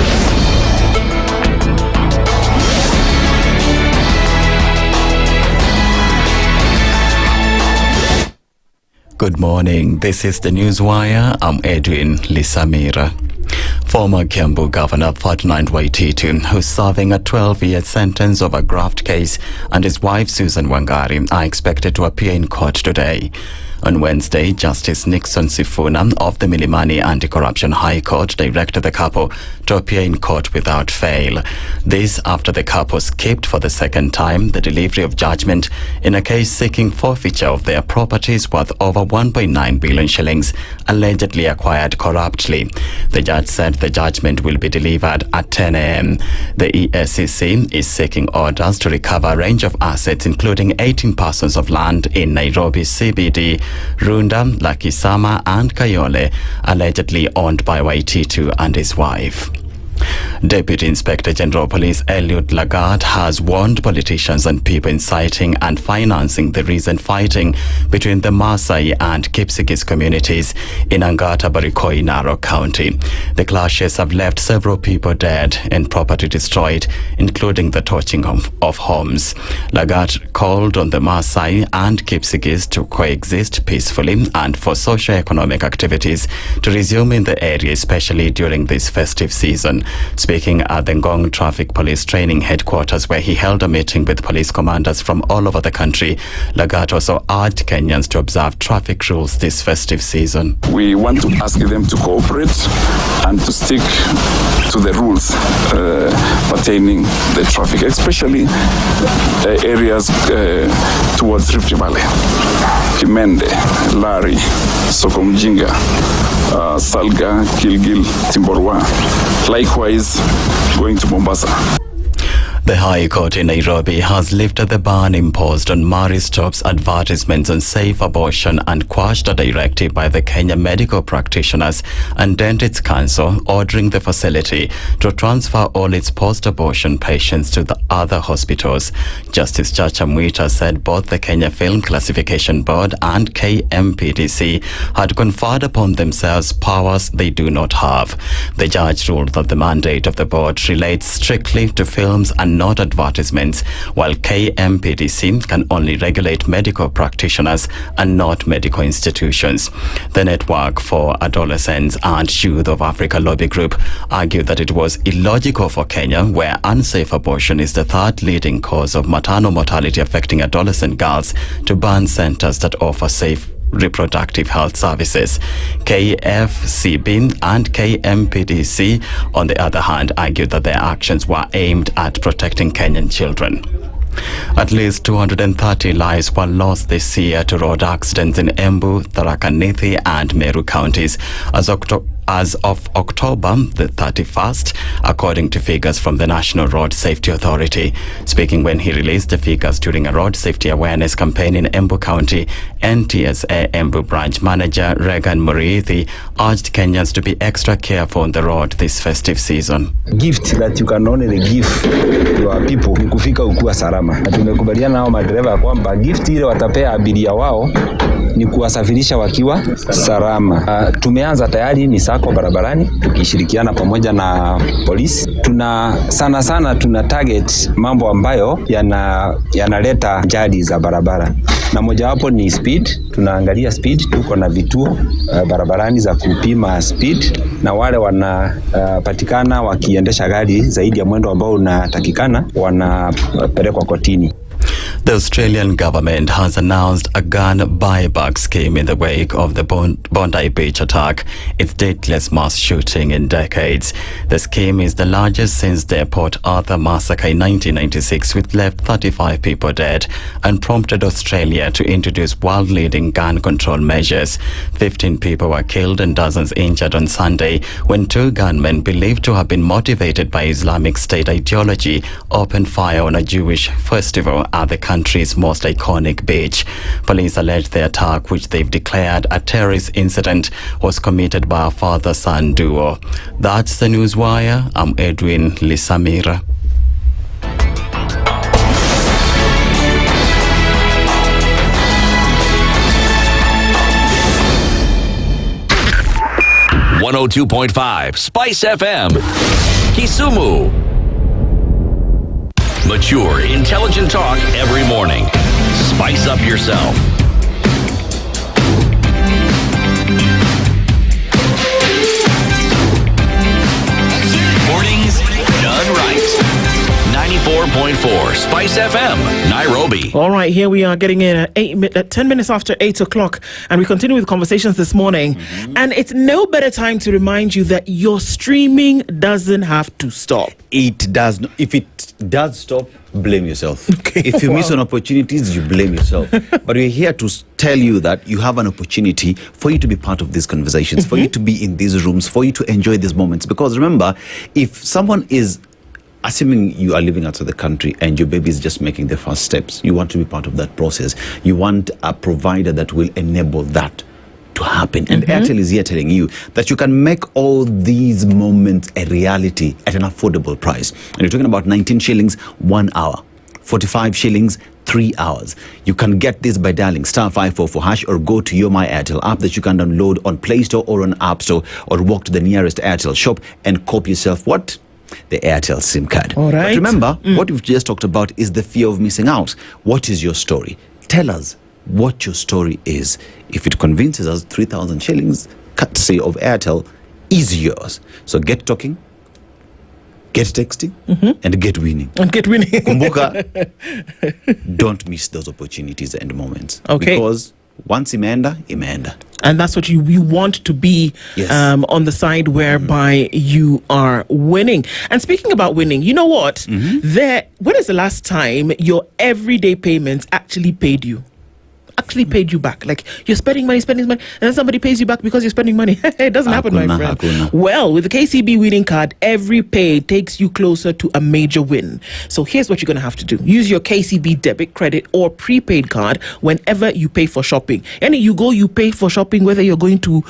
Good morning. This is the Newswire. I'm Edwin Lisamira. Former Kiambu Governor Ferdinand Waititu, who's serving a 12-year sentence over a graft case, and his wife Susan Wangari are expected to appear in court today. On Wednesday, Justice Nixon Sifuna of the Milimani Anti-Corruption High Court directed the couple to appear in court without fail. This after the couple skipped for the second time the delivery of judgment in a case seeking forfeiture of their properties worth over 1.9 billion shillings allegedly acquired corruptly. The judge said the judgment will be delivered at 10 a.m. The ESCC is seeking orders to recover a range of assets including 18 parcels of land in Nairobi CBD, Runda, Lakisama and Kayole, allegedly owned by Waititu and his wife. Deputy Inspector General of Police Eliud Lagat has warned politicians and people inciting and financing the recent fighting between the Maasai and Kipsigis communities in Angata Barikoi, Narok County. The clashes have left several people dead and property destroyed, including the torching of homes. Lagat called on the Maasai and Kipsigis to coexist peacefully and for socio-economic activities to resume in the area, especially during this festive season. Speaking at the Ngong Traffic Police Training Headquarters, where he held a meeting with police commanders from all over the country, Lagat also urged Kenyans to observe traffic rules this festive season. We want to ask them to cooperate and to stick to the rules pertaining the traffic, especially areas towards Rift Valley, Kimende, Lari, Sokomjinga, Salga, Kilgil, Timborwa. Likewise, going to Mombasa. The High Court in Nairobi has lifted the ban imposed on Mary Stopes advertisements on safe abortion and quashed a directive by the Kenya Medical Practitioners and Dentists Council ordering the facility to transfer all its post-abortion patients to the other hospitals. Justice Chacha Mwita said both the Kenya Film Classification Board and KMPDC had conferred upon themselves powers they do not have. The judge ruled that the mandate of the board relates strictly to films and not advertisements, while KMPDC can only regulate medical practitioners and not medical institutions. The Network for Adolescents and Youth of Africa lobby group argued that it was illogical for Kenya, where unsafe abortion is the third leading cause of maternal mortality affecting adolescent girls, to ban centers that offer safe reproductive health services. KFCB and KMPDC, on the other hand, argued that their actions were aimed at protecting Kenyan children. At least 230 lives were lost this year to road accidents in Embu, Tharaka Nithi and Meru counties as of October the 31st, according to figures from the National Road Safety Authority. Speaking when he released the figures during a road safety awareness campaign in Embu County, NTSA Embu branch manager Regan Muriithi urged Kenyans to be extra careful on the road this festive season. Gift that you can only give your people ni kufika ukiwa salama. Na tumekubaliana nao madereva kwamba gift ile watapea abiria wao ni kuwasafirisha wakiwa salama. Tumeanza tayari misako barabarani tukishirikiana pamoja na polisi. Tuna target mambo ambayo yanaleta ajali za barabara. Na mojawapo ni speed. Tunaangalia speed, tuko na vituo barabarani za kupima speed, na wale wanapatikana wakiendesha gari zaidi ya mwendo ambao unatakikana wanapelekwa kotini. The Australian government has announced a gun buyback scheme in the wake of the Bondi Beach attack, its dateless mass shooting in decades. The scheme is the largest since the Port Arthur massacre in 1996, which left 35 people dead and prompted Australia to introduce world-leading gun control measures. 15 people were killed and dozens injured on Sunday when two gunmen believed to have been motivated by Islamic State ideology opened fire on a Jewish festival at the country's most iconic beach. Police allege the attack, which they've declared a terrorist incident, was committed by a father-son duo. That's the Newswire. I'm Edwin Lisamira. .5 Spice FM, Kisumu. Mature, intelligent talk every morning. Spice up yourself. Mornings done right. 94.4 Spice FM, Nairobi. All right, here we are getting in at 10 minutes after 8 o'clock, and we continue with conversations this morning. And it's no better time to remind you that your streaming doesn't have to stop. It does not. If it does stop, blame yourself. Okay. If you miss on opportunities, you blame yourself. But we're here to tell you that you have an opportunity for you to be part of these conversations, for you to be in these rooms, for you to enjoy these moments. Because remember, if someone is, assuming you are living outside the country and your baby is just making the first steps, you want to be part of that process. You want a provider that will enable that to happen. And Airtel is here telling you that you can make all these moments a reality at an affordable price. And you're talking about 19 shillings, 1 hour. 45 shillings, 3 hours. You can get this by dialing *544# or go to your My Airtel app that you can download on Play Store or on App Store, or walk to the nearest Airtel shop and cop yourself what? The Airtel SIM card. All right. But remember, what we've just talked about is the fear of missing out. What is your story? Tell us what your story is. If it convinces us, 3,000 shillings, courtesy of Airtel, is yours. So get talking, get texting, and get winning. Kumbuka, don't miss those opportunities and moments. Okay. Because once imeenda. And that's what you want to be, on the side whereby you are winning. And speaking about winning, you know what? When is the last time your everyday payments actually paid you? Actually paid you back? Like, you're spending money, and then somebody pays you back because you're spending money. It doesn't happen, my friend. Well, with the KCB winning card, every pay takes you closer to a major win. So here's what you're going to have to do. Use your KCB debit, credit, or prepaid card whenever you pay for shopping. And you pay for shopping, whether you're going to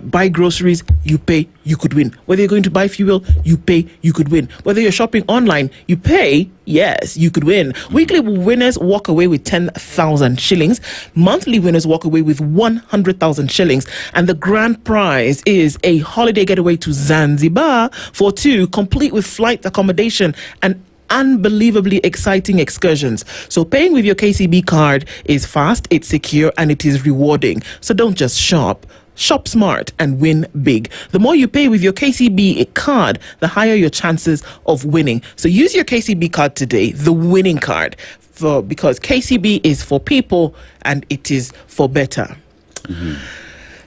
buy groceries, you pay, you could win. Whether you're going to buy fuel, you pay, you could win. Whether you're shopping online, you pay, yes, you could win. Weekly winners walk away with 10,000 shillings. Monthly winners walk away with 100,000 shillings. And the grand prize is a holiday getaway to Zanzibar for two, complete with flight accommodation and unbelievably exciting excursions. So paying with your KCB card is fast, it's secure, and it is rewarding. So don't just shop. Shop smart and win big. The more you pay with your KCB card, the higher your chances of winning. So use your KCB card today, the winning card, because KCB is for people and it is for better.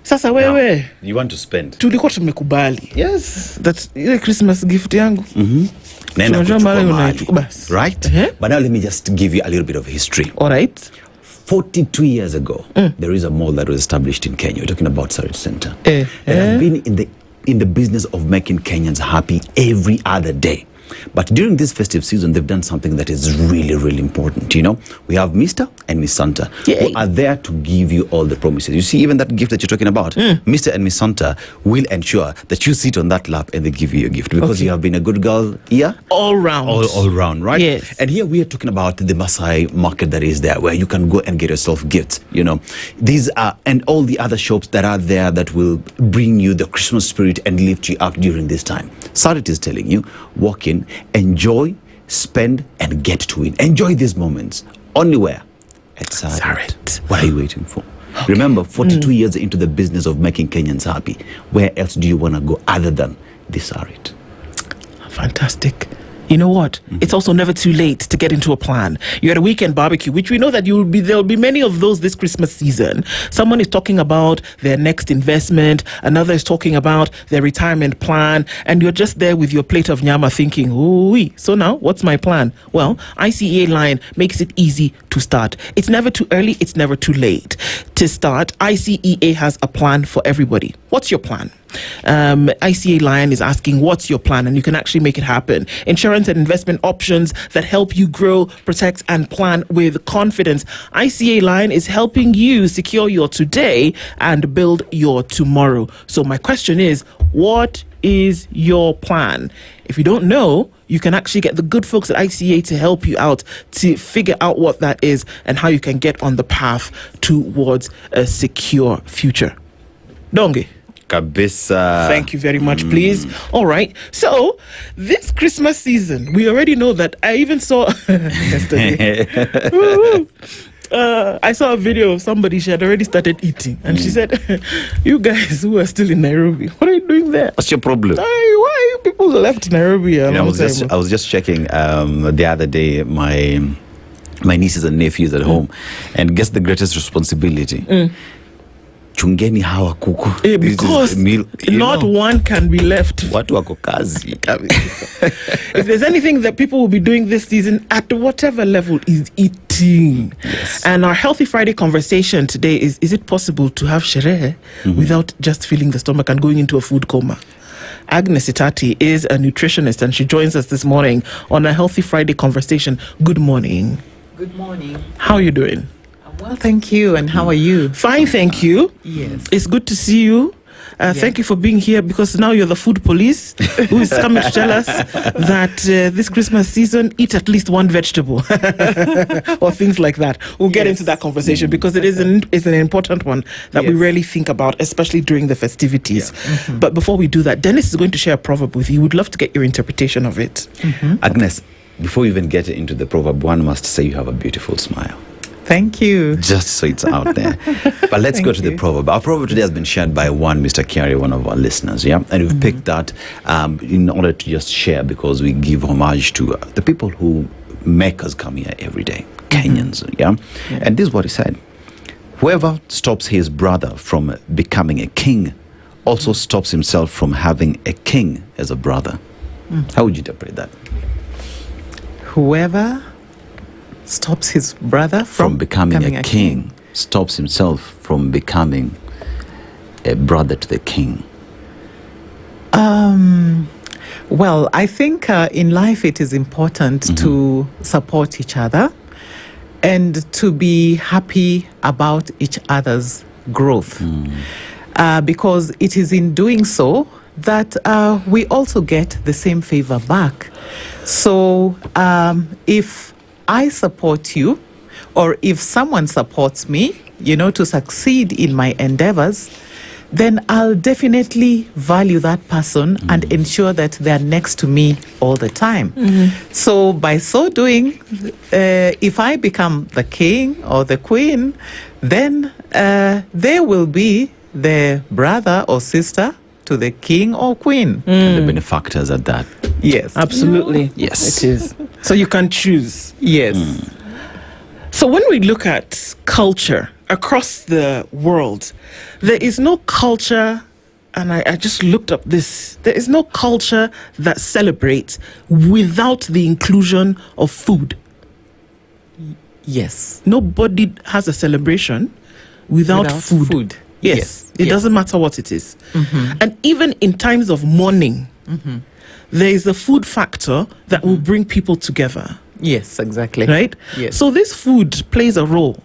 Sasa wewe, you want to spend. Tulikuwa tumekubali. Yes. That's ile Christmas gift yangu. Right? But now let me just give you a little bit of history. All right. 42 years ago, there is a mall that was established in Kenya. We're talking about Sarit Center. And I've been in the business of making Kenyans happy every other day. But during this festive season, they've done something that is really, really important. You know, we have Mr. and Miss Santa who are there to give you all the promises. You see, even that gift that you're talking about, Mr. and Miss Santa will ensure that you sit on that lap and they give you your gift because you have been a good girl here. All round. All round, right? Yes. And here we are talking about the Maasai market that is there where you can go and get yourself gifts. You know, these are, and all the other shops that are there that will bring you the Christmas spirit and lift you up during this time. Sarit is telling you, walk in, enjoy, spend, and get to win. Enjoy these moments. Only where? At Sarit. What are you waiting for? Remember, 42 years into the business of making Kenyans happy. Where else do you want to go other than this Sarit? Fantastic. You know what? It's also never too late to get into a plan. You're at a weekend barbecue, which we know that there'll be many of those this Christmas season. Someone is talking about their next investment. Another is talking about their retirement plan. And you're just there with your plate of nyama thinking, ooh, so now what's my plan? Well, ICEA Line makes it easy to start. It's never too early. It's never too late to start. ICEA has a plan for everybody. What's your plan? ICA Lion is asking, what's your plan? And you can actually make it happen. Insurance and investment options that help you grow, protect, and plan with confidence. ICA Lion is helping you secure your today and build your tomorrow. So my question is, what is your plan? If you don't know, you can actually get the good folks at ICA to help you out to figure out what that is and how you can get on the path towards a secure future. Donge. Kabisa. Thank you very much, please. All right. So, this Christmas season, we already know that I even saw yesterday. I saw a video of somebody, she had already started eating. And she said, you guys who are still in Nairobi, what are you doing there? What's your problem? Why are you people left Nairobi? I was just checking the other day, my nieces and nephews at home. And guess the greatest responsibility? Chungeni hawa kuku. Because not one can be left. Watu wako kazi. If there's anything that people will be doing this season at whatever level is eating. Yes. And our Healthy Friday conversation today is it possible to have sherehe without just filling the stomach and going into a food coma? Agnes Itati is a nutritionist and she joins us this morning on a Healthy Friday conversation. Good morning. Good morning. How are you doing? I'm Well, thank you. And how are you? Fine, thank you. Yes. It's good to see you. Thank you for being here, because now you're the food police who is coming to tell us that this Christmas season, eat at least one vegetable or things like that. We'll get into that conversation because it's an important one that we rarely think about, especially during the festivities. But before we do that, Dennis is going to share a proverb with you. We'd love to get your interpretation of it. Agnes, before we even get into the proverb, one must say you have a beautiful smile. Thank you. Just so it's out there. But let's go to the proverb. Our proverb today has been shared by Mr. Kiari, one of our listeners, and we've picked that in order to just share, because we give homage to the people who make us come here every day, Kenyans, And this is what he said: whoever stops his brother from becoming a king also stops himself from having a king as a brother. How would you interpret that? Whoever stops his brother from becoming a king stops himself from becoming a brother to the king. Well, I think in life it is important to support each other and to be happy about each other's growth, because it is in doing so that we also get the same favor back. So if I support you, or if someone supports me, to succeed in my endeavors, then I'll definitely value that person and ensure that they're next to me all the time. So by so doing, if I become the king or the queen, then they will be the brother or sister to the king or queen. And the benefactors at that. Yes. Absolutely. Yes. It is. So you can choose. Yes. So when we look at culture across the world, there is no culture, and I just looked up this, there is no culture that celebrates without the inclusion of food. Yes. Nobody has a celebration without food. Yes. It doesn't matter what it is. And even in times of mourning, there is a food factor that will bring people together. Yes, exactly. Right? Yes. So this food plays a role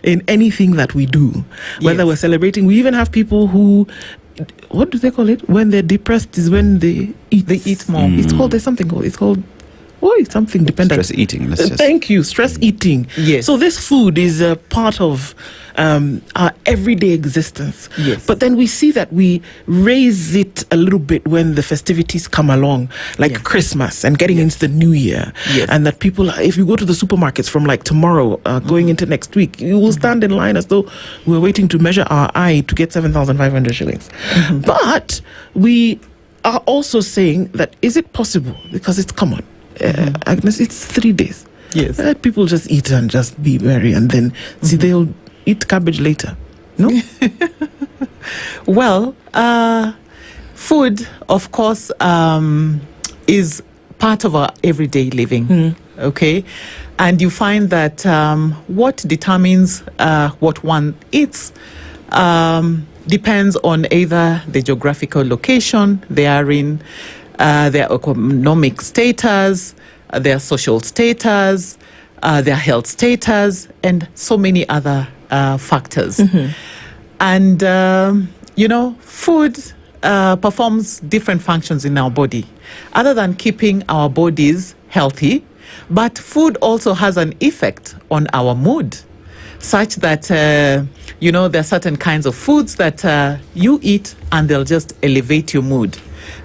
in anything that we do. Whether we're celebrating, we even have people who, what do they call it? When they're depressed is when they eat. They eat more. It's called, there's something called, it's called, it's something dependent. Stress eating. Thank you. Stress eating. Yes. So this food is a part of our everyday existence. Yes. But then we see that we raise it a little bit when the festivities come along, like Christmas and getting into the new year. Yes. And that people, if you go to the supermarkets from like tomorrow, going into next week, you will stand in line as though we're waiting to measure our eye to get 7,500 shillings. But we are also saying that, is it possible? Because it's common. Agnes, it's 3 days. Yes. Let people just eat and just be merry, and then see they'll eat cabbage later. No? Well, food, of course, is part of our everyday living. Okay? And you find that what determines what one eats depends on either the geographical location they are in, their economic status, their social status, their health status, and so many other factors. And, food performs different functions in our body, other than keeping our bodies healthy. But food also has an effect on our mood, such that, there are certain kinds of foods that you eat and they'll just elevate your mood.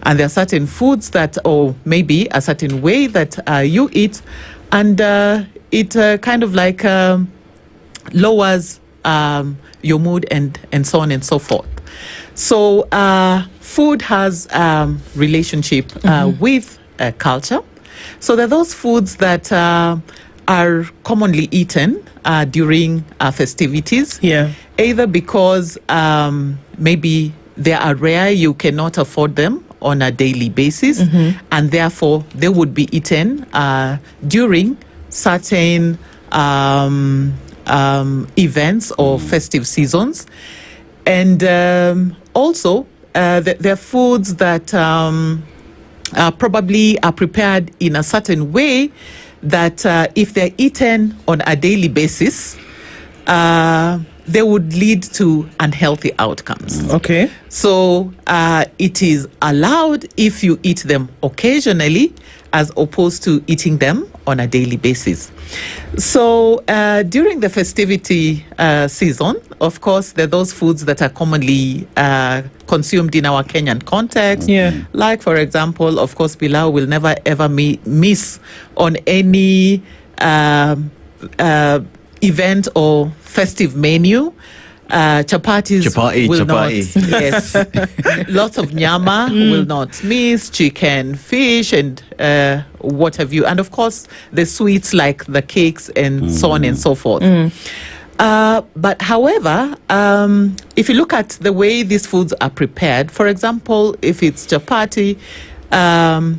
And there are certain foods that, or maybe a certain way that you eat, and it kind of like lowers your mood and so on and so forth. So food has relationship with culture. So there are those foods that are commonly eaten during festivities. Either because maybe they are rare, you cannot afford them on a daily basis, and therefore they would be eaten during certain events or festive seasons. And also there are foods that probably are prepared in a certain way that if they're eaten on a daily basis, they would lead to unhealthy outcomes. Okay. So it is allowed if you eat them occasionally as opposed to eating them on a daily basis. So during the festivity season, of course, there are those foods that are commonly consumed in our Kenyan context. Yeah. Like, for example, of course, pilau will never ever miss on any event or festive menu. Chapatis will not. Yes. Lots of nyama will not miss, chicken, fish, and what have you. And of course, the sweets like the cakes and so on and so forth. But however, if you look at the way these foods are prepared, for example, if it's chapati, the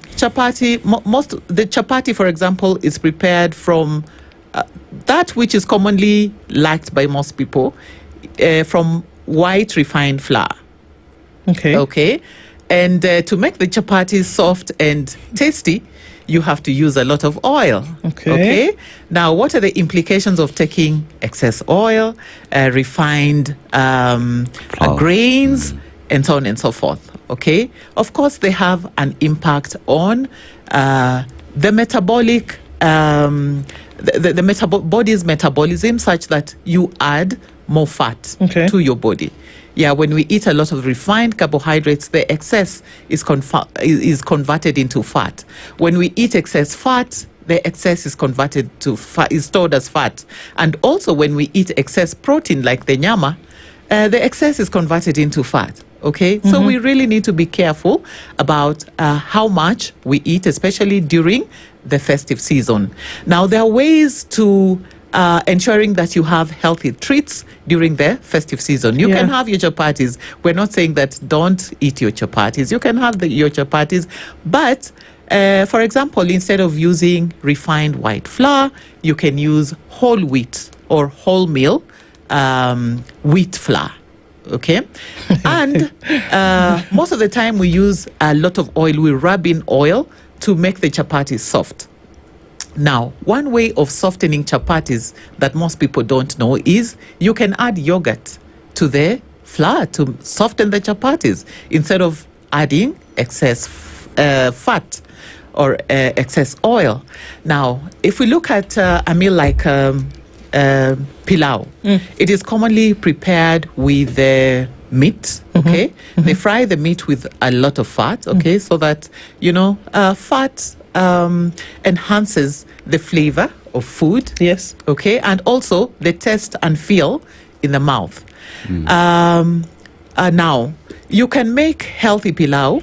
chapati, for example, is prepared from that which is commonly liked by most people, from white refined flour. Okay. And to make the chapati soft and tasty, you have to use a lot of oil. Okay. Now, what are the implications of taking excess oil, refined grains, and so on and so forth? Okay. Of course, they have an impact on the metabolic, the body's metabolism, such that you add more fat to your body. Yeah, when we eat a lot of refined carbohydrates, the excess is converted into fat. When we eat excess fat, the excess is converted to fat, is stored as fat. And also when we eat excess protein, like the nyama, the excess is converted into fat. Okay, so we really need to be careful about how much we eat, especially during the festive season. Now, there are ways to ensuring that you have healthy treats during the festive season. You can have your chapatis. We're not saying that don't eat your chapatis. You can have your chapatis, but for example, instead of using refined white flour, you can use whole wheat or wholemeal wheat flour. Okay. And most of the time we use a lot of oil. We rub in oil to make the chapatis soft. Now, one way of softening chapatis that most people don't know is you can add yogurt to the flour to soften the chapatis instead of adding excess fat or excess oil. Now, if we look at a meal like pilau, it is commonly prepared with meat. Okay, they fry the meat with a lot of fat. Okay, so that fat enhances the flavor of food. Yes. Okay, and also the taste and feel in the mouth. Now, you can make healthy pilau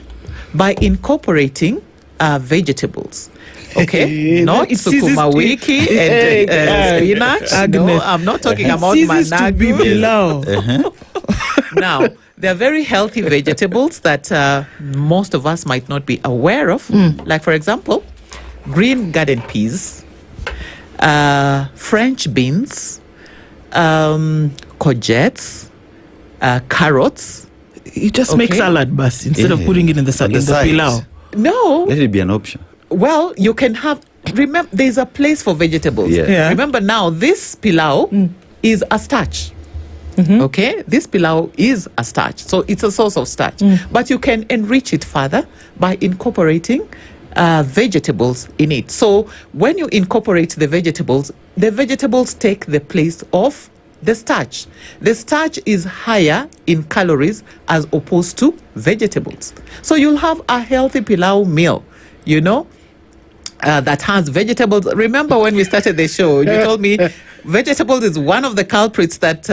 by incorporating vegetables. Okay, not sukuma wiki and spinach. No, I'm not talking about managu. Now, there are very healthy vegetables that most of us might not be aware of. Like, for example, green garden peas, French beans, courgettes, carrots. You just make salad bus instead of putting it in the pilau. No. Let it be an option. Well, you can have, remember, there's a place for vegetables. Yeah. Remember now, this pilau is a starch. Okay, this pilau is a starch, so it's a source of starch. But you can enrich it further by incorporating vegetables in it. So when you incorporate the vegetables take the place of the starch. The starch is higher in calories as opposed to vegetables. So you'll have a healthy pilau meal, that has vegetables. Remember when we started the show, you told me vegetables is one of the culprits that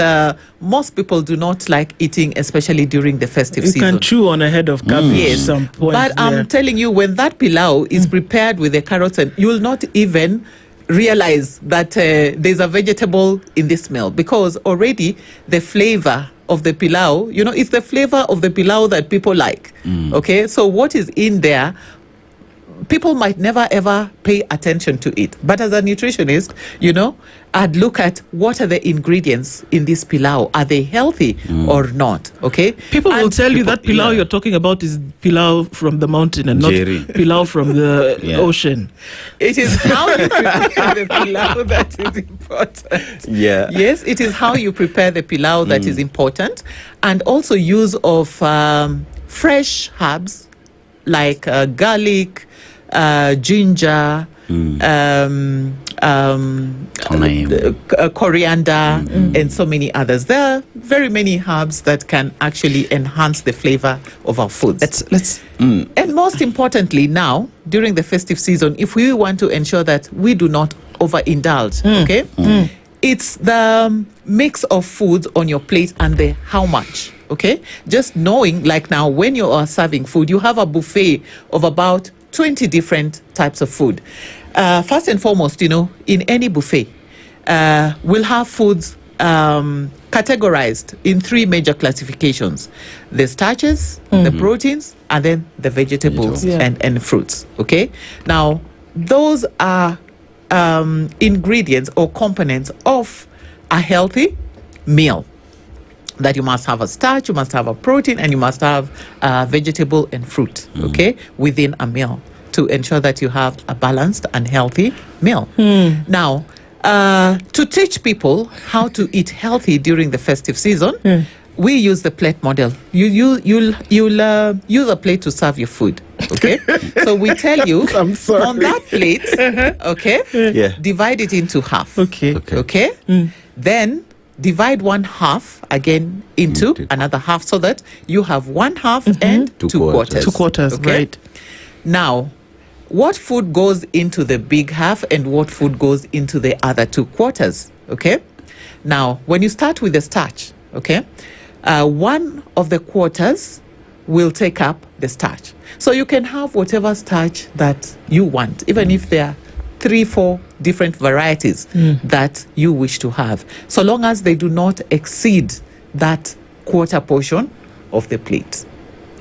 most people do not like eating, especially during the festive season. You can chew on a head of cabbage at some point. But I'm telling you, when that pilau is prepared with the carrots, and you will not even realize that there's a vegetable in this meal, because already the flavor of the pilau, it's the flavor of the pilau that people like. Okay, so what is in there people might never ever pay attention to it. But as a nutritionist, I'd look at what are the ingredients in this pilau. Are they healthy or not? Okay. People will tell you that pilau you're talking about is pilau from the mountain and Njeri. not pilau from the ocean. It is how you prepare the pilau that is important. Yeah. Yes, it is how you prepare the pilau that is important. And also use of fresh herbs like garlic, ginger, coriander, and so many others. There are very many herbs that can actually enhance the flavor of our foods. And most importantly, now during the festive season, if we want to ensure that we do not overindulge, it's the mix of foods on your plate and the how much. Okay, just knowing, like now, when you are serving food, you have a buffet of about 20 different types of food. First and foremost, in any buffet, we'll have foods categorized in 3 major classifications: the starches, the proteins, and then the vegetables and fruits. Okay, now those are ingredients or components of a healthy meal. That you must have a starch, you must have a protein, and you must have vegetable and fruit, within a meal to ensure that you have a balanced and healthy meal. Now, to teach people how to eat healthy during the festive season, we use the plate model. You'll use a plate to serve your food. Okay, so we tell you on that plate, divide it into half. Okay. Then divide one half again into another half, so that you have one half and two quarters. 2 quarters, right? Now, what food goes into the big half and what food goes into the other 2 quarters? Okay. Now, when you start with the starch, one of the quarters will take up the starch. So you can have whatever starch that you want, even if there are 3-4 different varieties that you wish to have, so long as they do not exceed that quarter portion of the plate.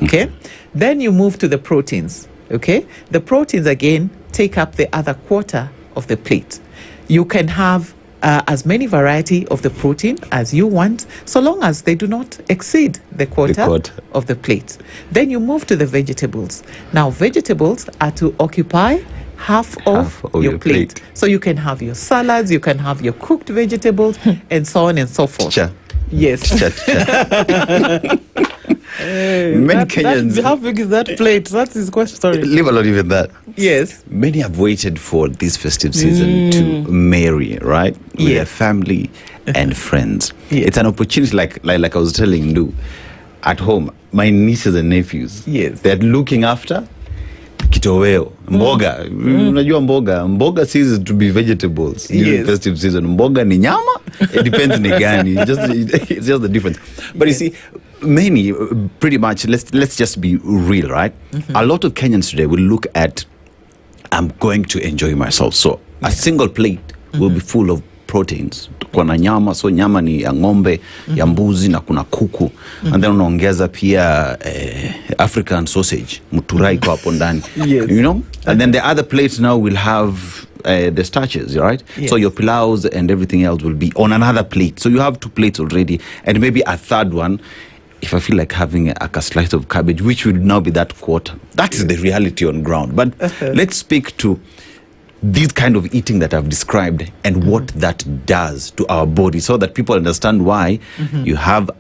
Okay. Then you move to the proteins. Okay. The proteins again take up the other quarter of the plate. You can have as many variety of the protein as you want, so long as they do not exceed the quarter of the plate. Then you move to the vegetables. Now, vegetables are to occupy half of your plate. So you can have your salads, you can have your cooked vegetables, and so on and so forth. Yes. Many Kenyans. How big is that plate? That's his question. Sorry. Leave alone even that. Yes. Many have waited for this festive season to marry, right? With their family and friends. It's an opportunity, like I was telling you, at home, my nieces and nephews. Yes. They're looking after kitoweo, mboga. Unajua mboga ceases to be vegetables during festive season. Mboga ni nyama. It depends ni gani. It's just the difference. But you see, many, pretty much, let's just be real, right? A lot of Kenyans today will look at, I'm going to enjoy myself. So a single plate will be full of proteins. Kuna nyama, so nyama ni ya ng'ombe, ya mbuzi na kuna kuku. And then unaongeza pia African sausage, muturai kwa hapo ndani. And then the other plates now will have the starches, right? So your pilaus and everything else will be on another plate. So you have 2 plates already, and maybe a third one if I feel like having a slice of cabbage, which would now be that quarter. That is the reality on ground. But let's speak to this kind of eating that I've described and what that does to our body, so that people understand why you have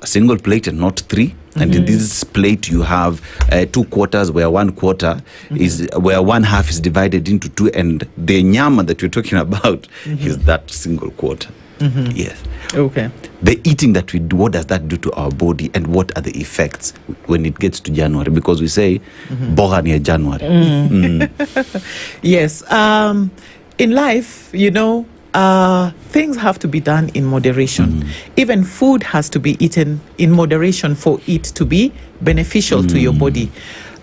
a single plate and not 3. And in this plate you have 2 quarters, where 1 quarter is where 1/2 is divided into 2, and the nyama that we're talking about is that single quarter. Yes. Okay. The eating that we do, what does that do to our body, and what are the effects when it gets to January? Because we say boga ni January. Yes. In life, things have to be done in moderation. Even food has to be eaten in moderation for it to be beneficial to your body.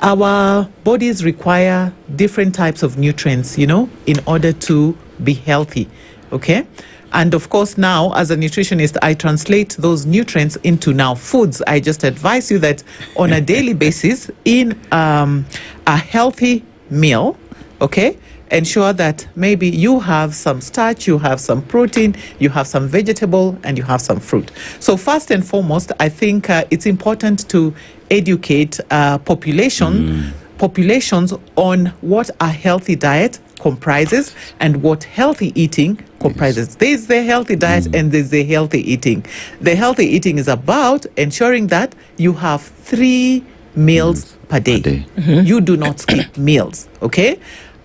Our bodies require different types of nutrients, in order to be healthy. Okay? And of course, now, as a nutritionist, I translate those nutrients into now foods. I just advise you that on a daily basis, in a healthy meal, okay, ensure that maybe you have some starch, you have some protein, you have some vegetable, and you have some fruit. So first and foremost, I think it's important to educate populations on what a healthy diet comprises and what healthy eating comprises. There's the healthy diet and there's the healthy eating. The healthy eating is about ensuring that you have 3 meals per day. You do not skip meals, okay?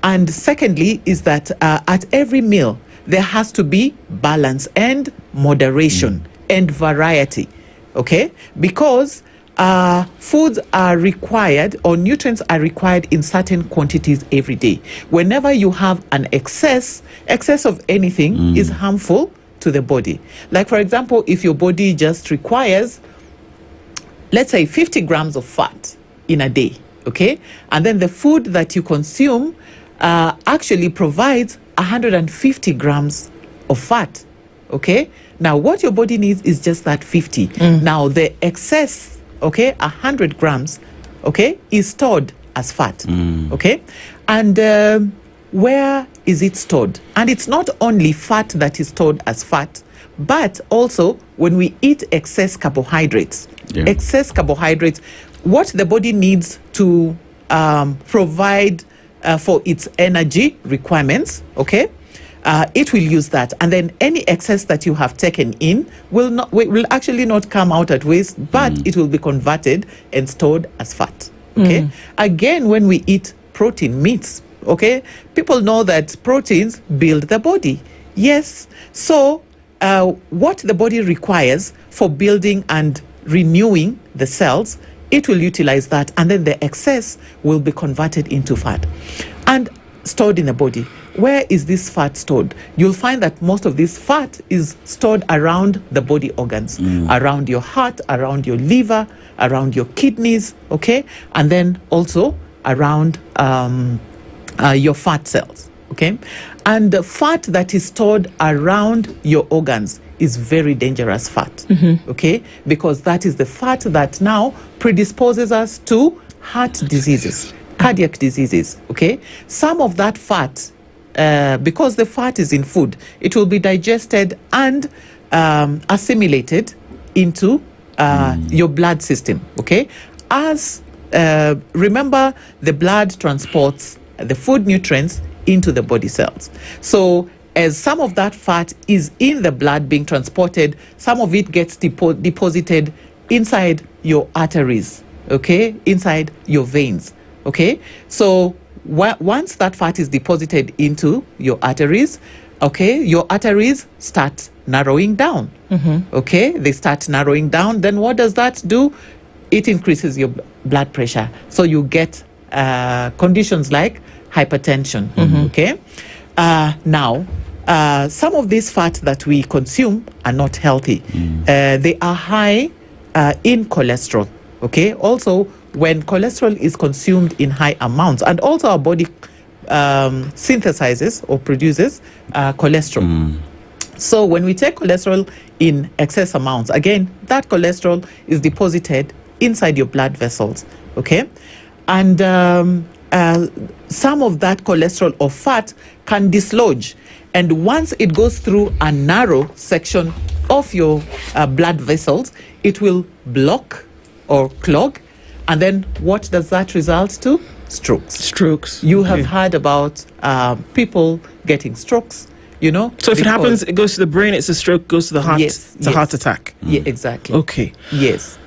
And secondly is that at every meal, there has to be balance and moderation and variety, okay? Because foods are required, or nutrients are required in certain quantities every day. Whenever you have an excess of anything is harmful to the body. Like, for example, if your body just requires, let's say, 50 grams of fat in a day, okay? And then the food that you consume actually provides 150 grams of fat, okay? Now, what your body needs is just that 50. Now, the excess, okay, 100 grams, okay, is stored as fat, okay? And where is it stored? And it's not only fat that is stored as fat, but also when we eat excess carbohydrates, what the body needs to provide for its energy requirements, okay, it will use that, and then any excess that you have taken in will actually not come out at waste, but it will be converted and stored as fat, okay? Again, when we eat protein, meats, okay, people know that proteins build the body. Yes, so what the body requires for building and renewing the cells, it will utilize that, and then the excess will be converted into fat and stored in the body. Where is this fat stored? You'll find that most of this fat is stored around the body organs, around your heart, around your liver, around your kidneys, okay? And then also around your fat cells, okay? And the fat that is stored around your organs is very dangerous fat, okay? Because that is the fat that now predisposes us to heart diseases, cardiac diseases, okay? Some of that fat, because the fat is in food, it will be digested and assimilated into your blood system, okay? As, remember, the blood transports the food nutrients into the body cells. So as some of that fat is in the blood being transported, some of it gets deposited inside your arteries, okay, inside your veins, okay? So once that fat is deposited into your arteries, okay, your arteries start narrowing down, okay? They start narrowing down. Then what does that do? It increases your blood pressure. So you get conditions like hypertension, okay? Now, some of these fats that we consume are not healthy. They are high in cholesterol, okay? Also, when cholesterol is consumed in high amounts, and also our body synthesizes or produces cholesterol. So when we take cholesterol in excess amounts, again, that cholesterol is deposited inside your blood vessels, okay? And some of that cholesterol or fat can dislodge, and once it goes through a narrow section of your blood vessels, it will block or clog, and then what does that result to? Strokes. You have heard about people getting strokes, you know? So if it happens, it goes to the brain, it's a stroke, goes to the heart, it's a heart attack. Yeah, exactly. Okay. Yes.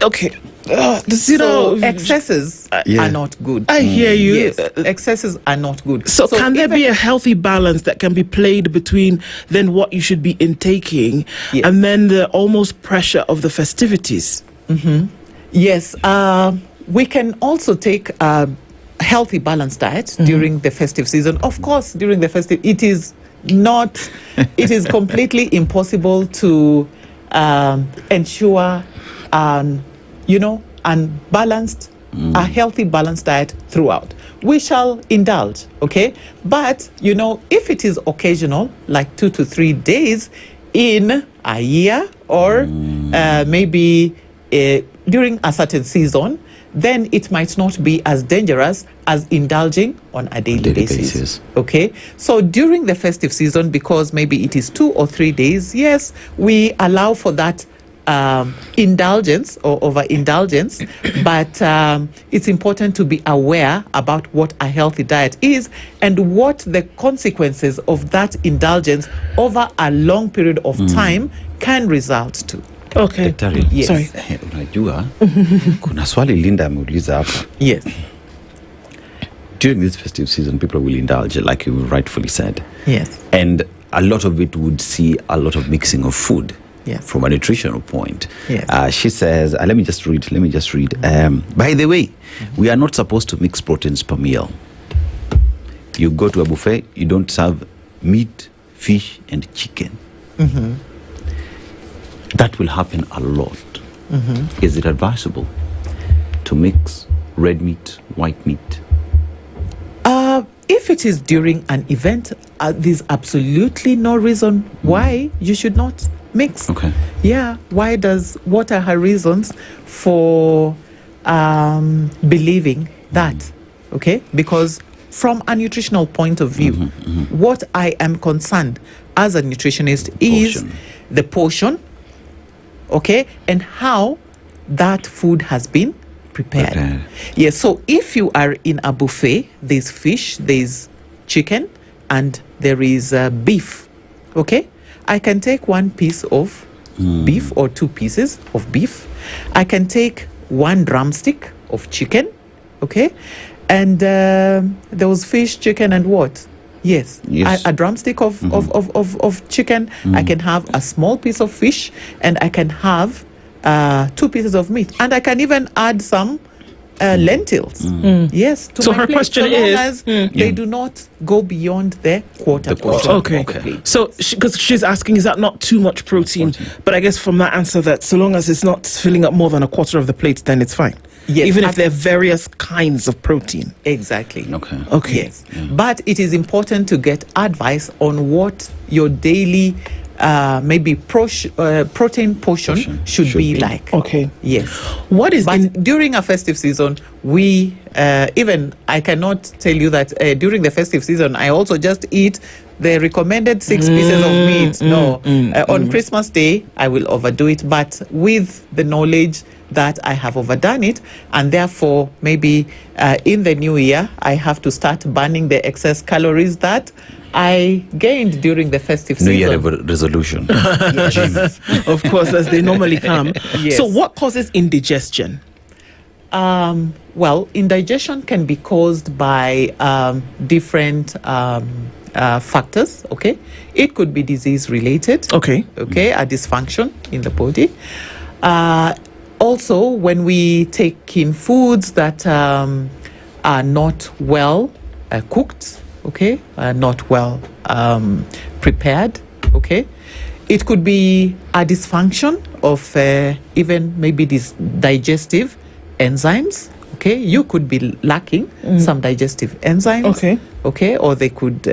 Okay. So excesses are not good. I hear you. Yes, excesses are not good. So can there be a healthy balance that can be played between then what you should be intaking and then the almost pressure of the festivities? Yes. We can also take a healthy, balanced diet during the festive season. Of course, during the festive, it is completely impossible to ensure balanced, a healthy, balanced diet throughout. We shall indulge, okay? But, if it is occasional, like 2 to 3 days in a year, or maybe during a certain season, then it might not be as dangerous as indulging on a daily basis. Okay, so during the festive season, because maybe it is 2 or 3 days, yes, we allow for that indulgence or overindulgence, but it's important to be aware about what a healthy diet is and what the consequences of that indulgence over a long period of time can result to. Okay. Daktari, Yes. Sorry. Unajua kuna swali Linda ameuliza hapa. Yes. During this festive season, people will indulge, like you rightfully said. Yes. And a lot of it would see a lot of mixing of food. Yes. From a nutritional point. Yes. She says, let me just read. By the way, we are not supposed to mix proteins per meal. You go to a buffet, you don't serve meat, fish, and chicken. Mm-hmm. That will happen a lot. Mm-hmm. Is it advisable to mix red meat, white meat? If it is during an event, there's absolutely no reason why you should not mix. Okay. Yeah. What are her reasons for believing that? Okay. Because from a nutritional point of view, what I am concerned as a nutritionist is the portion, okay, and how that food has been prepared. Yes, so if you are in a buffet, there's fish, there's chicken, and there is beef, okay? I can take one piece of beef or 2 pieces of beef. I can take 1 drumstick of chicken, okay? And there was fish, chicken, and what? Yes. A drumstick of chicken. I can have a small piece of fish, and I can have 2 pieces of meat, and I can even add some lentils. Yes. To so my her plate, question so long is, as they do not go beyond the quarter portion. Okay. So because she's asking, is that not too much protein? But I guess from that answer, that so long as it's not filling up more than a quarter of the plate, then it's fine. Yes, even if there are various kinds of protein. Exactly. Okay. Yes. But it is important to get advice on what your daily maybe protein portion should be like. Okay. Yes. What is during a festive season, we even I cannot tell you that during the festive season I also just eat the recommended 6 pieces of meat. On Christmas Day I will overdo it, but with the knowledge that I have overdone it, and therefore maybe in the new year I have to start burning the excess calories that I gained during the festive season. New Year resolution. Yes. Of course, as they normally come. Yes. So what causes indigestion? Well, indigestion can be caused by different factors, okay? It could be disease related. Okay, a dysfunction in the body. Also, when we take in foods that are not well cooked, okay, not well prepared, okay, it could be a dysfunction of even maybe these digestive enzymes. Okay, you could be lacking some digestive enzymes. Okay, or they could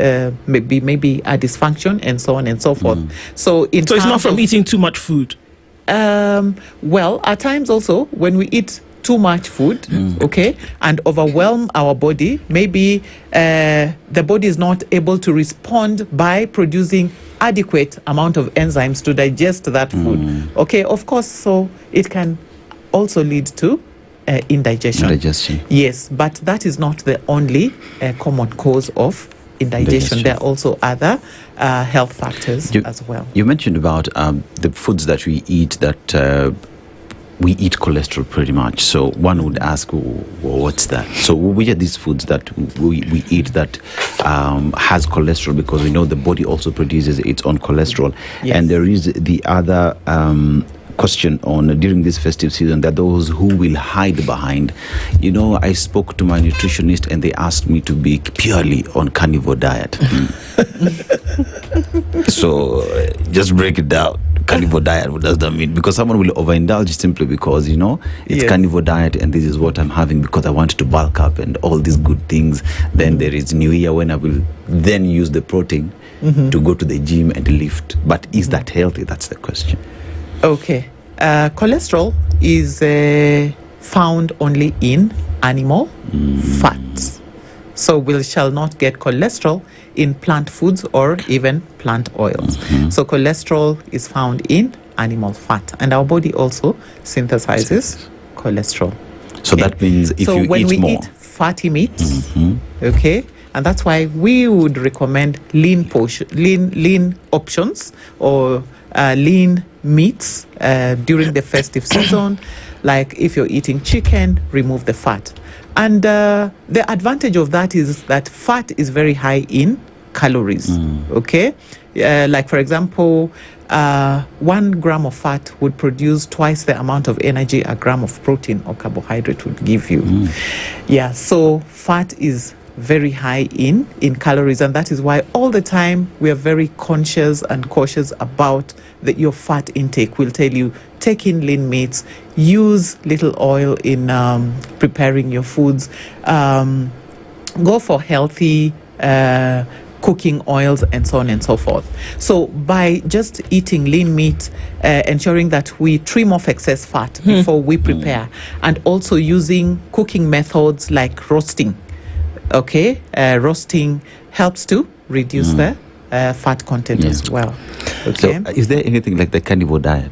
maybe a dysfunction and so on and so forth. So it's not from eating too much food. Well, at times also when we eat too much food, okay, and overwhelm our body, maybe the body is not able to respond by producing adequate amount of enzymes to digest that food. Okay, of course, so it can also lead to indigestion. Yes, but that is not the only common cause of indigestion. There are also other health factors as well. You mentioned about the foods that we eat that we eat cholesterol pretty much. So one would ask, what's that? So which are these foods that we eat that has cholesterol? Because we know the body also produces its own cholesterol. Yes. And there is the other question on during this festive season that those who will hide behind, I spoke to my nutritionist and they asked me to be purely on carnivore diet. So just break it down. Carnivore diet, what does that mean? Because someone will overindulge simply because it's carnivore diet and this is what I'm having because I want to bulk up and all these good things. Then there is New Year when I will then use the protein to go to the gym and lift. But is that healthy? That's the question. Okay. Cholesterol is found only in animal fat. So we shall not get cholesterol in plant foods or even plant oils. So cholesterol is found in animal fat, and our body also synthesizes cholesterol. So that means if so you when eat we more, eat fatty meats, okay, and that's why we would recommend lean options or lean meats during the festive season. Like if you're eating chicken, remove the fat. And the advantage of that is that fat is very high in calories, okay? Like for example, 1 gram of fat would produce twice the amount of energy a gram of protein or carbohydrate would give you. Yeah, so fat is very high in calories, and that is why all the time we are very conscious and cautious about your fat intake. We'll tell you, take in lean meats, use little oil in preparing your foods, go for healthy cooking oils, and so on and so forth. So by just eating lean meat, ensuring that we trim off excess fat before we prepare, and also using cooking methods like roasting. Okay, roasting helps to reduce the fat content as well. Okay. So is there anything like the carnivore diet?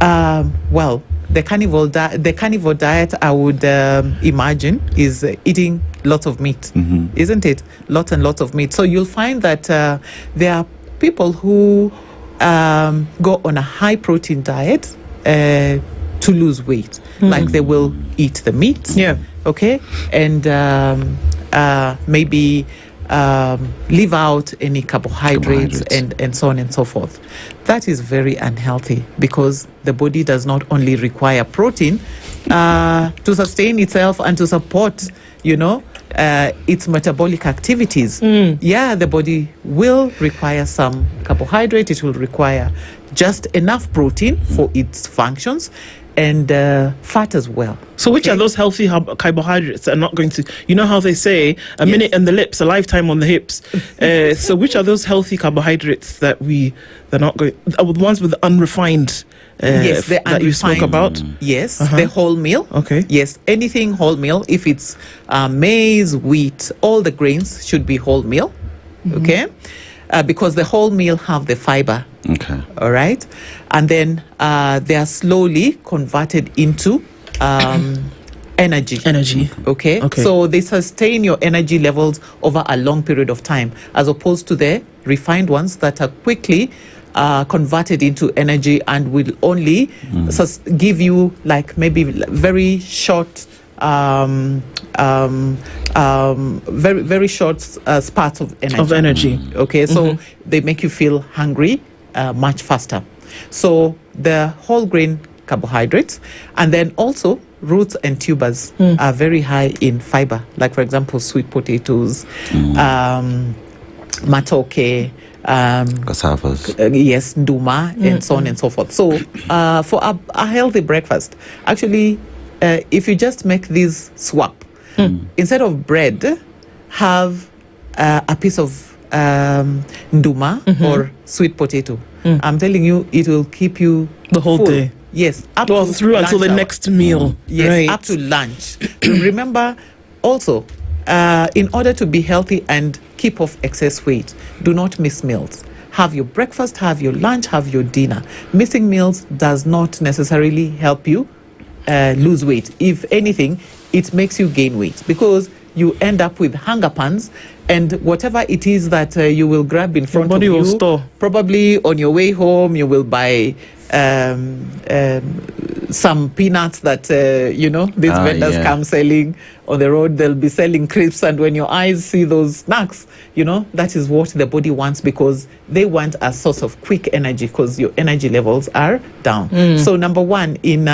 Well, the carnivore diet, I would imagine, is eating lots of meat, isn't it? Lots and lots of meat. So you'll find that there are people who go on a high protein diet to lose weight. Like they will eat the meat, okay, and maybe leave out any carbohydrates. And so on and so forth. That is very unhealthy, because the body does not only require protein to sustain itself and to support, its metabolic activities. Yeah, the body will require some carbohydrate. It will require just enough protein for its functions, and fat as well. So which are those healthy carbohydrates that are not going to, how they say, a minute in the lips, a lifetime on the hips. So which are those healthy carbohydrates that they're not going, the ones with the unrefined that you spoke about? Yes, the whole meal. Okay. Yes, anything whole meal. If it's maize, wheat, all the grains should be whole meal. Okay. Because the whole meal have the fiber. Okay. All right. And then they are slowly converted into energy. Okay. So they sustain your energy levels over a long period of time, as opposed to the refined ones that are quickly converted into energy and will only give you like maybe very short very short spurts of energy. Okay, so they make you feel hungry much faster. So the whole grain carbohydrates, and then also roots and tubers are very high in fiber. Like for example, sweet potatoes, matoke, cassavas, yes, nduma, and so on and so forth. So for a healthy breakfast, actually, if you just make this swap, instead of bread, have a piece of nduma or sweet potato. I'm telling you, it will keep you the whole full. day. Yes, through until the next meal. Yes, right. up to lunch. Remember, also, in order to be healthy and keep off excess weight, do not miss meals. Have your breakfast, have your lunch, have your dinner. Missing meals does not necessarily help you lose weight. If anything, it makes you gain weight, because you end up with hunger pangs, and whatever it is that you will grab in front of you, will store. Probably on your way home, you will buy some peanuts that these vendors come selling on the road. They'll be selling crisps, and when your eyes see those snacks, that is what the body wants, because they want a source of quick energy, because your energy levels are down. So number one, in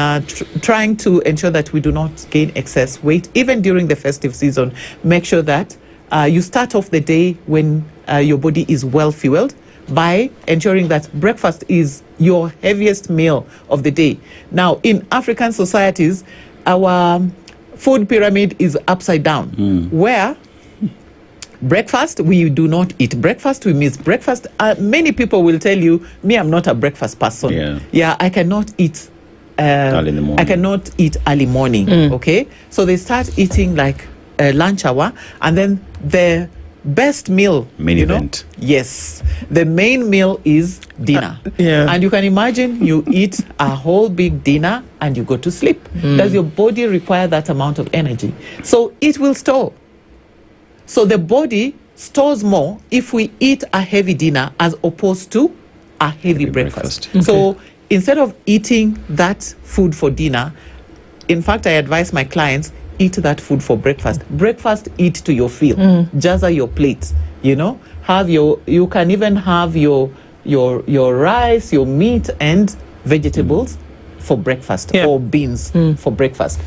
trying to ensure that we do not gain excess weight, even during the festive season, make sure that you start off the day when your body is well fueled, by ensuring that breakfast is your heaviest meal of the day. Now, in African societies, our food pyramid is upside down, where breakfast, we do not eat breakfast, we miss breakfast. Many people will tell you, me, I'm not a breakfast person. Yeah, I cannot eat Early in the morning. I cannot eat early morning. Okay, so they start eating like lunch hour, and then the best meal, main event. Yes, the main meal is dinner. And you can imagine you eat a whole big dinner and you go to sleep. Does your body require that amount of energy? So it will store. So the body stores more if we eat a heavy dinner as opposed to a heavy breakfast. So instead of eating that food for dinner, in fact, I advise my clients, eat that food for breakfast. Breakfast, eat to your fill. Jazza your plate. You can even have your rice, your meat and vegetables for breakfast, or beans for breakfast.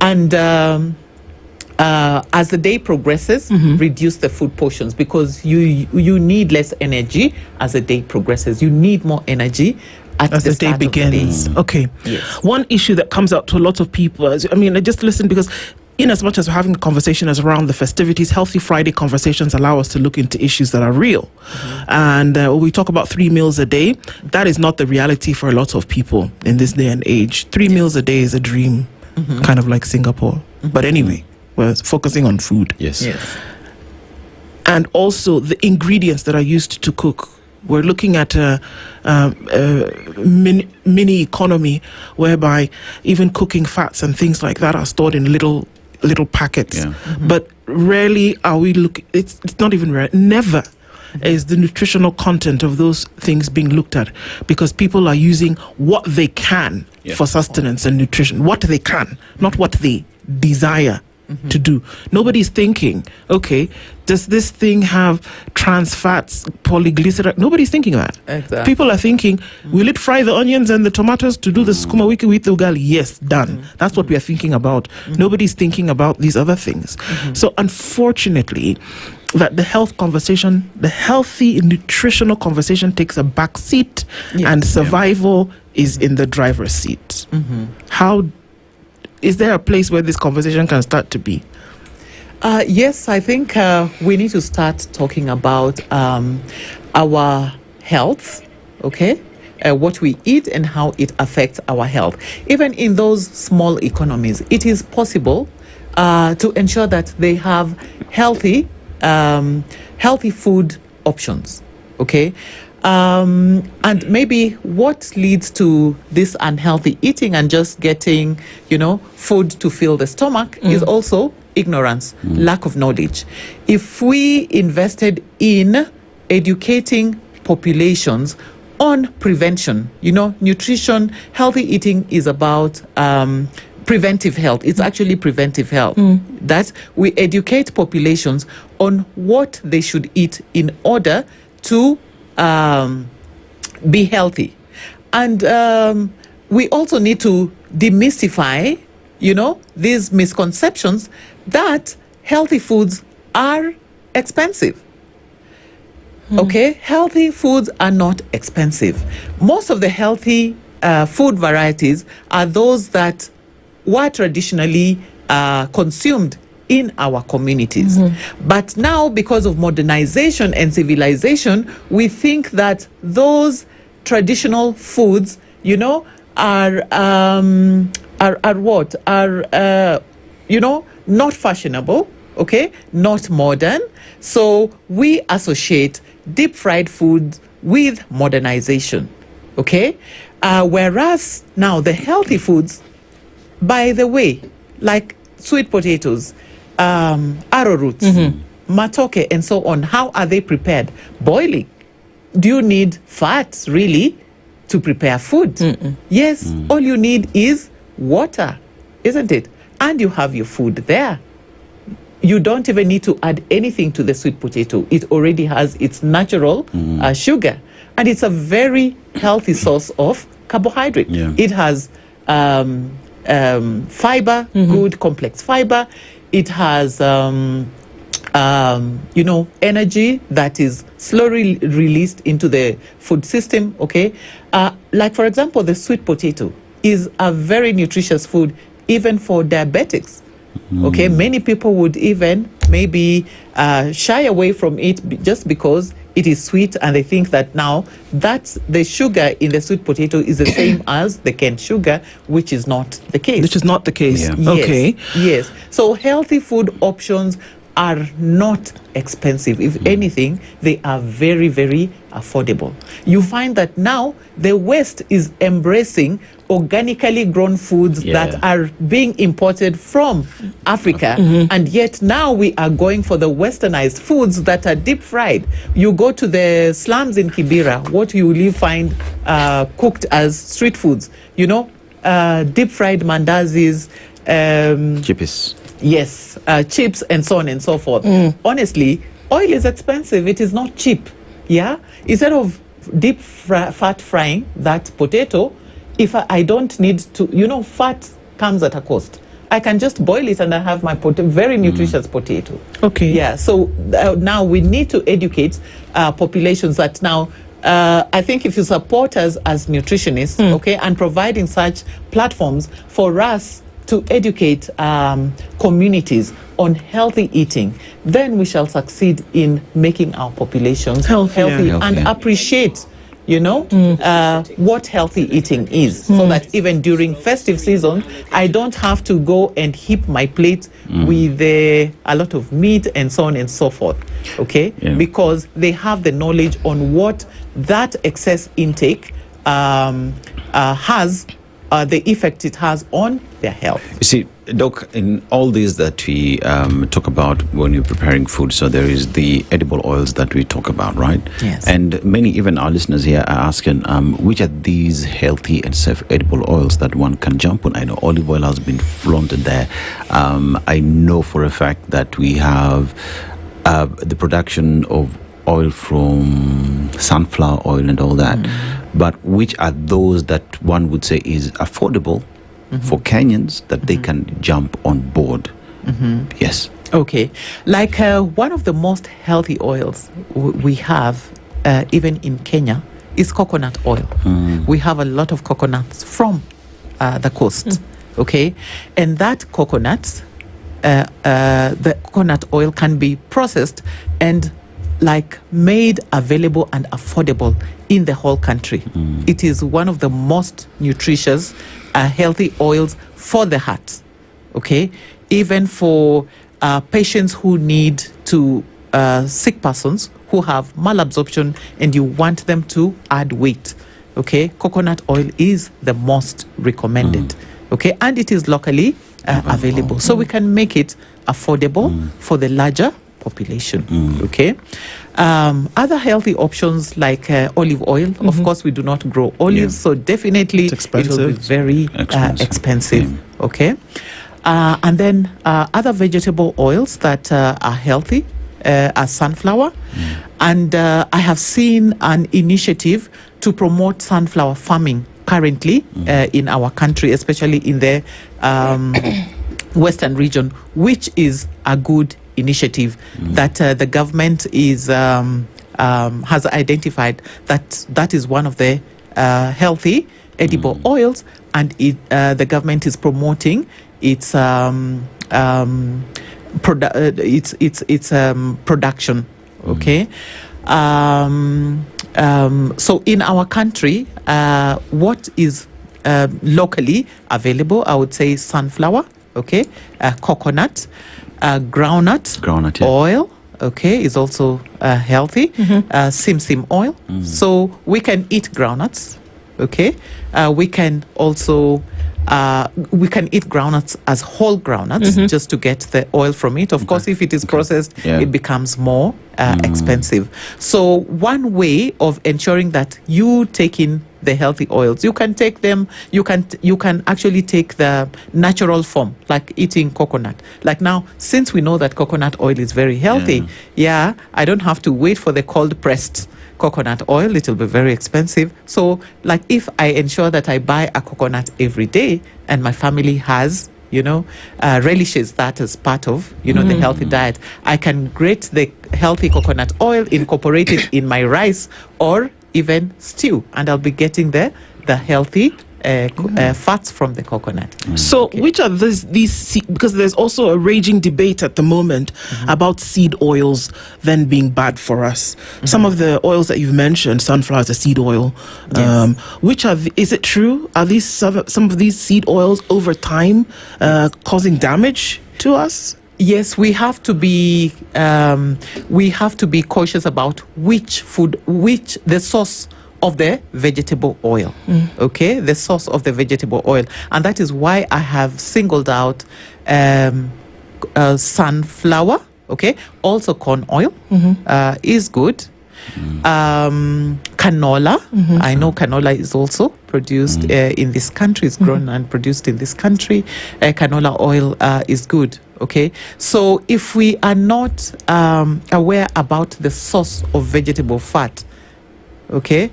And as the day progresses, reduce the food portions, because you need less energy as the day progresses. You need more energy as the day begins. Okay. One issue that comes up to a lot of people is, I just listen, because in as much as we're having conversations around the festivities, Healthy Friday conversations allow us to look into issues that are real. And we talk about 3 meals a day. That is not the reality for a lot of people in this day and age. 3 meals a day is a dream, kind of like Singapore. But anyway, we're focusing on food. Yes. And also the ingredients that are used to cook. We're looking at a mini economy whereby even cooking fats and things like that are stored in little packets. But rarely are we looking, it's not even rare, never is the nutritional content of those things being looked at, because people are using what they can for sustenance and nutrition. What they can, not what they desire to do. Nobody's thinking, okay, does this thing have trans fats, polyglyceride? Nobody's thinking that. Exactly. People are thinking, will it fry the onions and the tomatoes to do the sukuma wiki with the ugali? Yes, done. That's what we are thinking about. Nobody's thinking about these other things. So unfortunately, that the health conversation, the healthy nutritional conversation, takes a back seat, and survival is in the driver's seat. How is there a place where this conversation can start to be? Yes, I think we need to start talking about our health, okay? What we eat and how it affects our health. Even in those small economies, it is possible to ensure that they have healthy food options, okay? And maybe what leads to this unhealthy eating and just getting, food to fill the stomach is also ignorance, lack of knowledge. If we invested in educating populations on prevention, nutrition, healthy eating is about preventive health. It's actually preventive health. That we educate populations on what they should eat in order to be healthy. And we also need to demystify, these misconceptions that healthy foods are expensive. Okay, healthy foods are not expensive. Most of the healthy food varieties are those that were traditionally consumed in our communities. But now, because of modernization and civilization, we think that those traditional foods, are what? Are not fashionable, okay? Not modern. So we associate deep fried foods with modernization, okay? Whereas now the healthy foods, by the way, like sweet potatoes, arrowroots, matoke, and so on, how are they prepared? Boiling. Do you need fats, really, to prepare food? Yes, all you need is water, isn't it? And you have your food there. You don't even need to add anything to the sweet potato. It already has its natural sugar. And it's a very healthy source of carbohydrate. It has fiber, good complex fiber. It has, energy that is slowly released into the food system, okay? Like, for example, the sweet potato is a very nutritious food, even for diabetics, okay? Many people would even maybe shy away from it just because it is sweet, and they think that now that the sugar in the sweet potato is the same as the canned sugar, which is not the case. Which is not the case. Yes, Okay. Yes. So healthy food options are not expensive. If anything, they are very, very affordable. You find that now the West is embracing organically grown foods that are being imported from Africa, and yet now we are going for the westernized foods that are deep fried. You go to the slums in Kibera, what you will find cooked as street foods, deep fried mandazis, Chippies. Yes, chips and so on and so forth. Honestly, oil is expensive. It is not cheap. Yeah, instead of deep fat frying that potato, if I don't need to, fat comes at a cost. I can just boil it and I have my very nutritious potato. Okay. Yeah. So now we need to educate populations that now. I think if you support us as nutritionists, okay, and providing such platforms for us to educate communities on healthy eating, then we shall succeed in making our populations healthy and appreciate, what healthy eating is, so that even during festive season, I don't have to go and heap my plate with a lot of meat and so on and so forth, okay? Because they have the knowledge on what that excess intake has, the effect it has on their health. You see, Doc, in all these that we talk about when you're preparing food, so there is the edible oils that we talk about, right? Yes. And many, even our listeners here are asking, which are these healthy and safe edible oils that one can jump on? I know olive oil has been flaunted there. I know for a fact that we have the production of oil from sunflower oil and all that. But which are those that one would say is affordable for Kenyans that they can jump on board? Yes. Okay. Like one of the most healthy oils we have, even in Kenya, is coconut oil. We have a lot of coconuts from the coast. Okay. And that coconut, the coconut oil can be processed and made available and affordable in the whole country. It is one of the most nutritious, healthy oils for the heart. Okay, even for patients who need to, sick persons who have malabsorption and you want them to add weight. Okay, coconut oil is the most recommended. Okay, and it is locally available, so we can make it affordable for the larger population. Okay. Other healthy options like olive oil. Of course, we do not grow olives, so definitely it will be very expensive. Okay. And then other vegetable oils that are healthy are sunflower. And I have seen an initiative to promote sunflower farming currently in our country, especially in the western region, which is a good initiative that the government is has identified that is one of the healthy edible oils, and the government is promoting its production. Okay. So in our country, what is locally available, I would say sunflower, okay, coconut, groundnut oil, okay, is also healthy, simsim oil. So we can eat groundnuts, okay. We can also we can eat groundnuts as whole groundnuts just to get the oil from it. Of course, if it is processed, it becomes more expensive. So one way of ensuring that you take in the healthy oils, you can take them, you can actually take the natural form, like eating coconut. Like now, since we know that coconut oil is very healthy, I don't have to wait for the cold pressed coconut oil. It will be very expensive. So like if I ensure that I buy a coconut every day and my family has, relishes that as part of, the healthy diet, I can grate the healthy coconut oil, incorporate it in my rice or even stew, and I'll be getting the healthy fats from the coconut. So which are these because there's also a raging debate at the moment about seed oils then being bad for us. Some of the oils that you've mentioned, sunflower is a seed oil. Yes. Which are is it true? Are these some of these seed oils over time causing damage to us? Yes, we have to be cautious about the source of the vegetable oil. Okay, the source of the vegetable oil, and that is why I have singled out sunflower. Okay, also corn oil is good. Canola, I know canola is also produced in this country. It's grown and produced in this country. Canola oil is good. Okay, so if we are not aware about the source of vegetable fat, okay,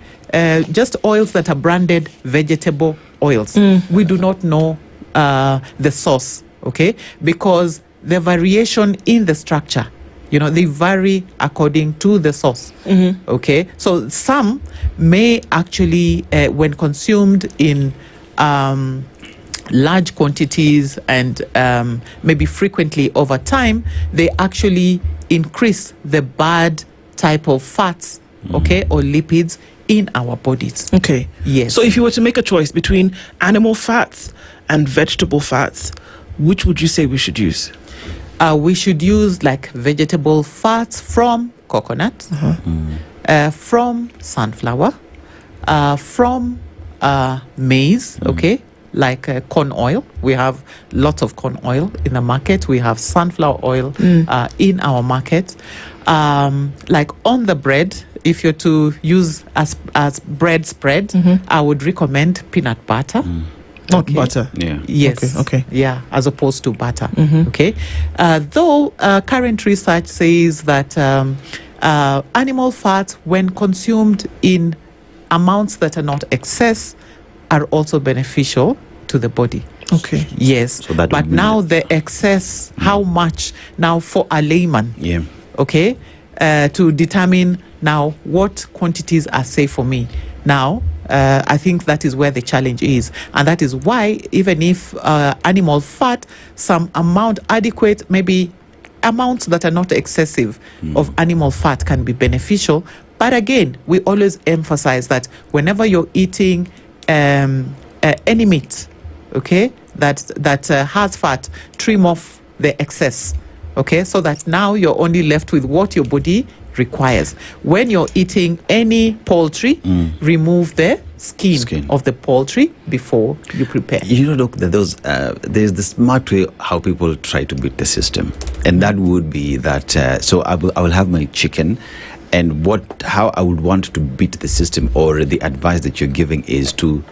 just oils that are branded vegetable oils, we do not know the source, okay, because the variation in the structure, they vary according to the source. Okay, so some may actually, when consumed in large quantities and maybe frequently over time, they actually increase the bad type of fats, okay, or lipids in our bodies. Okay. Yes. So if you were to make a choice between animal fats and vegetable fats, which would you say we should use? We should use like vegetable fats from coconut, from sunflower, from maize, okay, like corn oil. We have lots of corn oil in the market. We have sunflower oil in our market. Like on the bread, if you're to use as bread spread, I would recommend peanut butter. Not butter. Yeah. Yes. Okay. Yeah, as opposed to butter. Okay. Though current research says that animal fats, when consumed in amounts that are not excess, are also beneficial to the body. Okay. Yes. So that but now the excess, how much now for a layman? Yeah. Okay. To determine now what quantities are safe for me. Now, I think that is where the challenge is. And that is why even if animal fat, some amount adequate, maybe amounts that are not excessive of animal fat can be beneficial. But again, we always emphasize that whenever you're eating any meat, okay, that has fat, trim off the excess, okay, so that now you're only left with what your body requires. When you're eating any poultry, remove the skin of the poultry before you prepare. Doc, there's the smart way how people try to beat the system, and that would be that. So I will have my chicken, and how I would want to beat the system, or the advice that you're giving is to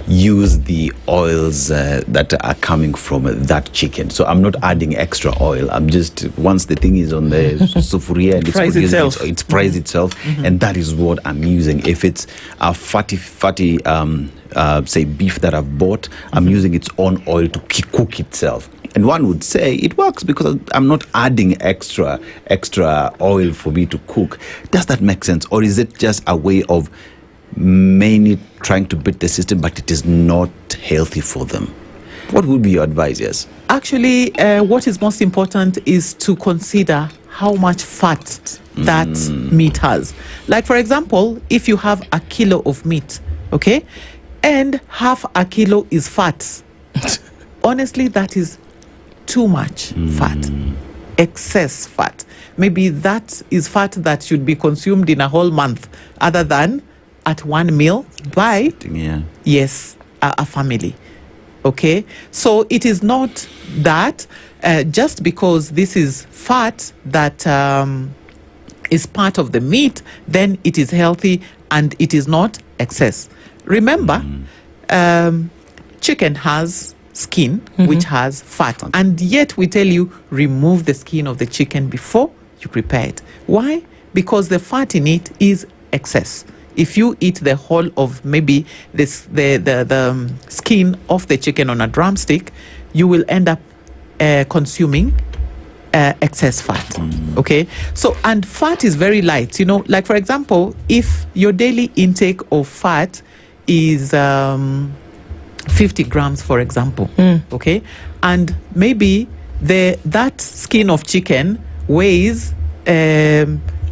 use the oils that are coming from that chicken. So I'm not adding extra oil. I'm just, once the thing is on the sufuria and it's fries itself, and that is what I'm using. If it's a fatty say beef that I've bought, I'm using its own oil to cook itself. And one would say it works because I'm not adding extra oil for me to cook. Does that make sense? Or is it just a way of mainly trying to beat the system, but it is not healthy for them? What would be your advice? Yes. Actually, what is most important is to consider how much fat that meat has. Like, for example, if you have a kilo of meat, okay, and half a kilo is fat, honestly, that is too much fat, excess fat. Maybe that is fat that should be consumed in a whole month, other than at one meal by a family. Okay, so it is not that just because this is fat that is part of the meat, then it is healthy and it is not excess. Remember, chicken has skin which has fat, and yet we tell you remove the skin of the chicken before you prepare it. Why? Because the fat in it is excess. If you eat the whole of maybe the skin of the chicken on a drumstick, you will end up consuming excess fat. Okay, so, and fat is very light. Like, for example, if your daily intake of fat is 50 grams, for example. Okay, and maybe that skin of chicken weighs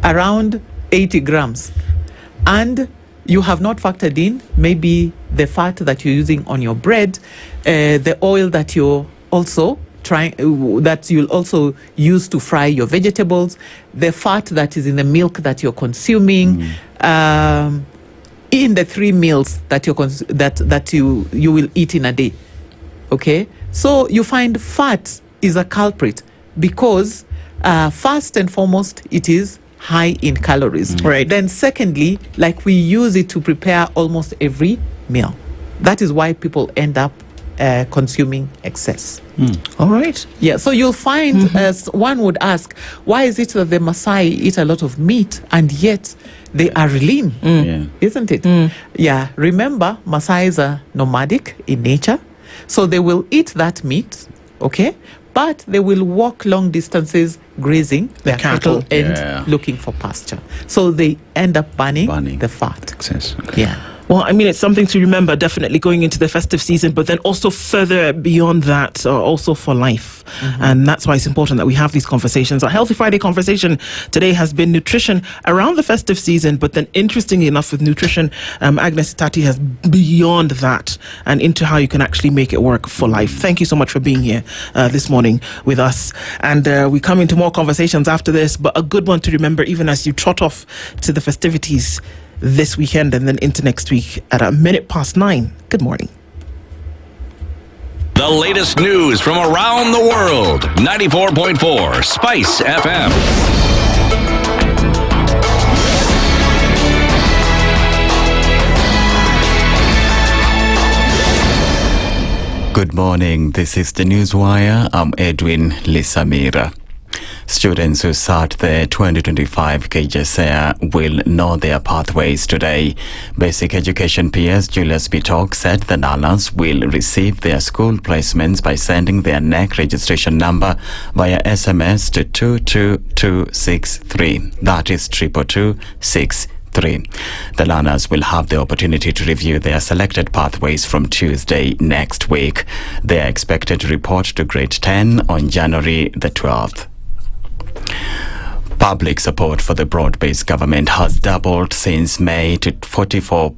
around 80 grams, and you have not factored in maybe the fat that you're using on your bread, the oil that you're also that you'll also use to fry your vegetables, the fat that is in the milk that you're consuming, in the 3 meals that you will eat in a day. Okay, so you find fat is a culprit because first and foremost it is high in calories. Right. Then secondly, like we use it to prepare almost every meal. That is why people end up consuming excess. All right. Yeah, so you'll find, as one would ask, why is it that the Maasai eat a lot of meat and yet they are lean? Isn't it? Yeah, remember, Maasais are nomadic in nature, so they will eat that meat, okay, but they will walk long distances grazing their cattle and looking for pasture. So they end up burning the fat. Excess. Yeah. Well, I mean, it's something to remember, definitely going into the festive season, but then also further beyond that, also for life. And that's why it's important that we have these conversations. Our Healthy Friday conversation today has been nutrition around the festive season, but then interestingly enough with nutrition, Agnes Tati has beyond that and into how you can actually make it work for life. Thank you so much for being here this morning with us. And we come into more conversations after this, but a good one to remember even as you trot off to the festivities this weekend and then into next week at 9:01. Good morning. The latest news from around the world. 94.4 Spice FM. Good morning. This is the Newswire. I'm Edwin Lisamira. Students who sat the 2025 KJSEA will know their pathways today. Basic Education PS Julius Bitok said the learners will receive their school placements by sending their NEC registration number via SMS to 22263. That is 22263. The learners will have the opportunity to review their selected pathways from Tuesday next week. They are expected to report to grade 10 on January the 12th. Public support for the broad-based government has doubled since May to 44%,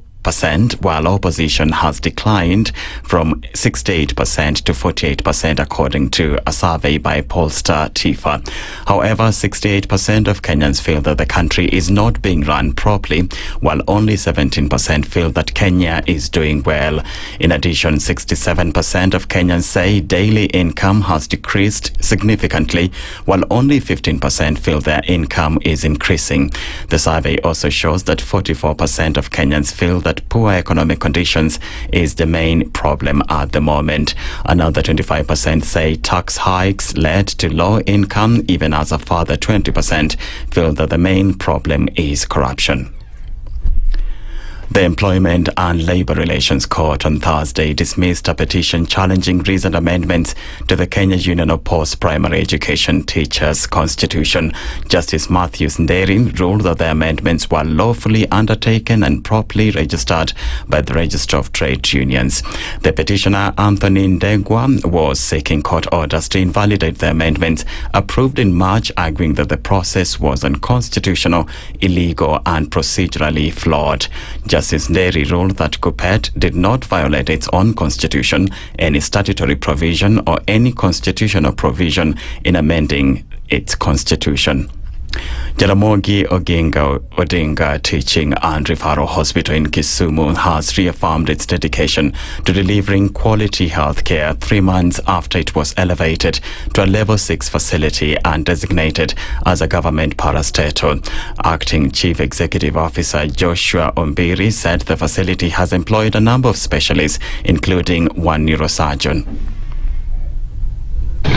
while opposition has declined from 68% to 48%, according to a survey by pollster TIFA. However, 68% of Kenyans feel that the country is not being run properly, while only 17% feel that Kenya is doing well. In addition, 67% of Kenyans say daily income has decreased significantly, while only 15% feel their income is increasing. The survey also shows that 44% of Kenyans feel that poor economic conditions is the main problem at the moment. Another 25% say tax hikes led to low income, even as a further 20% feel that the main problem is corruption. The Employment and Labour Relations Court on Thursday dismissed a petition challenging recent amendments to the Kenya Union of Post-Primary Education Teachers Constitution. Justice Matthews Njeri ruled that the amendments were lawfully undertaken and properly registered by the Register of Trade Unions. The petitioner, Anthony Ndegwa, was seeking court orders to invalidate the amendments approved in March, arguing that the process was unconstitutional, illegal and procedurally flawed. Justice Njeri ruled that KUPPET did not violate its own constitution, any statutory provision or any constitutional provision in amending its constitution. Jaramogi Oginga Odinga Teaching and Referral Hospital in Kisumu has reaffirmed its dedication to delivering quality health care 3 months after it was elevated to a level 6 facility and designated as a government parastatal. Acting Chief Executive Officer Joshua Ombiri said the facility has employed a number of specialists, including one neurosurgeon.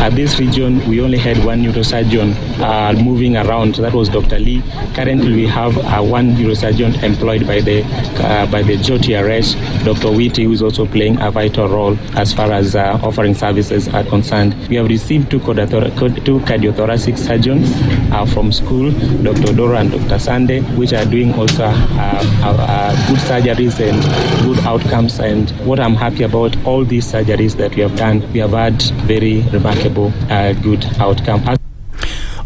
At this region, we only had one neurosurgeon moving around. That was Dr. Lee. Currently, we have one neurosurgeon employed by the JOTRS, Dr. Witty, who is also playing a vital role as far as offering services are concerned. We have received two cardiothoracic surgeons from school, Dr. Dora and Dr. Sande, which are doing also good surgeries and good outcomes. And what I'm happy about, all these surgeries that we have done, we have had very remarkable good outcome.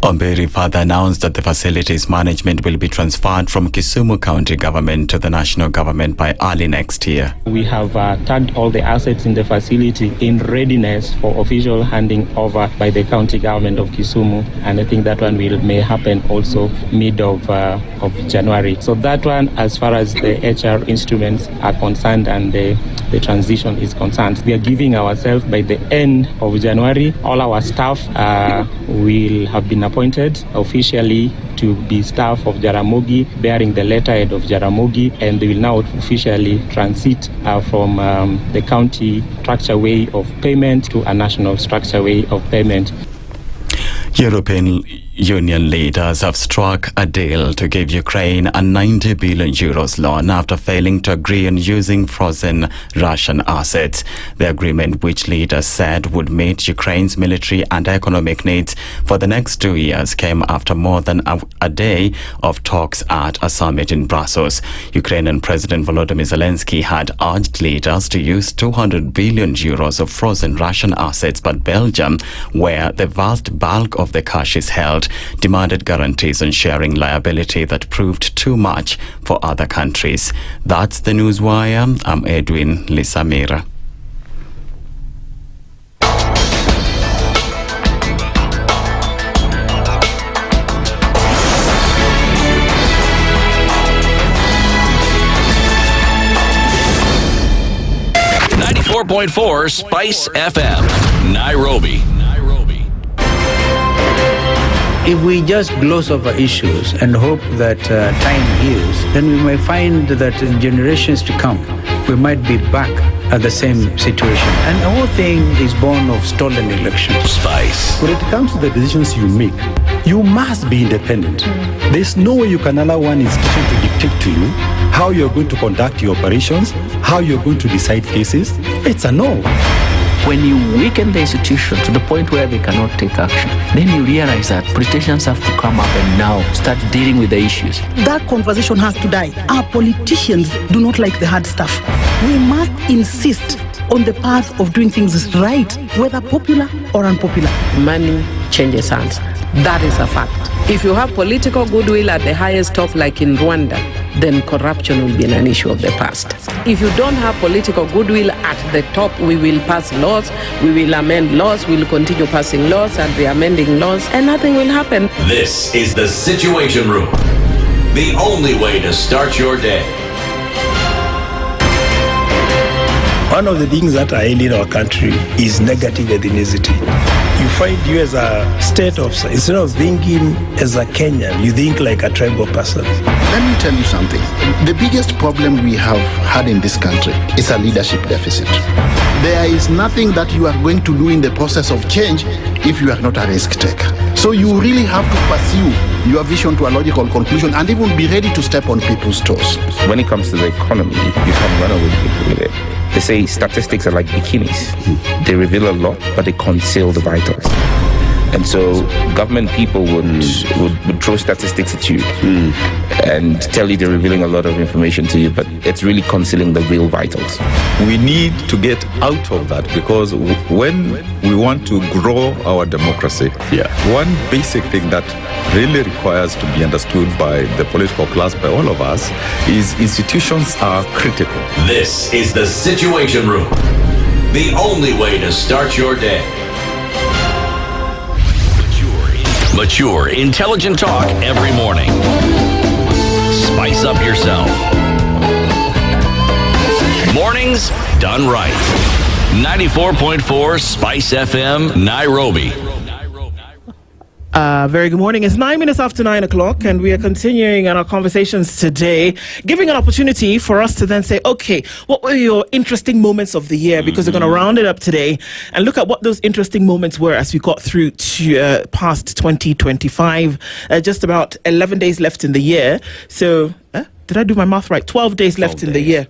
Omberi further announced that the facility's management will be transferred from Kisumu County Government to the national government by early next year. We have tagged all the assets in the facility in readiness for official handing over by the county government of Kisumu, and I think that one may happen also mid of January. So that one, as far as the HR instruments are concerned and the transition is concerned, we are giving ourselves by the end of January, all our staff will have been appointed officially to be staff of Jaramogi, bearing the letterhead of Jaramogi, and they will now officially transit from the county structure way of payment to a national structure way of payment. European Union leaders have struck a deal to give Ukraine a 90 billion euros loan after failing to agree on using frozen Russian assets. The agreement, which leaders said would meet Ukraine's military and economic needs for the next 2 years, came after more than a day of talks at a summit in Brussels. Ukrainian President Volodymyr Zelensky had urged leaders to use 200 billion euros of frozen Russian assets, but Belgium, where the vast bulk of the cash is held, demanded guarantees on sharing liability that proved too much for other countries. That's the Newswire. I'm Edwin Lisamira. .4 Spice FM, Nairobi. If we just gloss over issues and hope that time heals, then we may find that in generations to come, we might be back at the same situation. And the whole thing is born of stolen elections. Spice. When it comes to the decisions you make, you must be independent. There's no way you can allow one institution to dictate to you how you're going to conduct your operations, how you're going to decide cases. It's a no. When you weaken the institution to the point where they cannot take action, then you realize that politicians have to come up and now start dealing with the issues. That conversation has to die. Our politicians do not like the hard stuff. We must insist on the path of doing things right, whether popular or unpopular. Money changes hands. That is a fact. If you have political goodwill at the highest top, like in Rwanda, then corruption will be an issue of the past. If you don't have political goodwill at the top, we will pass laws, we will amend laws, we will continue passing laws and re-amending laws, and nothing will happen. This is the Situation Room, the only way to start your day. One of the things that are ailing our country is negative ethnicity. You find you as a state officer, instead of thinking as a Kenyan, you think like a tribal person. Let me tell you something. The biggest problem we have had in this country is a leadership deficit. There is nothing that you are going to do in the process of change if you are not a risk taker. So you really have to pursue your vision to a logical conclusion and even be ready to step on people's toes. When it comes to the economy, you can run away with it. They say statistics are like bikinis. They reveal a lot, but they conceal the vitals. And so government people would throw statistics at you and tell you they're revealing a lot of information to you, but it's really concealing the real vitals. We need to get out of that, because when we want to grow our democracy, one basic thing that really requires to be understood by the political class, by all of us, is institutions are critical. This is the Situation Room, the only way to start your day. Mature, intelligent talk every morning. Spice up yourself. Mornings done right. 94.4 Spice FM, Nairobi. Very good morning. It's 9 minutes after 9 o'clock, and we are continuing on our conversations today, giving an opportunity for us to then say, okay, what were your interesting moments of the year? Because we're going to round it up today and look at what those interesting moments were as we got through to past 2025. Just about 11 days left in the year. So, did I do my math right? 12 days left in the year.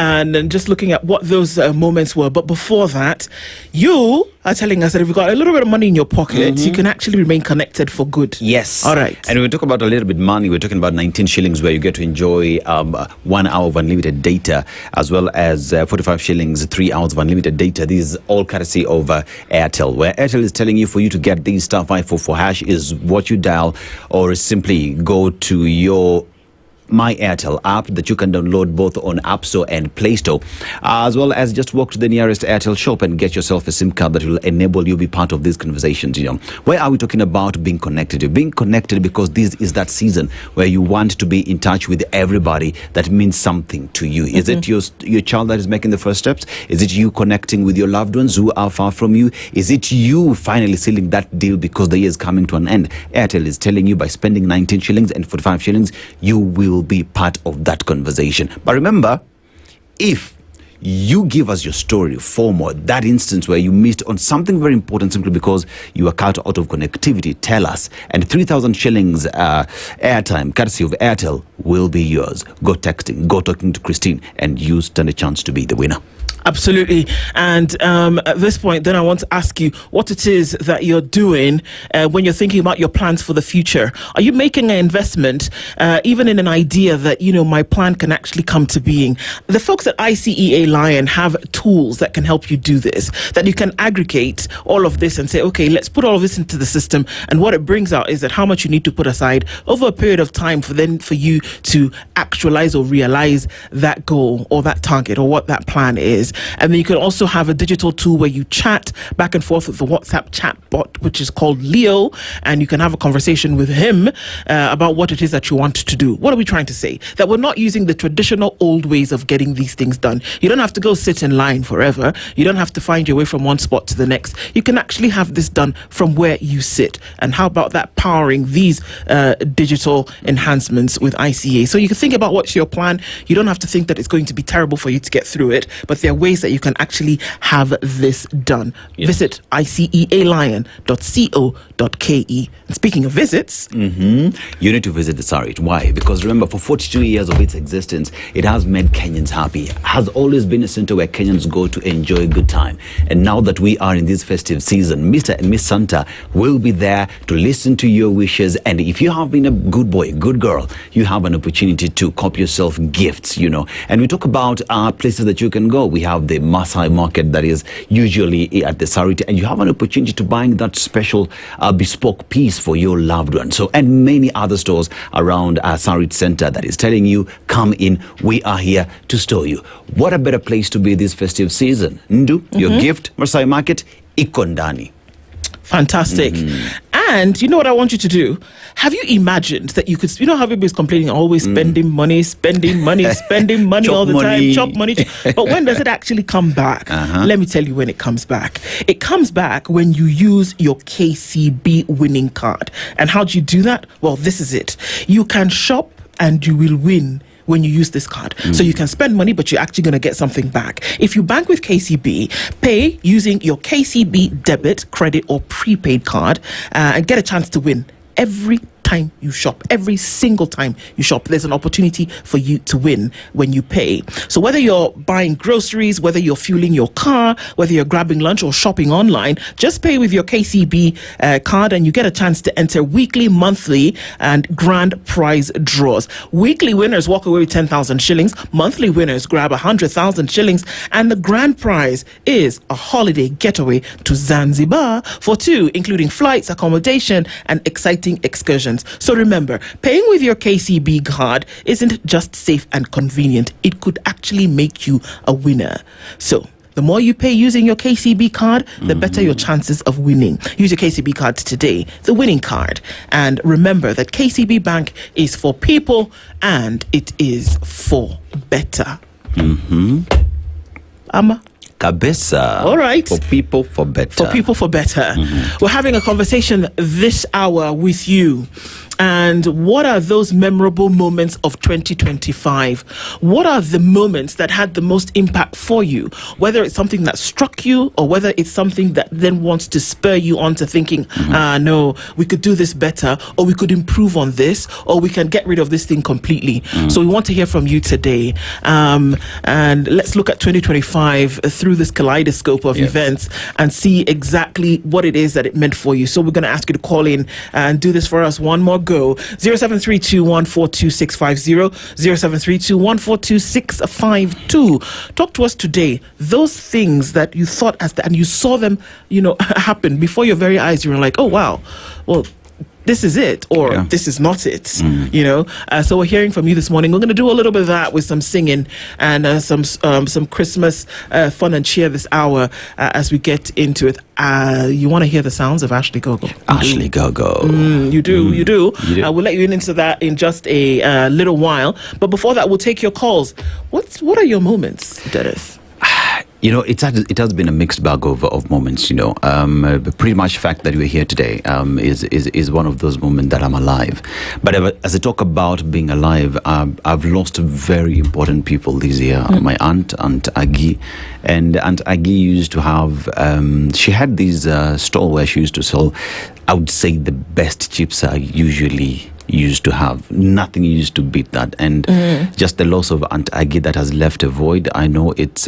And then just looking at what those moments were. But before that, you are telling us that if you've got a little bit of money in your pocket, you can actually remain connected for good. Yes. All right. And we talk about a little bit money. We're talking about 19 shillings where you get to enjoy 1 hour of unlimited data, as well as 45 shillings, 3 hours of unlimited data. These is all courtesy of Airtel, where Airtel is telling you for you to get these star 544 hash is what you dial, or simply go to your My Airtel app that you can download both on App Store and Play Store, as well as just walk to the nearest Airtel shop and get yourself a SIM card that will enable you to be part of these conversations. You know, where are we talking about being connected? You're being connected because this is that season where you want to be in touch with everybody that means something to you. Is it your child that is making the first steps? Is it you connecting with your loved ones who are far from you? Is it you finally sealing that deal because the year is coming to an end? Airtel is telling you by spending 19 shillings and 45 shillings, you will be part of that conversation. But remember, if you give us your story, form that instance where you missed on something very important simply because you are cut out of connectivity, tell us. And 3,000 shillings airtime, courtesy of Airtel, will be yours. Go texting, go talking to Christine, and you stand a chance to be the winner. Absolutely. And at this point, then I want to ask you what it is that you're doing when you're thinking about your plans for the future. Are you making an investment, even in an idea that, you know, my plan can actually come to being? The folks at ICEA Lion have tools that can help you do this, that you can aggregate all of this and say, okay, let's put all of this into the system. And what it brings out is that how much you need to put aside over a period of time for you to actualize or realize that goal or that target or what that plan is. And then you can also have a digital tool where you chat back and forth with the WhatsApp chat bot, which is called Leo, and you can have a conversation with him about what it is that you want to do. What are we trying to say? That we're not using the traditional old ways of getting these things done. You don't have to go sit in line forever. You don't have to find your way from one spot to the next. You can actually have this done from where you sit. And how about that powering these digital enhancements with ICA? So you can think about what's your plan. You don't have to think that it's going to be terrible for you to get through it, but there are ways that you can actually have this done. Visit icealion.co.ke. And speaking of visits, you need to visit the Sarit. Why? Because remember, for 42 years of its existence, it has made Kenyans happy. Has always been a center where Kenyans go to enjoy a good time. And now that we are in this festive season, Mr. and Miss Santa will be there to listen to your wishes. And if you have been a good boy, good girl, you have an opportunity to cop yourself gifts, you know. And we talk about places that you can go. We have the Maasai market that is usually at the Sarit, and you have an opportunity to buy that special bespoke piece for your loved one. So, and many other stores around Sarit Center that is telling you, come in, we are here to store you. What a better place to be this festive season. Ndu, your gift, Maasai market, iko ndani. Fantastic. And you know what I want you to do? Have you imagined that you could, you know how everybody's complaining, always spending money spending money all the time, chop money. But when does it actually come back? Let me tell you when it comes back. It comes back when you use your KCB winning card. And how do you do that? Well, this is it. You can shop and you will win when you use this card. So you can spend money, but you're actually going to get something back. If you bank with KCB, pay using your KCB debit, credit, or prepaid card, and get a chance to win every time you shop. Every single time you shop, there's an opportunity for you to win when you pay. So whether you're buying groceries, whether you're fueling your car, whether you're grabbing lunch or shopping online, just pay with your KCB card and you get a chance to enter weekly, monthly, and grand prize draws. Weekly winners walk away with 10,000 shillings. Monthly winners grab 100,000 shillings. And the grand prize is a holiday getaway to Zanzibar for two, including flights, accommodation, and exciting excursions. So remember, paying with your KCB card isn't just safe and convenient. It could actually make you a winner. So the more you pay using your KCB card, the better your chances of winning. Use your KCB card today, the winning card. And remember that KCB Bank is for people and it is for better. Kabisa. All right. For people for better. For people for better. We're having a conversation this hour with you. And what are those memorable moments of 2025? What are the moments that had the most impact for you? Whether it's something that struck you or whether it's something that then wants to spur you on to thinking, no, we could do this better, or we could improve on this, or we can get rid of this thing completely. So we want to hear from you today. And let's look at 2025 through this kaleidoscope of events and see exactly what it is that it meant for you. So we're going to ask you to call in and do this for us one more go. 0732142650, 0732142652. Talk to us today. Those things that you thought and you saw them, happen before your very eyes. You were like, oh wow, well, this is it, or this is not it, So we're hearing from you this morning. We're going to do a little bit of that with some singing and some Christmas fun and cheer this hour as we get into it. You want to hear the sounds of Ashley Gogo? Ashley Gogo. You do. We'll let you into that in just a little while. But before that, we'll take your calls. What are your moments, Dennis? It has been a mixed bag of moments. Pretty much the fact that we're here today is one of those moments that I'm alive. But as I talk about being alive, I've lost very important people this year. My Aunt Agi, and Aunt Agi used to have. She had this store where she used to sell, I would say, the best chips I usually used to have. Nothing used to beat that, and just the loss of Aunt Agi that has left a void. I know it's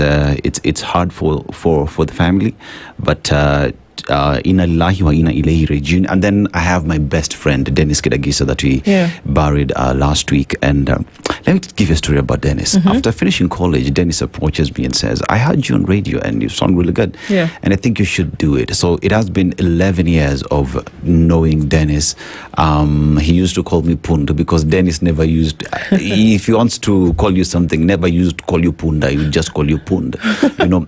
hard for the family, but Inna Lillahi wa Inna Ilaihi Rajiun. And then I have my best friend Dennis Kidagisa that we buried last week. And let me give you a story about Dennis. After finishing college, Dennis approaches me and says, I heard you on radio and you sound really good, and I think you should do it. So it has been 11 years of knowing Dennis. He used to call me Punda because Dennis never used, if he wants to call you something, never used to call you Punda. He would just call you Punda,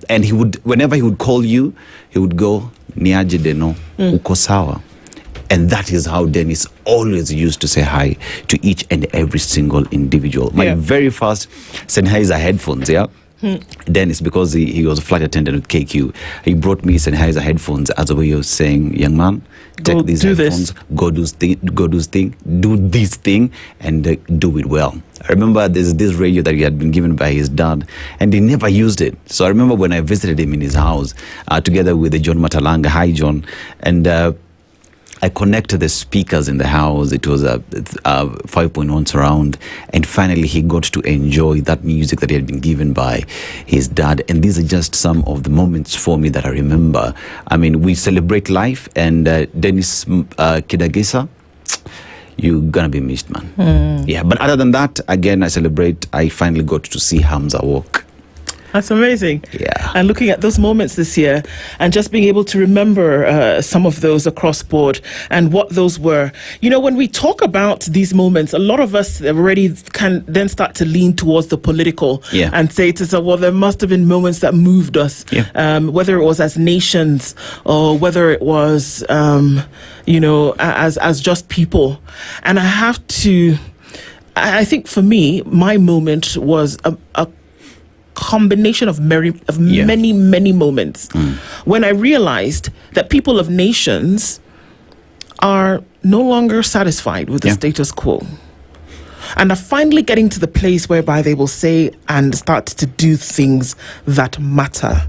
and he would, whenever he would call you, he would go, Niaje deno, uko sawa. And that is how Dennis always used to say hi to each and every single individual. My very first Sennheiser headphones, Dennis, because he was a flight attendant with KQ, he brought me Sennheiser headphones as a way of saying, young man, take these headphones, go do this thing, and do it well. I remember there's this radio that he had been given by his dad, and he never used it. So I remember when I visited him in his house, together with John Matalanga. Hi, John. And I connected the speakers in the house. It was a 5.1 surround. And finally, he got to enjoy that music that he had been given by his dad. And these are just some of the moments for me that I remember. I mean, we celebrate life. And Dennis Kidagisa, you're gonna be missed, man. Yeah, but other than that, again, I finally got to see Hamza walk. That's amazing. Yeah. And looking at those moments this year and just being able to remember some of those across board and what those were. When we talk about these moments, a lot of us already can then start to lean towards the political and say to well, there must have been moments that moved us, whether it was as nations or whether it was, as just people. And I think for me, my moment was a combination of many moments when I realized that people of nations are no longer satisfied with the status quo and are finally getting to the place whereby they will say and start to do things that matter.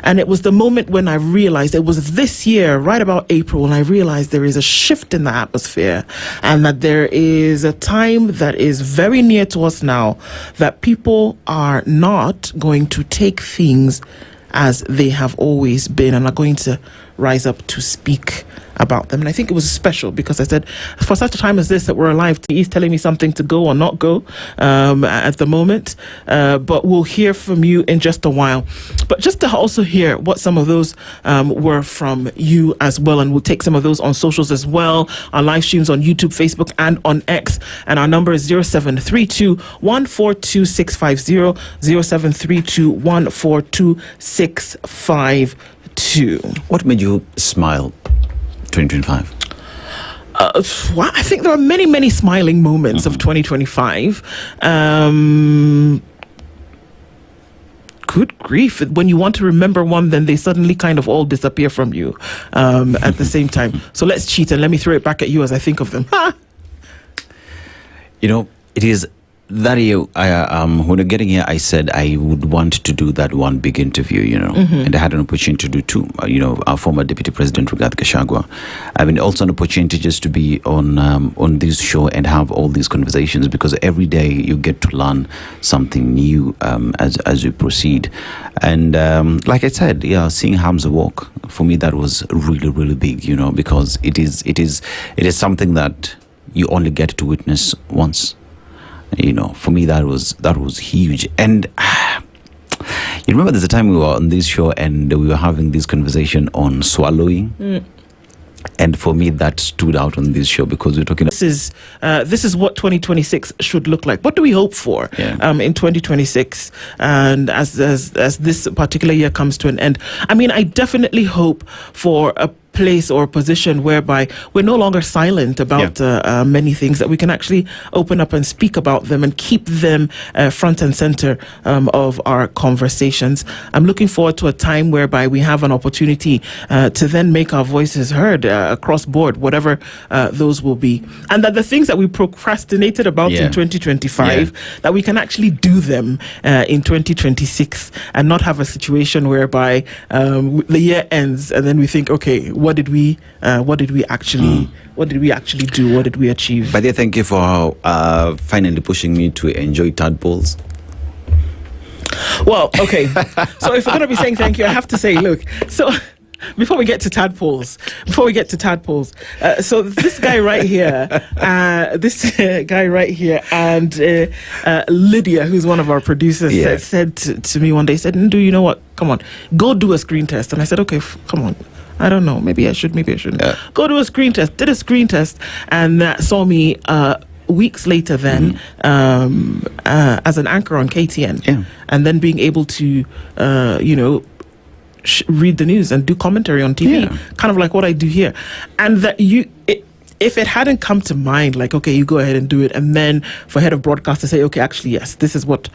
And it was the moment when I realized, it was this year, right about April, when I realized there is a shift in the atmosphere and that there is a time that is very near to us now that people are not going to take things as they have always been and are going to rise up to speak about them. And I think it was special because I said, for such a time as this that we're alive, he's telling me something to go or not go at the moment. But we'll hear from you in just a while. But just to also hear what some of those were from you as well. And we'll take some of those on socials as well. Our live streams on YouTube, Facebook, and on X. And our number is 0732 142650, 0732 142652. What made you smile 2025? Well, I think there are many smiling moments of 2025. good grief. When you want to remember one, then they suddenly kind of all disappear from you at the same time. So let's cheat and let me throw it back at you as I think of them. You know, it is that year, when you're getting here, I said I would want to do that one big interview, you know, and I had an opportunity to do two. You know, our former Deputy President, Rigathi Gachagua. I mean, also an opportunity just to be on this show and have all these conversations, because every day you get to learn something new as you proceed. And like I said, yeah, seeing Hamza walk, for me, that was really, really big, you know, because it is something that you only get to witness once. You know, for me, that was huge. And you remember there's a time we were on this show and we were having this conversation on swallowing. And for me, that stood out on this show because we're talking. This is what 2026 should look like. What do we hope for in 2026? And as this particular year comes to an end, I mean, I definitely hope for a place or position whereby we're no longer silent about many things, that we can actually open up and speak about them and keep them front and center of our conversations. I'm looking forward to a time whereby we have an opportunity to then make our voices heard across board, whatever those will be, and that the things that we procrastinated about in 2025, that we can actually do them in 2026 and not have a situation whereby the year ends and then we think, okay, what did we actually do? What did we achieve? But thank you for finally pushing me to enjoy tadpoles. Well, okay. So if we're going to be saying thank you, I have to say, look, so before we get to tadpoles, so this guy right here, and Lydia, who's one of our producers, said to me one day, said, Ndu, you know what? Come on, go do a screen test. And I said, okay, come on. I don't know. Maybe I should. Maybe I shouldn't. Go do a screen test. Did a screen test, and saw me weeks later then as an anchor on KTN, and then being able to, read the news and do commentary on TV, kind of like what I do here, and that if it hadn't come to mind, like, okay, you go ahead and do it, and then for head of broadcast to say, okay, actually, yes, this is what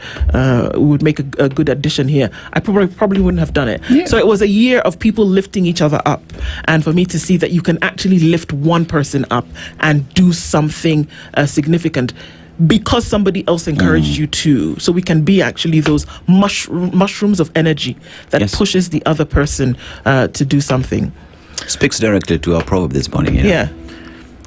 would make a good addition here, I probably wouldn't have done it. So it was a year of people lifting each other up, and for me to see that you can actually lift one person up and do something significant because somebody else encouraged you to. So we can be actually those mushrooms of energy that pushes the other person to do something. Speaks directly to our proverb this morning. You know?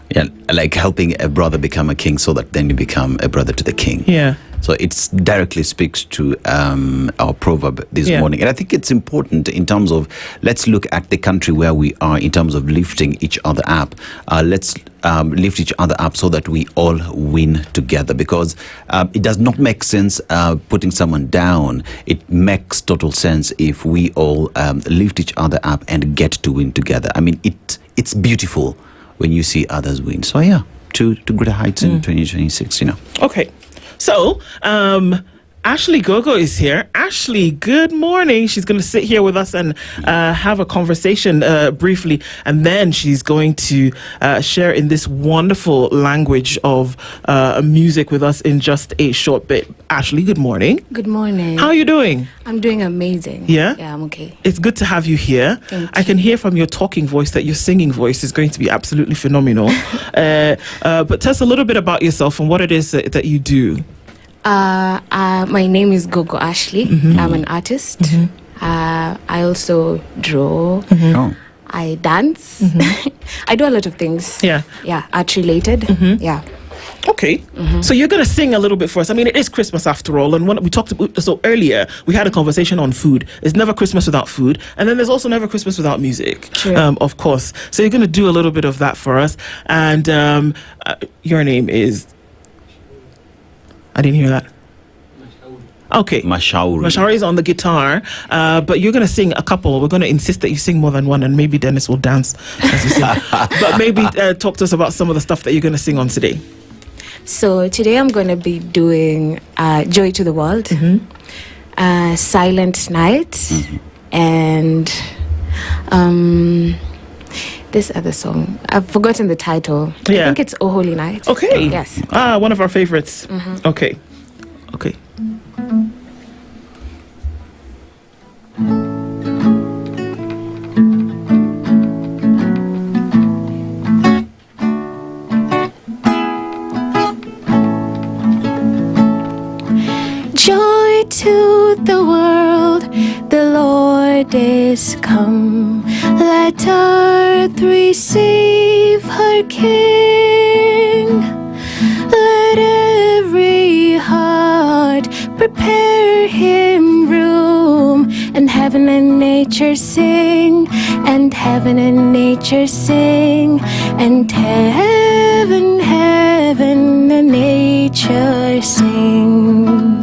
Yeah, like helping a brother become a king so that then you become a brother to the king. Yeah. So it directly speaks to our proverb this morning. And I think it's important in terms of, let's look at the country where we are in terms of lifting each other up. Let's lift each other up so that we all win together, because it does not make sense putting someone down. It makes total sense if we all lift each other up and get to win together. I mean, it's beautiful when you see others win. So to greater heights in 2026, you know. Okay. So, Ashley Gogo is here. Ashley, good morning. She's going to sit here with us and have a conversation briefly, and then she's going to share in this wonderful language of music with us in just a short bit. Ashley, good morning. Good morning. How are you doing? I'm doing amazing. Yeah? Yeah, I'm okay. It's good to have you here. I can hear from your talking voice that your singing voice is going to be absolutely phenomenal. But tell us a little bit about yourself and what it is that you do. My name is Gogo Ashley. I'm an artist. I also draw. I dance. I do a lot of things. Yeah, art related. Yeah. Okay, so you're going to sing a little bit for us. I mean, it is Christmas after all, and when we talked about, so earlier we had a conversation on food. It's never Christmas without food, and then there's also never Christmas without music. Of course. So you're going to do a little bit of that for us, and your name is. I didn't hear that. Okay. Mashauri is on the guitar, but you're going to sing a couple. We're going to insist that you sing more than one, and maybe Dennis will dance as you sing. But maybe talk to us about some of the stuff that you're going to sing on today. So today I'm going to be doing Joy to the World, Silent Night, and this other song. I've forgotten the title. I think it's Oh Holy Night. Okay. Yes. One of our favorites. Okay. into the world, the Lord is come. Let earth receive her King. Let every heart prepare him room, and heaven and nature sing, and heaven and nature sing, and heaven, heaven and nature sing.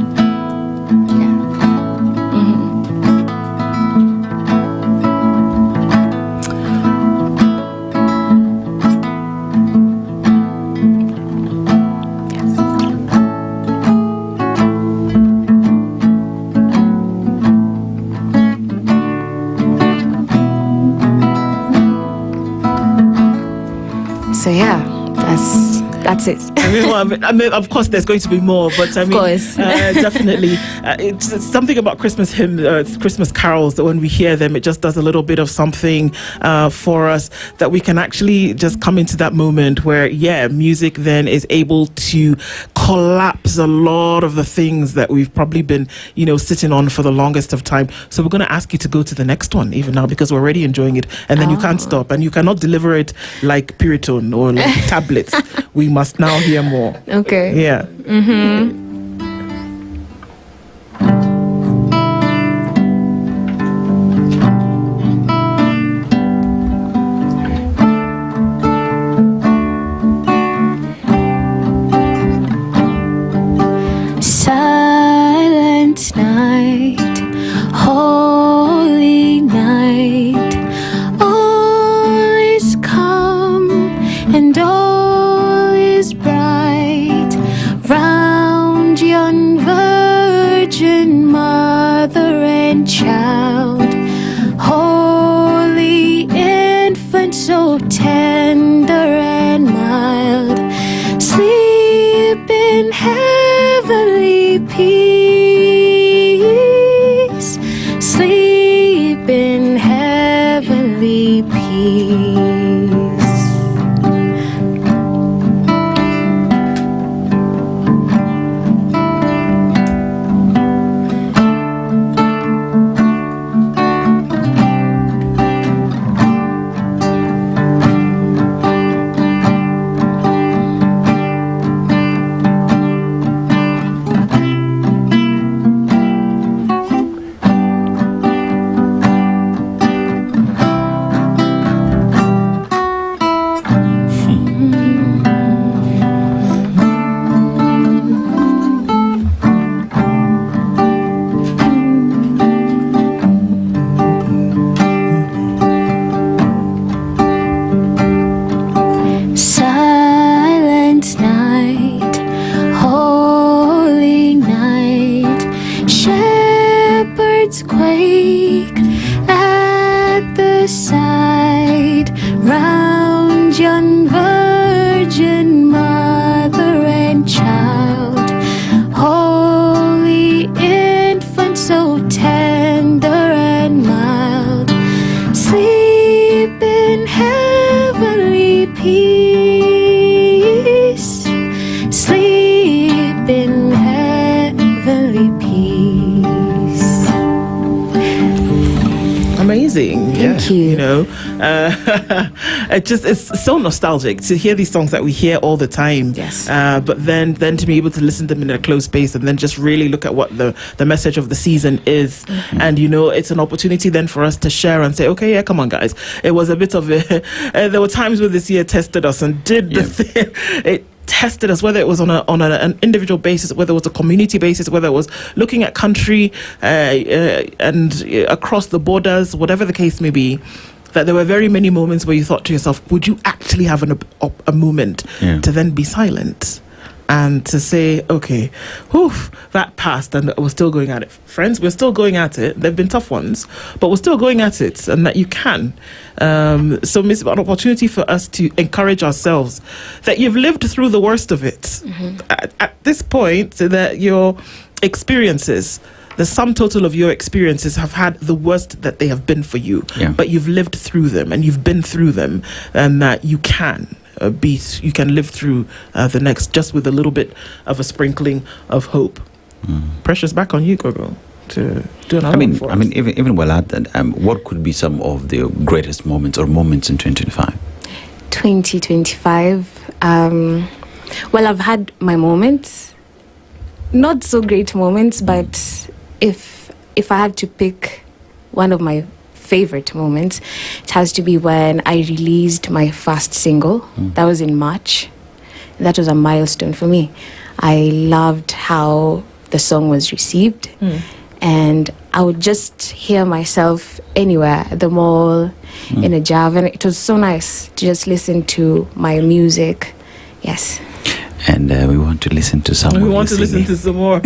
So yeah, that's it. I mean, of course, there's going to be more, but I mean, of course. Definitely, it's something about Christmas hymns, Christmas carols, that when we hear them, it just does a little bit of something for us, that we can actually just come into that moment where, yeah, music then is able to collapse a lot of the things that we've probably been, sitting on for the longest of time. So we're going to ask you to go to the next one even now, because we're already enjoying it, and then you can't stop, and you cannot deliver it like Puriton or like tablets. We must now hear more. Okay. Yeah. Mm-hmm. Silent night, holy night, all is calm and all is bright round yon virgin mother and child, holy infant, so tender and mild, sleep in heavenly peace, sleep in heavenly peace. Silent night, holy night, shepherds quake at the sight round yon virgin mother and child, holy infant, so tender and mild, sleep in heavenly peace, sleep in heavenly peace. Amazing. Thank you. It's so nostalgic to hear these songs that we hear all the time. Yes. But then to be able to listen to them in a close space, and then just really look at what the message of the season is. Mm-hmm. And it's an opportunity then for us to share and say, okay, yeah, come on, guys. It was a bit of a there were times where this year tested us and did the thing. It tested us, whether it was on an individual basis, whether it was a community basis, whether it was looking at country and across the borders, whatever the case may be. That there were very many moments where you thought to yourself, would you actually have a moment to then be silent and to say, okay, that passed and we're still going at it. Friends, we're still going at it. There have been tough ones, but we're still going at it, and that you can. So it's an opportunity for us to encourage ourselves that you've lived through the worst of it. Mm-hmm. At this point, that your experiences, the sum total of your experiences, have had the worst that they have been for you, but you've lived through them and you've been through them, and that you can live through the next, just with a little bit of a sprinkling of hope. Pressure's back on you, Gogo, to do another one for us. I mean, even while at that, what could be some of the greatest moments or moments in 2025? 2025. Well, I've had my moments, not so great moments, but if I had to pick one of my favorite moments, it has to be when I released my first single. That was in March. That was a milestone for me. I loved how the song was received, and I would just hear myself anywhere, at the mall, in a job, and it was so nice to just listen to my music. Yes. And we want to listen to some. We want to listen to some more.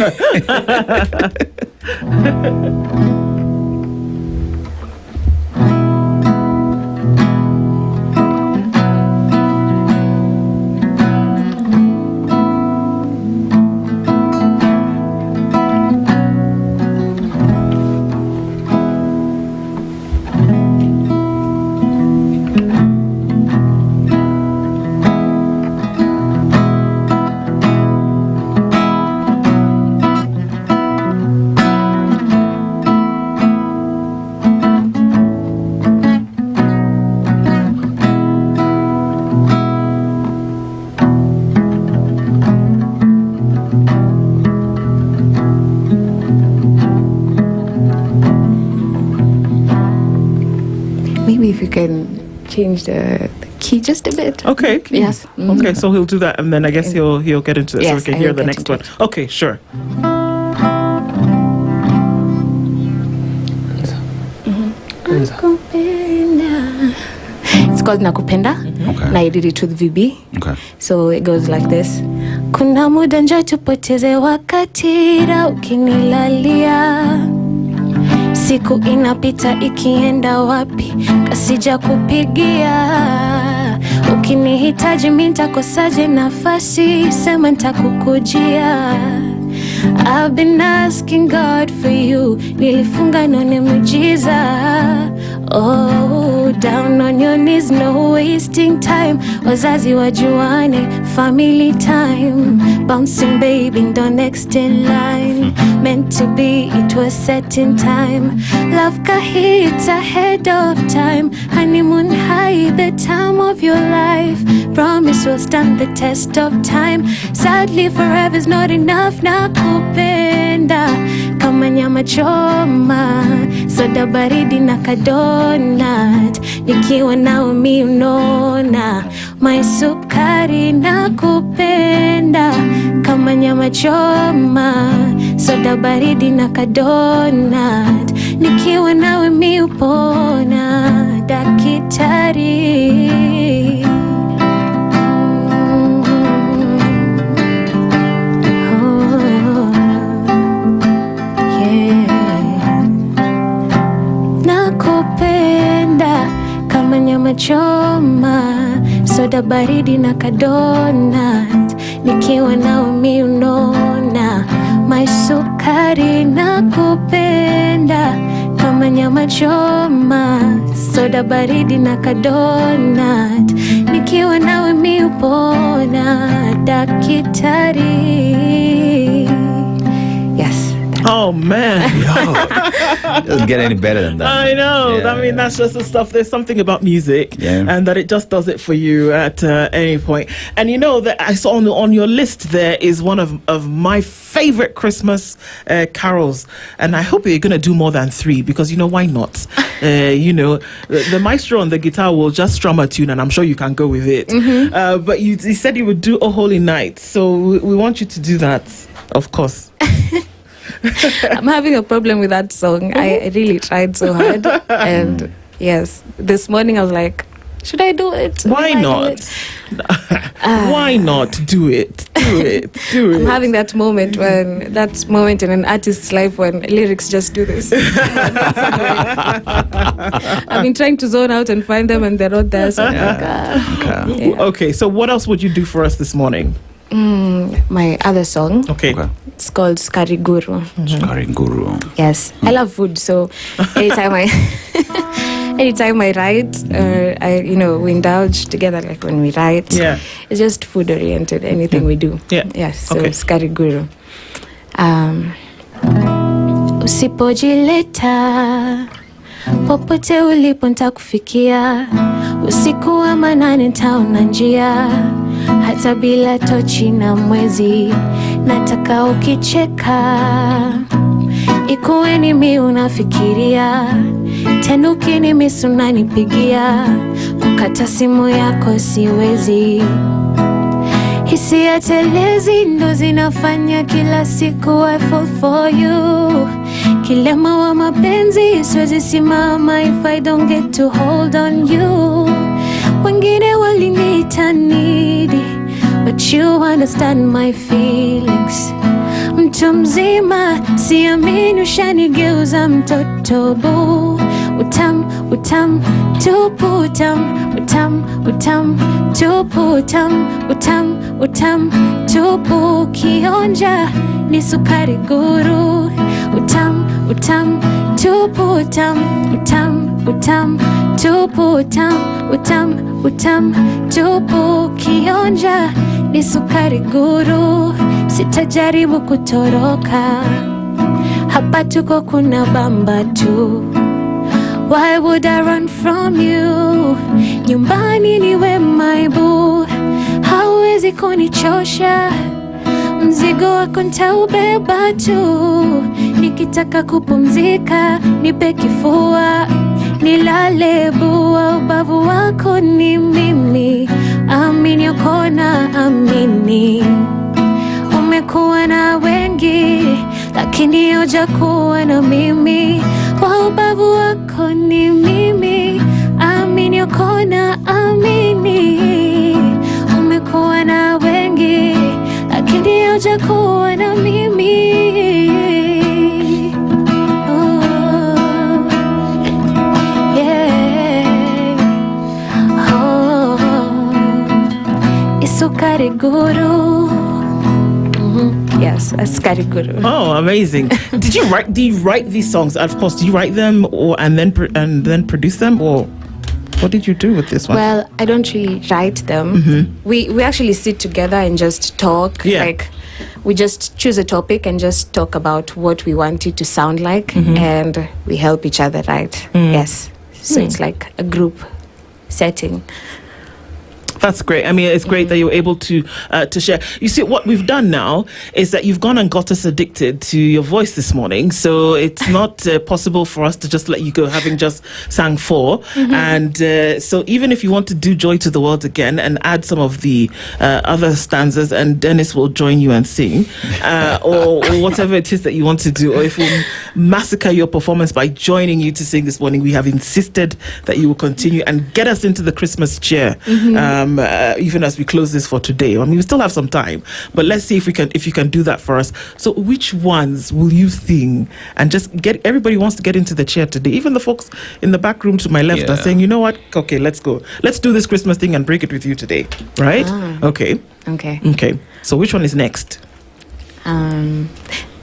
If you can change the key just a bit. Okay. Yes. Okay, so he'll do that, and then I guess he'll get into it, so we can hear the next one. Okay, sure. It's called Nakupenda. And I did it with VB. Okay. So it goes like this. Kuna muda njoo tupoteze wakati ila ukinilalia. Siku inapita ikienda wapi, kasija kupigia. Ukinihitaji mimi nitakosaje nafasi, sema nitakukujia. I've been asking God for you, nilifunga nione muujiza. Oh, down on your knees, no wasting time. Wazazi wajuane, family time. Bouncing baby, ndo next in line. Meant to be, it was set in time. Love ka hits ahead of time. Honeymoon high, the time of your life. Promise will stand the test of time. Sadly, forever's not enough. Nakupenda kama nyama choma, soda baridi na kadonat. Nikiwa nao mi unona, my sukari. Nakupenda kama nyama choma, soda baridi na kadonat. Nikiwa nawe mi upona, dakitari. Nakupenda kama nyama choma, soda baridi na kadonat. Nikiwa nawe mi unona, my sukari. Nakupenda kama nyama choma, soda baridi na kadonat. Nikiwa nawe mi upona, dakitari. Yes. Oh man. Doesn't get any better than that. I know. Yeah. I mean, that's just the stuff. There's something about music, and that it just does it for you at any point. And you know that I saw on your list there is one of my favorite Christmas carols, and I hope you're gonna do more than 3, because you know why not? You know, the maestro on the guitar will just strum a tune, and I'm sure you can go with it. But you said you would do "O Holy Night," so we want you to do that, of course. I'm having a problem with that song. I really tried so hard. And yes, this morning I was like, should I do it? Why not? Why not do it? Do it. Do it. I'm having that moment in an artist's life when lyrics just do this. I've been trying to zone out and find them, and they're not there. So Okay, so what else would you do for us this morning? My other song. Okay. It's called Skari Guru. Skari Guru. Yes. I love food, so anytime I write, we indulge together, like when we write. Yeah. It's just food oriented, anything we do. Yeah. Yes. So Okay. Skari Guru. Usipojileta popote ulipo nitakufikia, usiku wa manane nitaona njia, hata bila tochi na mwezi. Nataka ukicheka ikuwe ni mimi unafikiria, tena ukinimiss unanipigia, kukata simu yako siwezi. Hisia telezi ndo zinafanya kila siku I fall for you. Kilema wa mapenzi siwezi simama if I don't get to hold on you. Wengine waliniita needy, but you understand my feelings. Mtu mzima siamini ushanigeuza mtoto boo. Utam, utam, tupu utam, utam, utam, tupu utam, utam, utam, tupu. Kionja ni sukari guru. Utam, utam, tupu utam, utam, utam, tupu utam, utam, utam, tupu. Kionja ni sukari guru. Sitajaribu kutoroka, hapa tuko kuna bamba tu. Why would I run from you? Nyumbani niwe my boo. Hauwezi kunichosha, mzigo wako nitaubeba tu. Nikitaka kupumzika nipe kifua, nilale bua. Ubavu wako ni mimi, amini uko na amini. Umekuwa na wengi lakini hujakuwa na mimi. Kwa ubavu wako ni mimi, amini uko na amini. Umekuwa na wengi lakini hujakuwa na mimi. Isukari guru. Yes, Asukari guru. Oh, amazing! Do you write these songs? Of course, do you write them and then produce them, or what did you do with this one? Well, I don't really write them. Mm-hmm. We actually sit together and just talk. Yeah. Like we just choose a topic and just talk about what we want it to sound like, and we help each other write. Yes, so it's like a group setting. That's great. I mean, it's great that you're able to share. You see, what we've done now is that you've gone and got us addicted to your voice this morning. So it's not possible for us to just let you go, having just sang 4. And so even if you want to do Joy to the World again and add some of the other stanzas, and Dennis will join you and sing, or whatever it is that you want to do, or if we massacre your performance by joining you to sing this morning, we have insisted that you will continue and get us into the Christmas cheer. Even as we close this for today. I mean, we still have some time, but let's see if you can do that for us. So which ones will you sing? And just everybody wants to get into the chair today. Even the folks in the back room to my left are saying, you know what? Okay, let's go. Let's do this Christmas thing and break it with you today. Right? Okay. So which one is next?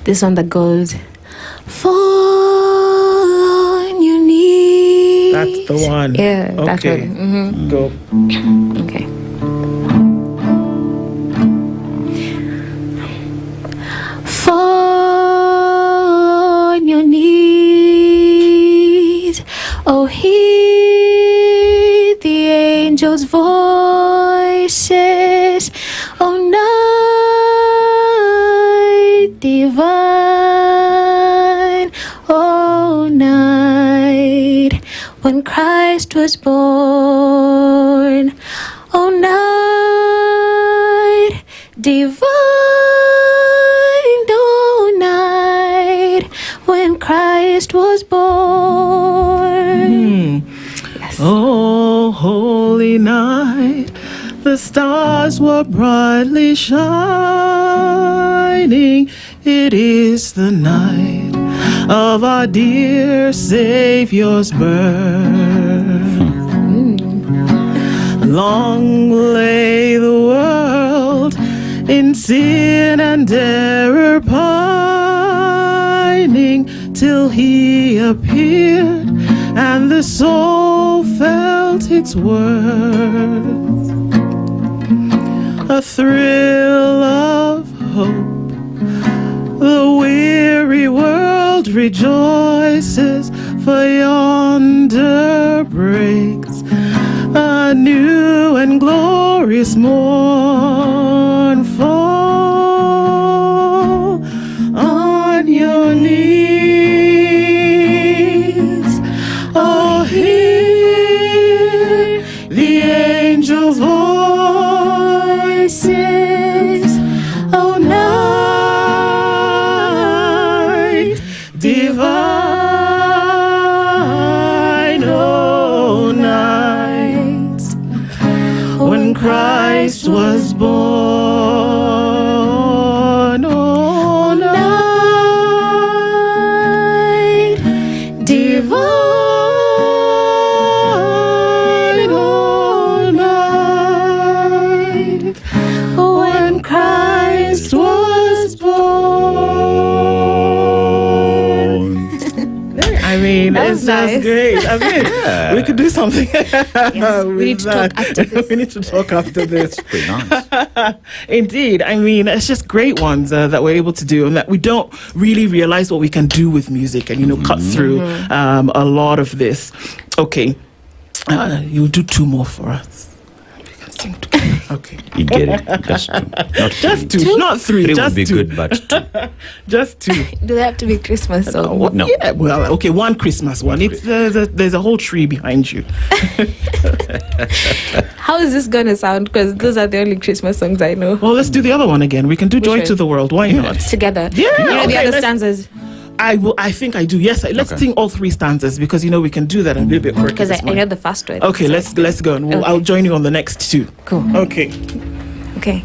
This one that goes, fall on your knees. That's the one. Yeah, okay. That one. Go. Okay. Fall on your knees, oh, hear the angels' voices, oh, night divine, oh, night when Christ was born, oh, night divine, oh, night when Christ was born. Yes. Oh, holy night, the stars were brightly shining. It is the night of our dear Savior's birth. Long lay the world in sin and error pining, till he appeared and the soul felt its worth. A thrill of hope, the rejoices, for yonder breaks a new and glorious morn. Fall on your knees, oh, hear the angels' voices, oh, night divine, oh, night when Christ was born, oh, night divine, oh, night when Christ was born. I mean, it's just great. I mean, we could do something. Yes, we need to talk after this. We need to talk after this. Pretty nice. Indeed. I mean, it's just great ones that we're able to do, and that we don't really realize what we can do with music and, cut through a lot of this. Okay. You'll do two more for us. We can sing together. Okay. You get it. Just two. Not Just three. two, not three. Three Just would be two. good, but two. Just two. Do they have to be Christmas songs? No. Yeah, well, okay, one Christmas one. There's a whole tree behind you. How is this going to sound? Because those are the only Christmas songs I know. Well, let's do the other one again. We can do Joy one? to the World. Why not? Together. Yeah, You know the okay, other let's- stanzas? I think I do. Yes, let's Okay. sing all three stanzas because we can do that a little bit quicker. Because I know the first one. Okay, so- let's go, and I'll join you on the next two. Cool. Okay. Okay.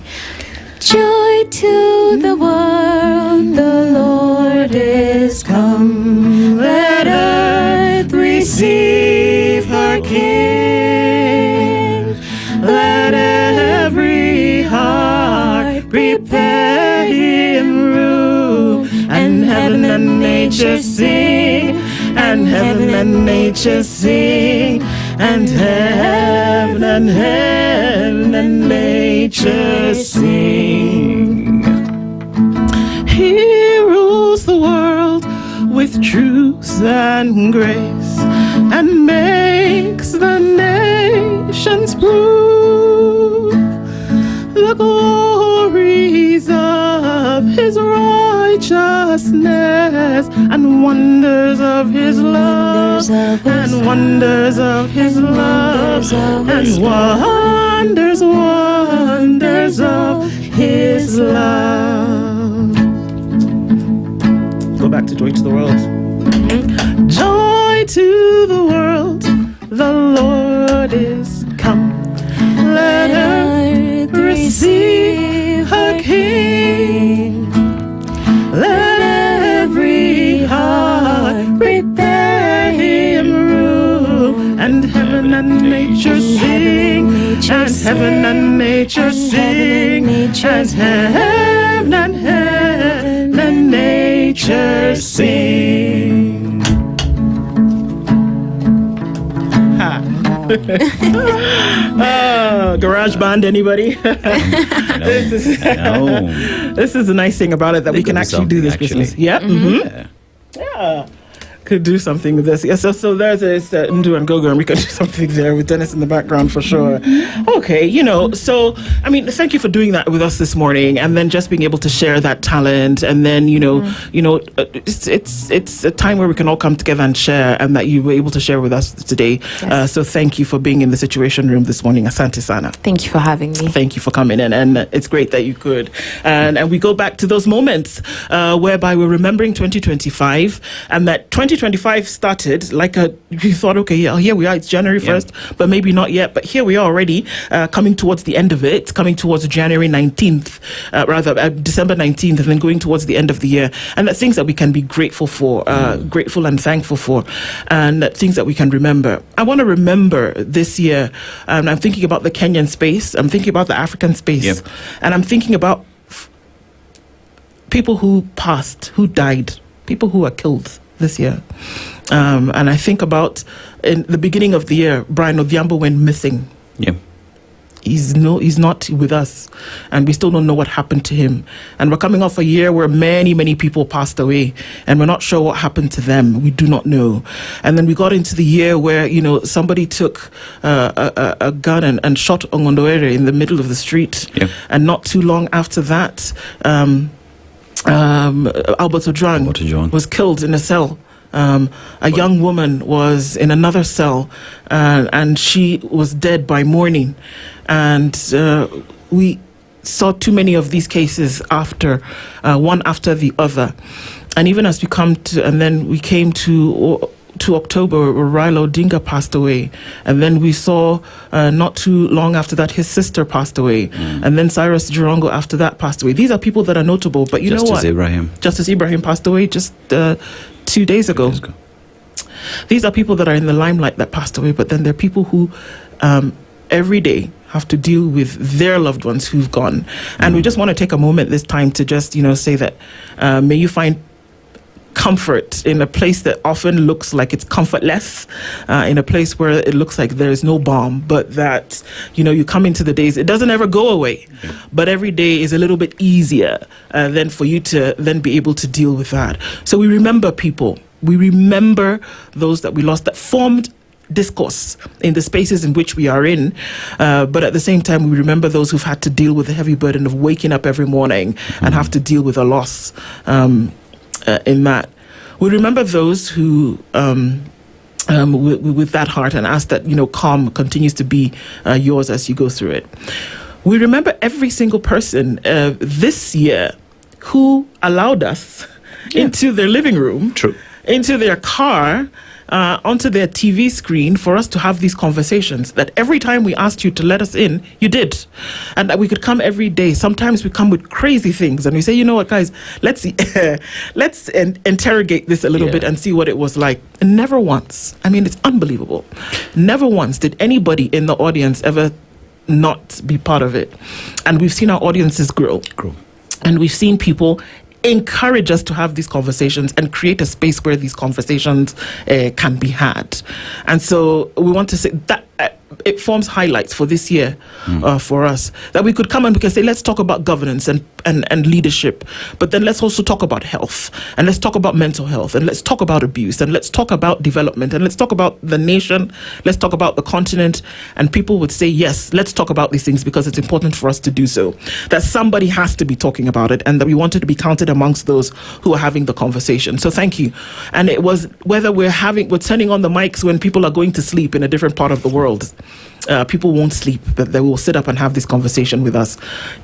Joy to the world, the Lord is come. Let earth receive her King. Let every heart prepare him room, and heaven and nature sing, and heaven and nature sing, and heaven and nature sing. He rules the world with truth and grace, and makes the nations prove the glories of his righteousness, and wonders of his love, and wonders of his love, and wonders of his love. Go back to Joy to the World. Joy to the world, the Lord is come. Let earth receive her King. Let every heart prepare him room, and heaven and nature sing, and heaven and nature sing, and heaven and nature sing. Ha. Garage band, anybody? This is the nice thing about it, that we can actually do this Christmas. Yeah. Yeah. Could do something with this. Yeah, so there's this Ndu and Gogo, and we could do something there with Dennis in the background for sure. Okay, so I mean, thank you for doing that with us this morning, and then just being able to share that talent, and then it's a time where we can all come together and share, and that you were able to share with us today. Yes. So thank you for being in the Situation Room this morning. Asante sana. Thank you for having me. Thank you for coming in, and it's great that you could. And we go back to those moments whereby we're remembering 2025, and that 2025 started like you thought, okay, here we are, it's January 1st, but maybe not yet. But here we are already coming towards the end of it, coming towards January 19th, December 19th, and then going towards the end of the year. And that things that we can be grateful for, grateful and thankful for, and that things that we can remember. I want to remember this year, and I'm thinking about the Kenyan space, I'm thinking about the African space, and I'm thinking about people who passed, who died, people who were killed this year. And I think about in the beginning of the year, Brian Odhiambo went missing. he's not with us, and we still don't know what happened to him. And we're coming off a year where many people passed away, and we're not sure what happened to them. We do not know. And then we got into the year where somebody took a gun and shot Ongondoere in the middle of the street, and not too long after that, Albert Ojwang was killed in a cell. A young woman was in another cell, and she was dead by morning. And we saw too many of these cases one after the other. And even as we came to October, where Raila Odinga passed away. And then we saw not too long after that, his sister passed away. And then Cyrus Jirongo after that passed away. These are people that are notable. But you know what? Justice Ibrahim passed away just 2 days ago. These are people that are in the limelight that passed away, but then there are people who every day have to deal with their loved ones who've gone. And we just want to take a moment this time to just, say that may you find comfort in a place that often looks like it's comfortless, in a place where it looks like there is no balm, but that, you come into the days, it doesn't ever go away, but every day is a little bit easier than for you to then be able to deal with that. So we remember people. We remember those that we lost that formed discourse in the spaces in which we are in, but at the same time we remember those who've had to deal with the heavy burden of waking up every morning and have to deal with a loss in that. We remember those who with that heart, and ask that calm continues to be yours as you go through it. We remember every single person this year who allowed us into their living room, into their car, onto their TV screen for us to have these conversations, that every time we asked you to let us in, you did. And that we could come every day. Sometimes we come with crazy things and we say, you know what, guys, let's interrogate this a little bit and see what it was like. And never once, it's unbelievable, never once did anybody in the audience ever not be part of it. And we've seen our audiences grow. And we've seen people encourage us to have these conversations and create a space where these conversations can be had. And so we want to say that it forms highlights for this year for us, that we could come and we can say, let's talk about governance and leadership, but then let's also talk about health, and let's talk about mental health, and let's talk about abuse, and let's talk about development, and let's talk about the nation, let's talk about the continent. And people would say, yes, let's talk about these things because it's important for us to do so, that somebody has to be talking about it, and that we wanted to be counted amongst those who are having the conversation. So thank you. And it was whether we're turning on the mics when people are going to sleep in a different part of the world. People won't sleep, but they will sit up and have this conversation with us.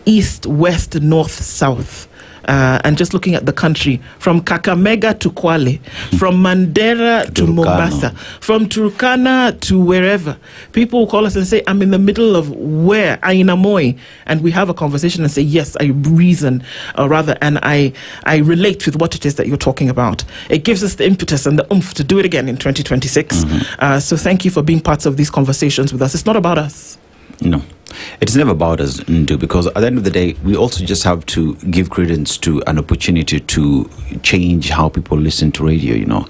East, west, north, south. And just looking at the country, from Kakamega to Kwale, from Mandera to Mombasa, from Turkana to wherever. People will call us and say, I'm in the middle of where? Aina Moi. And we have a conversation and say, yes, I reason, or rather, and I relate with what it is that you're talking about. It gives us the impetus and the oomph to do it again in 2026. So thank you for being parts of these conversations with us. It's not about us. No. It's never about us, Ndu, because at the end of the day, we also just have to give credence to an opportunity to change how people listen to radio,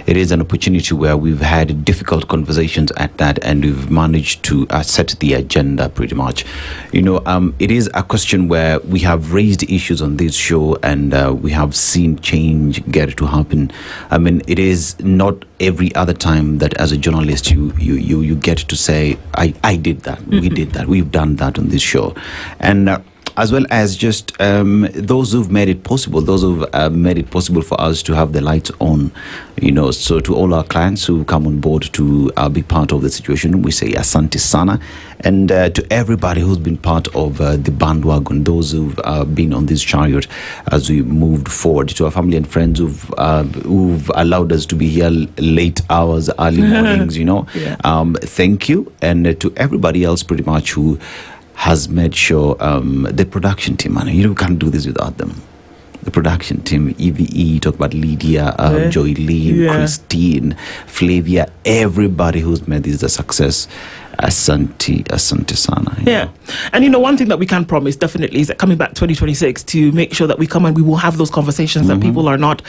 It is an opportunity where we've had difficult conversations at that, and we've managed to set the agenda pretty much. It is a question where we have raised issues on this show, and we have seen change get to happen. It is not every other time that as a journalist you get to say, I did that, we did that, we've done that on this show. And as well as just those who've made it possible, for us to have the lights on, so to all our clients who come on board to be part of the situation, we say asante sana. And to everybody who's been part of the bandwagon, those who've been on this chariot as we moved forward, to our family and friends who've allowed us to be here late hours, early mornings, thank you. And to everybody else pretty much who has made sure the production team, you can't do this without them. The production team, EVE, talk about Lydia, Joyline, Christine, Flavia, everybody who's made this a success. Asante sana. Yeah. And one thing that we can promise definitely is that coming back 2026 to make sure that we come and we will have those conversations that people are not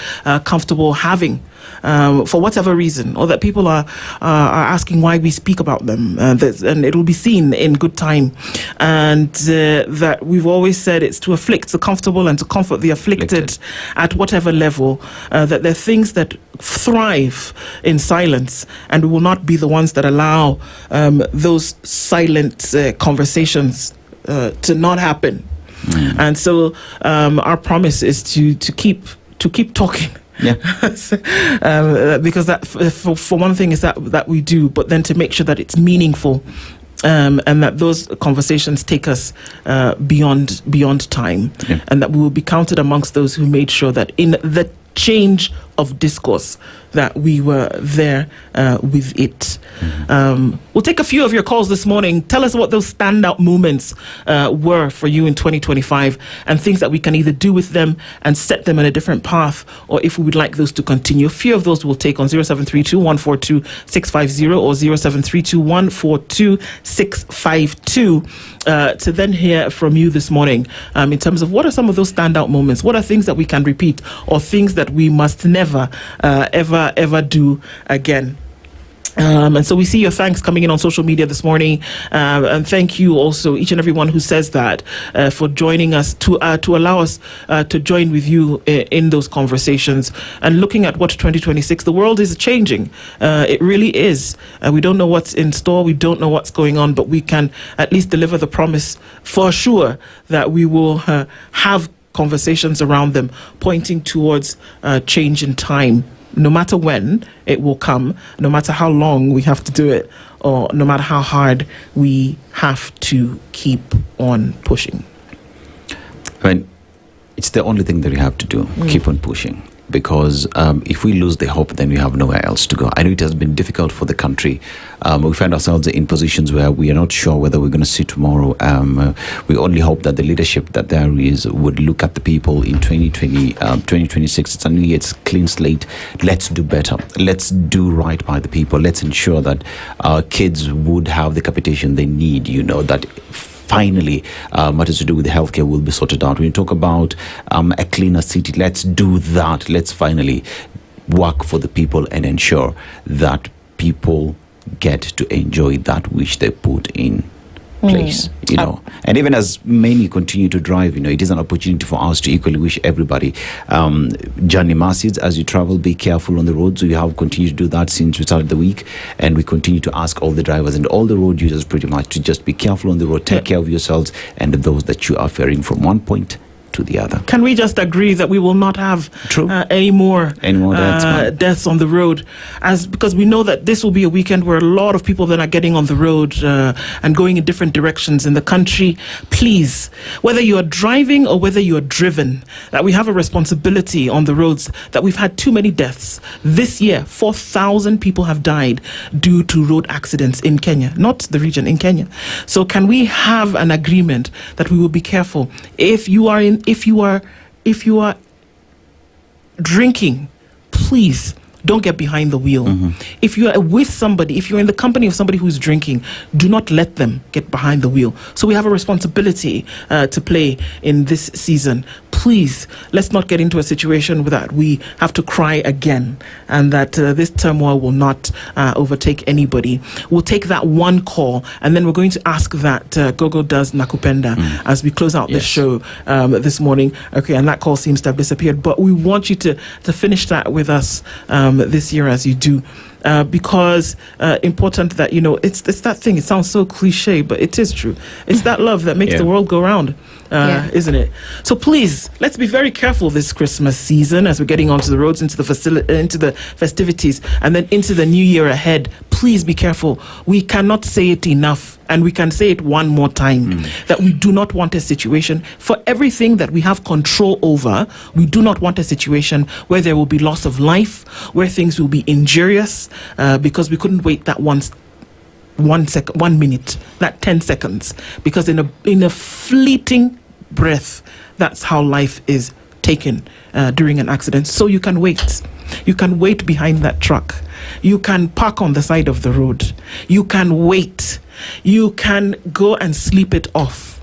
comfortable having for whatever reason, or that people are asking why we speak about them, and it will be seen in good time, and that we've always said it's to afflict the comfortable and to comfort the afflicted at whatever level, that there are things that thrive in silence, and we will not be the ones that allow those silent conversations to not happen. And so our promise is to keep talking. Because that for one thing is that we do, but then to make sure that it's meaningful, and that those conversations take us beyond time, and that we will be counted amongst those who made sure that in the change of discourse that we were there with it. We'll take a few of your calls this morning. Tell us what those standout moments were for you in 2025, and things that we can either do with them and set them on a different path, or if we would like those to continue. A few of those we'll take on 0732-142-650 or 0732-142-652 to then hear from you this morning in terms of what are some of those standout moments, what are things that we can repeat, or things that we must never ever do again. And so we see your thanks coming in on social media this morning, and thank you also each and everyone who says that for joining us to allow us to join with you in those conversations and looking at what 2026. The world is changing. It really is. We don't know what's in store. We don't know what's going on, but we can at least deliver the promise for sure that we will have conversations around them pointing towards change in time. No matter when it will come, no matter how long we have to do it, or no matter how hard we have to keep on pushing. I mean, it's the only thing that we have to do, keep on pushing. Because if we lose the hope, then we have nowhere else to go. I know it has been difficult for the country. We find ourselves in positions where we are not sure whether we're going to see tomorrow. We only hope that the leadership that there is would look at the people in 2026. It's a new year, it's a clean slate. Let's do better. Let's do right by the people. Let's ensure that our kids would have the capitation they need, that finally, matters to do with healthcare will be sorted out. When you talk about a cleaner city, let's do that. Let's finally work for the people and ensure that people get to enjoy that which they put in place, and even as many continue to drive, it is an opportunity for us to equally wish everybody journey mercies as you travel. Be careful on the roads. We have continued to do that since we started the week, and we continue to ask all the drivers and all the road users pretty much to just be careful on the road, take care of yourselves and those that you are ferrying from one point to the other. Can we just agree that we will not have any more deaths on the road, because we know that this will be a weekend where a lot of people then are getting on the road and going in different directions in the country. Please, whether you are driving or whether you are driven, that we have a responsibility on the roads, that we've had too many deaths. This year, 4,000 people have died due to road accidents in Kenya, not the region, in Kenya. So can we have an agreement that we will be careful? If you are drinking, please don't get behind the wheel. If you are with somebody, if you're in the company of somebody who's drinking, do not let them get behind the wheel. So we have a responsibility to play in this season. Please, let's not get into a situation that we have to cry again, and that this turmoil will not overtake anybody. We'll take that one call, and then we're going to ask that Gogo does Nakupenda as we close out the show this morning. Okay, and that call seems to have disappeared, but we want you to finish that with us this year as you do. Because important that, it's that thing. It sounds so cliche, but it is true. It's that love that makes the world go round, isn't it? So please, let's be very careful this Christmas season as we're getting onto the roads, into the festivities, and then into the new year ahead. Please be careful. We cannot say it enough, and we can say it one more time, that we do not want a situation, for everything that we have control over, we do not want a situation where there will be loss of life, where things will be injurious, because we couldn't wait that 1 minute, that 10 seconds, because in a fleeting breath, that's how life is taken during an accident. So you can wait. You can wait behind that truck. You can park on the side of the road. You can wait. You can go and sleep it off.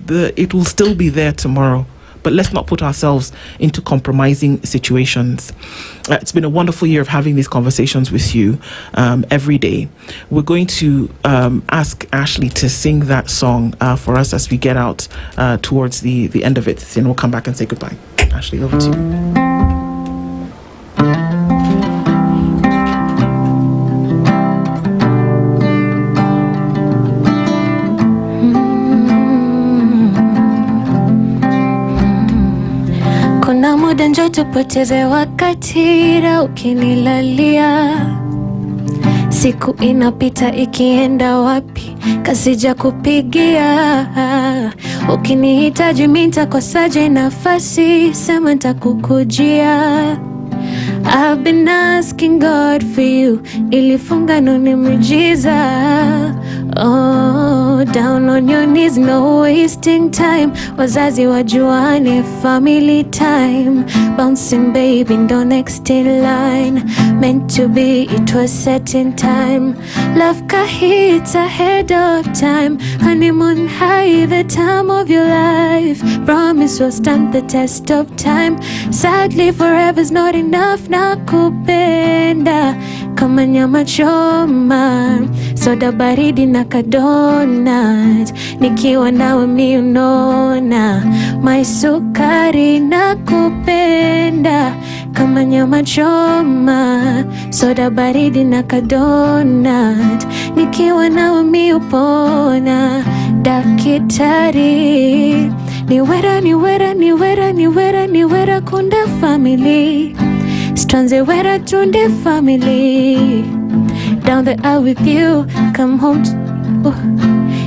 It will still be there tomorrow. but let's not put ourselves into compromising situations. It's been a wonderful year of having these conversations with you every day. We're going to ask Ashley to sing that song for us as we get out towards the end of it. Then we'll come back and say goodbye. Ashley, over to you. Kuna muda njoo tupoteze wakati na ukinilalia, siku inapita ikienda wapi, kasija kupigia. Ukinihitaji mimi nitakosaje nafasi, sema nitakukujia. I've been asking God for you, ilifunga nuni miujiza. Oh, down on your knees, no wasting time. Wazazi wajuane, family time. Bouncing baby, ndo next in line. Meant to be, it was set in time. Love kahits ahead of time. Honeymoon high, the time of your life. Promise will stand the test of time. Sadly, forever's not enough. Nakupenda kama nyama choma, soda baridi na kadonat. Nikiwa nawe mi unona, my sukari. Nakupenda kama nyama choma, soda baridi na kadonat. Nikiwa nawe mi upona. Dakitari niwera niwera niwera niwera niwera kunda family. Stranze wera tunde family. Down the aisle with you, come home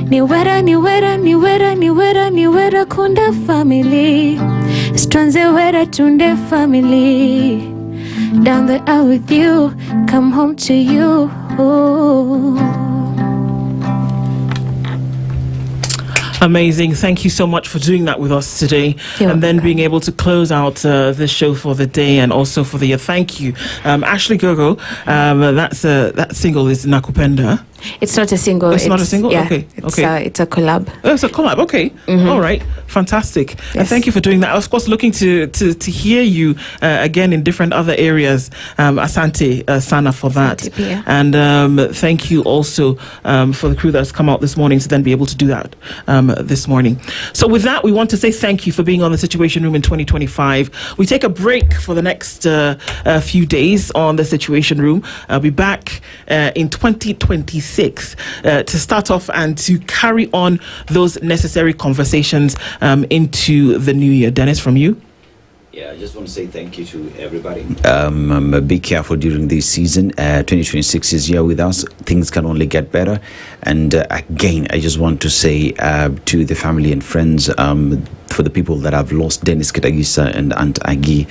niwera niwera niwera niwera niwera kunda family. Stranze wera tunde family. Down the aisle with you, come home to you. Amazing. Thank you so much for doing that with us today. And then being able to close out the show for the day and also for the year. Thank you. Ashley Gogo, that single is Nakupenda. It's not a single. It's not a single? Yeah, Okay. It's a collab. Oh, it's a collab. Okay. Mm-hmm. All right. Fantastic. Yes. And thank you for doing that. Of course, looking to hear you again in different other areas. Asante Sana for that. Asante, and thank you also for the crew that's come out this morning to then be able to do that this morning. So with that, we want to say thank you for being on the Situation Room in 2025. We take a break for the next few days on the Situation Room. I'll be back in 2026 to start off and to carry on those necessary conversations into the new year. Dennis, from you? Yeah, I just want to say thank you to everybody. Be careful during this season. 2026 is here with us. Things can only get better. And again, I just want to say to the family and friends, for the people that have lost Dennis Kitagisa and Aunt Agi,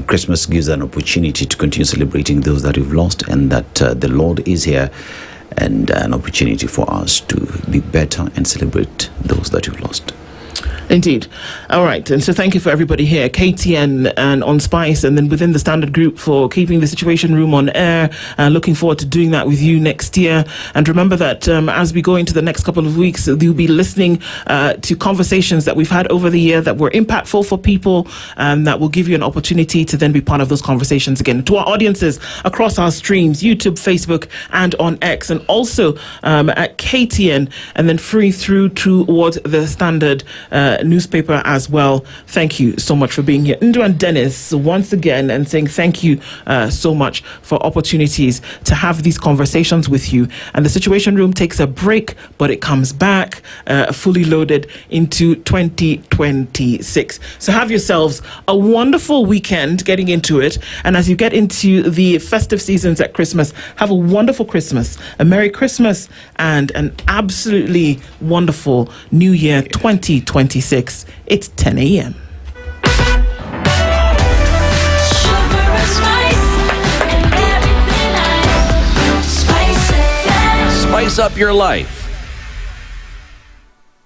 Christmas gives an opportunity to continue celebrating those that we've lost, and that the Lord is here, and an opportunity for us to be better and celebrate those that we've lost. Indeed. All right. And so thank you for everybody here, KTN and on Spice, and then within the Standard Group for keeping the Situation Room on air. Looking forward to doing that with you next year. And remember that as we go into the next couple of weeks, you'll be listening to conversations that we've had over the year that were impactful for people, and that will give you an opportunity to then be part of those conversations again. To our audiences across our streams, YouTube, Facebook, and on X, and also at KTN, and then free through towards the Standard newspaper as well. Thank you so much for being here. Ndu and Dennis, once again, and saying thank you so much for opportunities to have these conversations with you. And the Situation Room takes a break, but it comes back fully loaded into 2026. So have yourselves a wonderful weekend getting into it. And as you get into the festive seasons at Christmas, have a wonderful Christmas, a Merry Christmas, and an absolutely wonderful New Year 2026. It's 10 a.m. Spice up your life.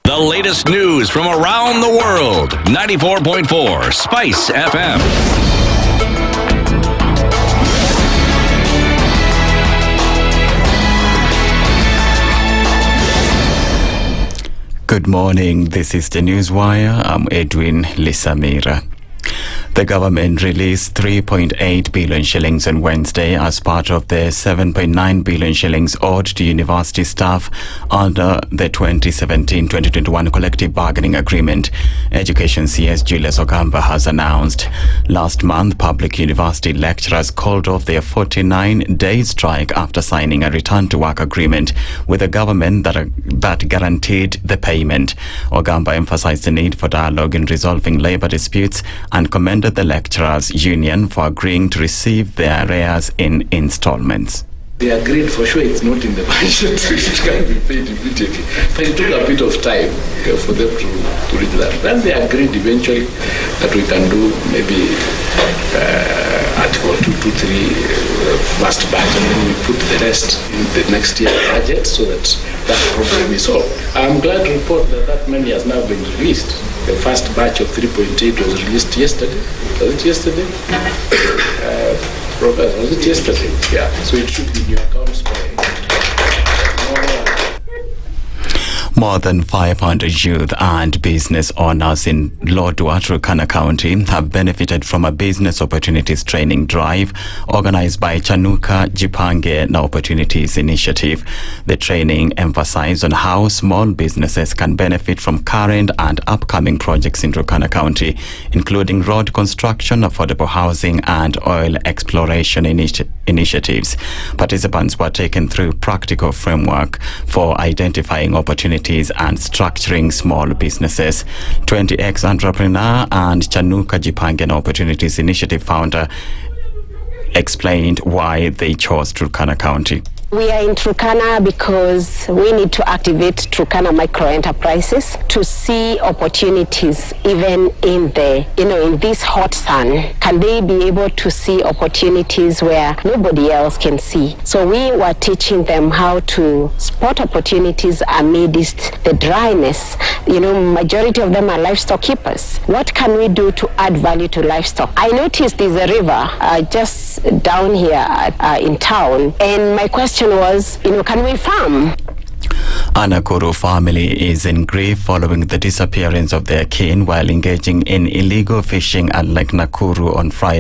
The latest news from around the world. 94.4 Spice FM. Good Good morning. This is the Newswire. I'm Edwin Lisamira. The government released 3.8 billion shillings on Wednesday as part of the 7.9 billion shillings owed to university staff under the 2017-2021 collective bargaining agreement, Education CS Julius Ogamba has announced. Last month, public university lecturers called off their 49-day strike after signing a return-to-work agreement with the government that guaranteed the payment. Ogamba emphasized the need for dialogue in resolving labor disputes and commended the lecturers' union for agreeing to receive their arrears in installments. They agreed, for sure it's not in the budget, it can be paid immediately. But it took a bit of time for them to reach that. Then they agreed eventually that we can do maybe Article 223 first batch, and then we put the rest in the next year's budget so that that problem is solved. I'm glad to report that money has now been released. The first batch of 3.8 was released yesterday. Was it yesterday? Was it yesterday? Yeah. So it should be in your accounts by More than 500 youth and business owners in Lodwar, Turkana County have benefited from a business opportunities training drive organized by Chanuka Jipange Na Opportunities Initiative. The training emphasized on how small businesses can benefit from current and upcoming projects in Turkana County, including road construction, affordable housing, and oil exploration initiatives. Participants were taken through practical framework for identifying opportunities and structuring small businesses. 20 ex-entrepreneur and Chanuka Jipange Opportunities Initiative founder explained why they chose Turkana County. We are in Turkana because we need to activate Turkana micro enterprises to see opportunities even in in this hot sun. Can they be able to see opportunities where nobody else can see? So we were teaching them how to spot opportunities amidst the dryness. Majority of them are livestock keepers. What can we do to add value to livestock? I noticed there's a river just down here in town, and my question was, can we farm? A Nakuru family is in grief following the disappearance of their kin while engaging in illegal fishing at Lake Nakuru on Friday.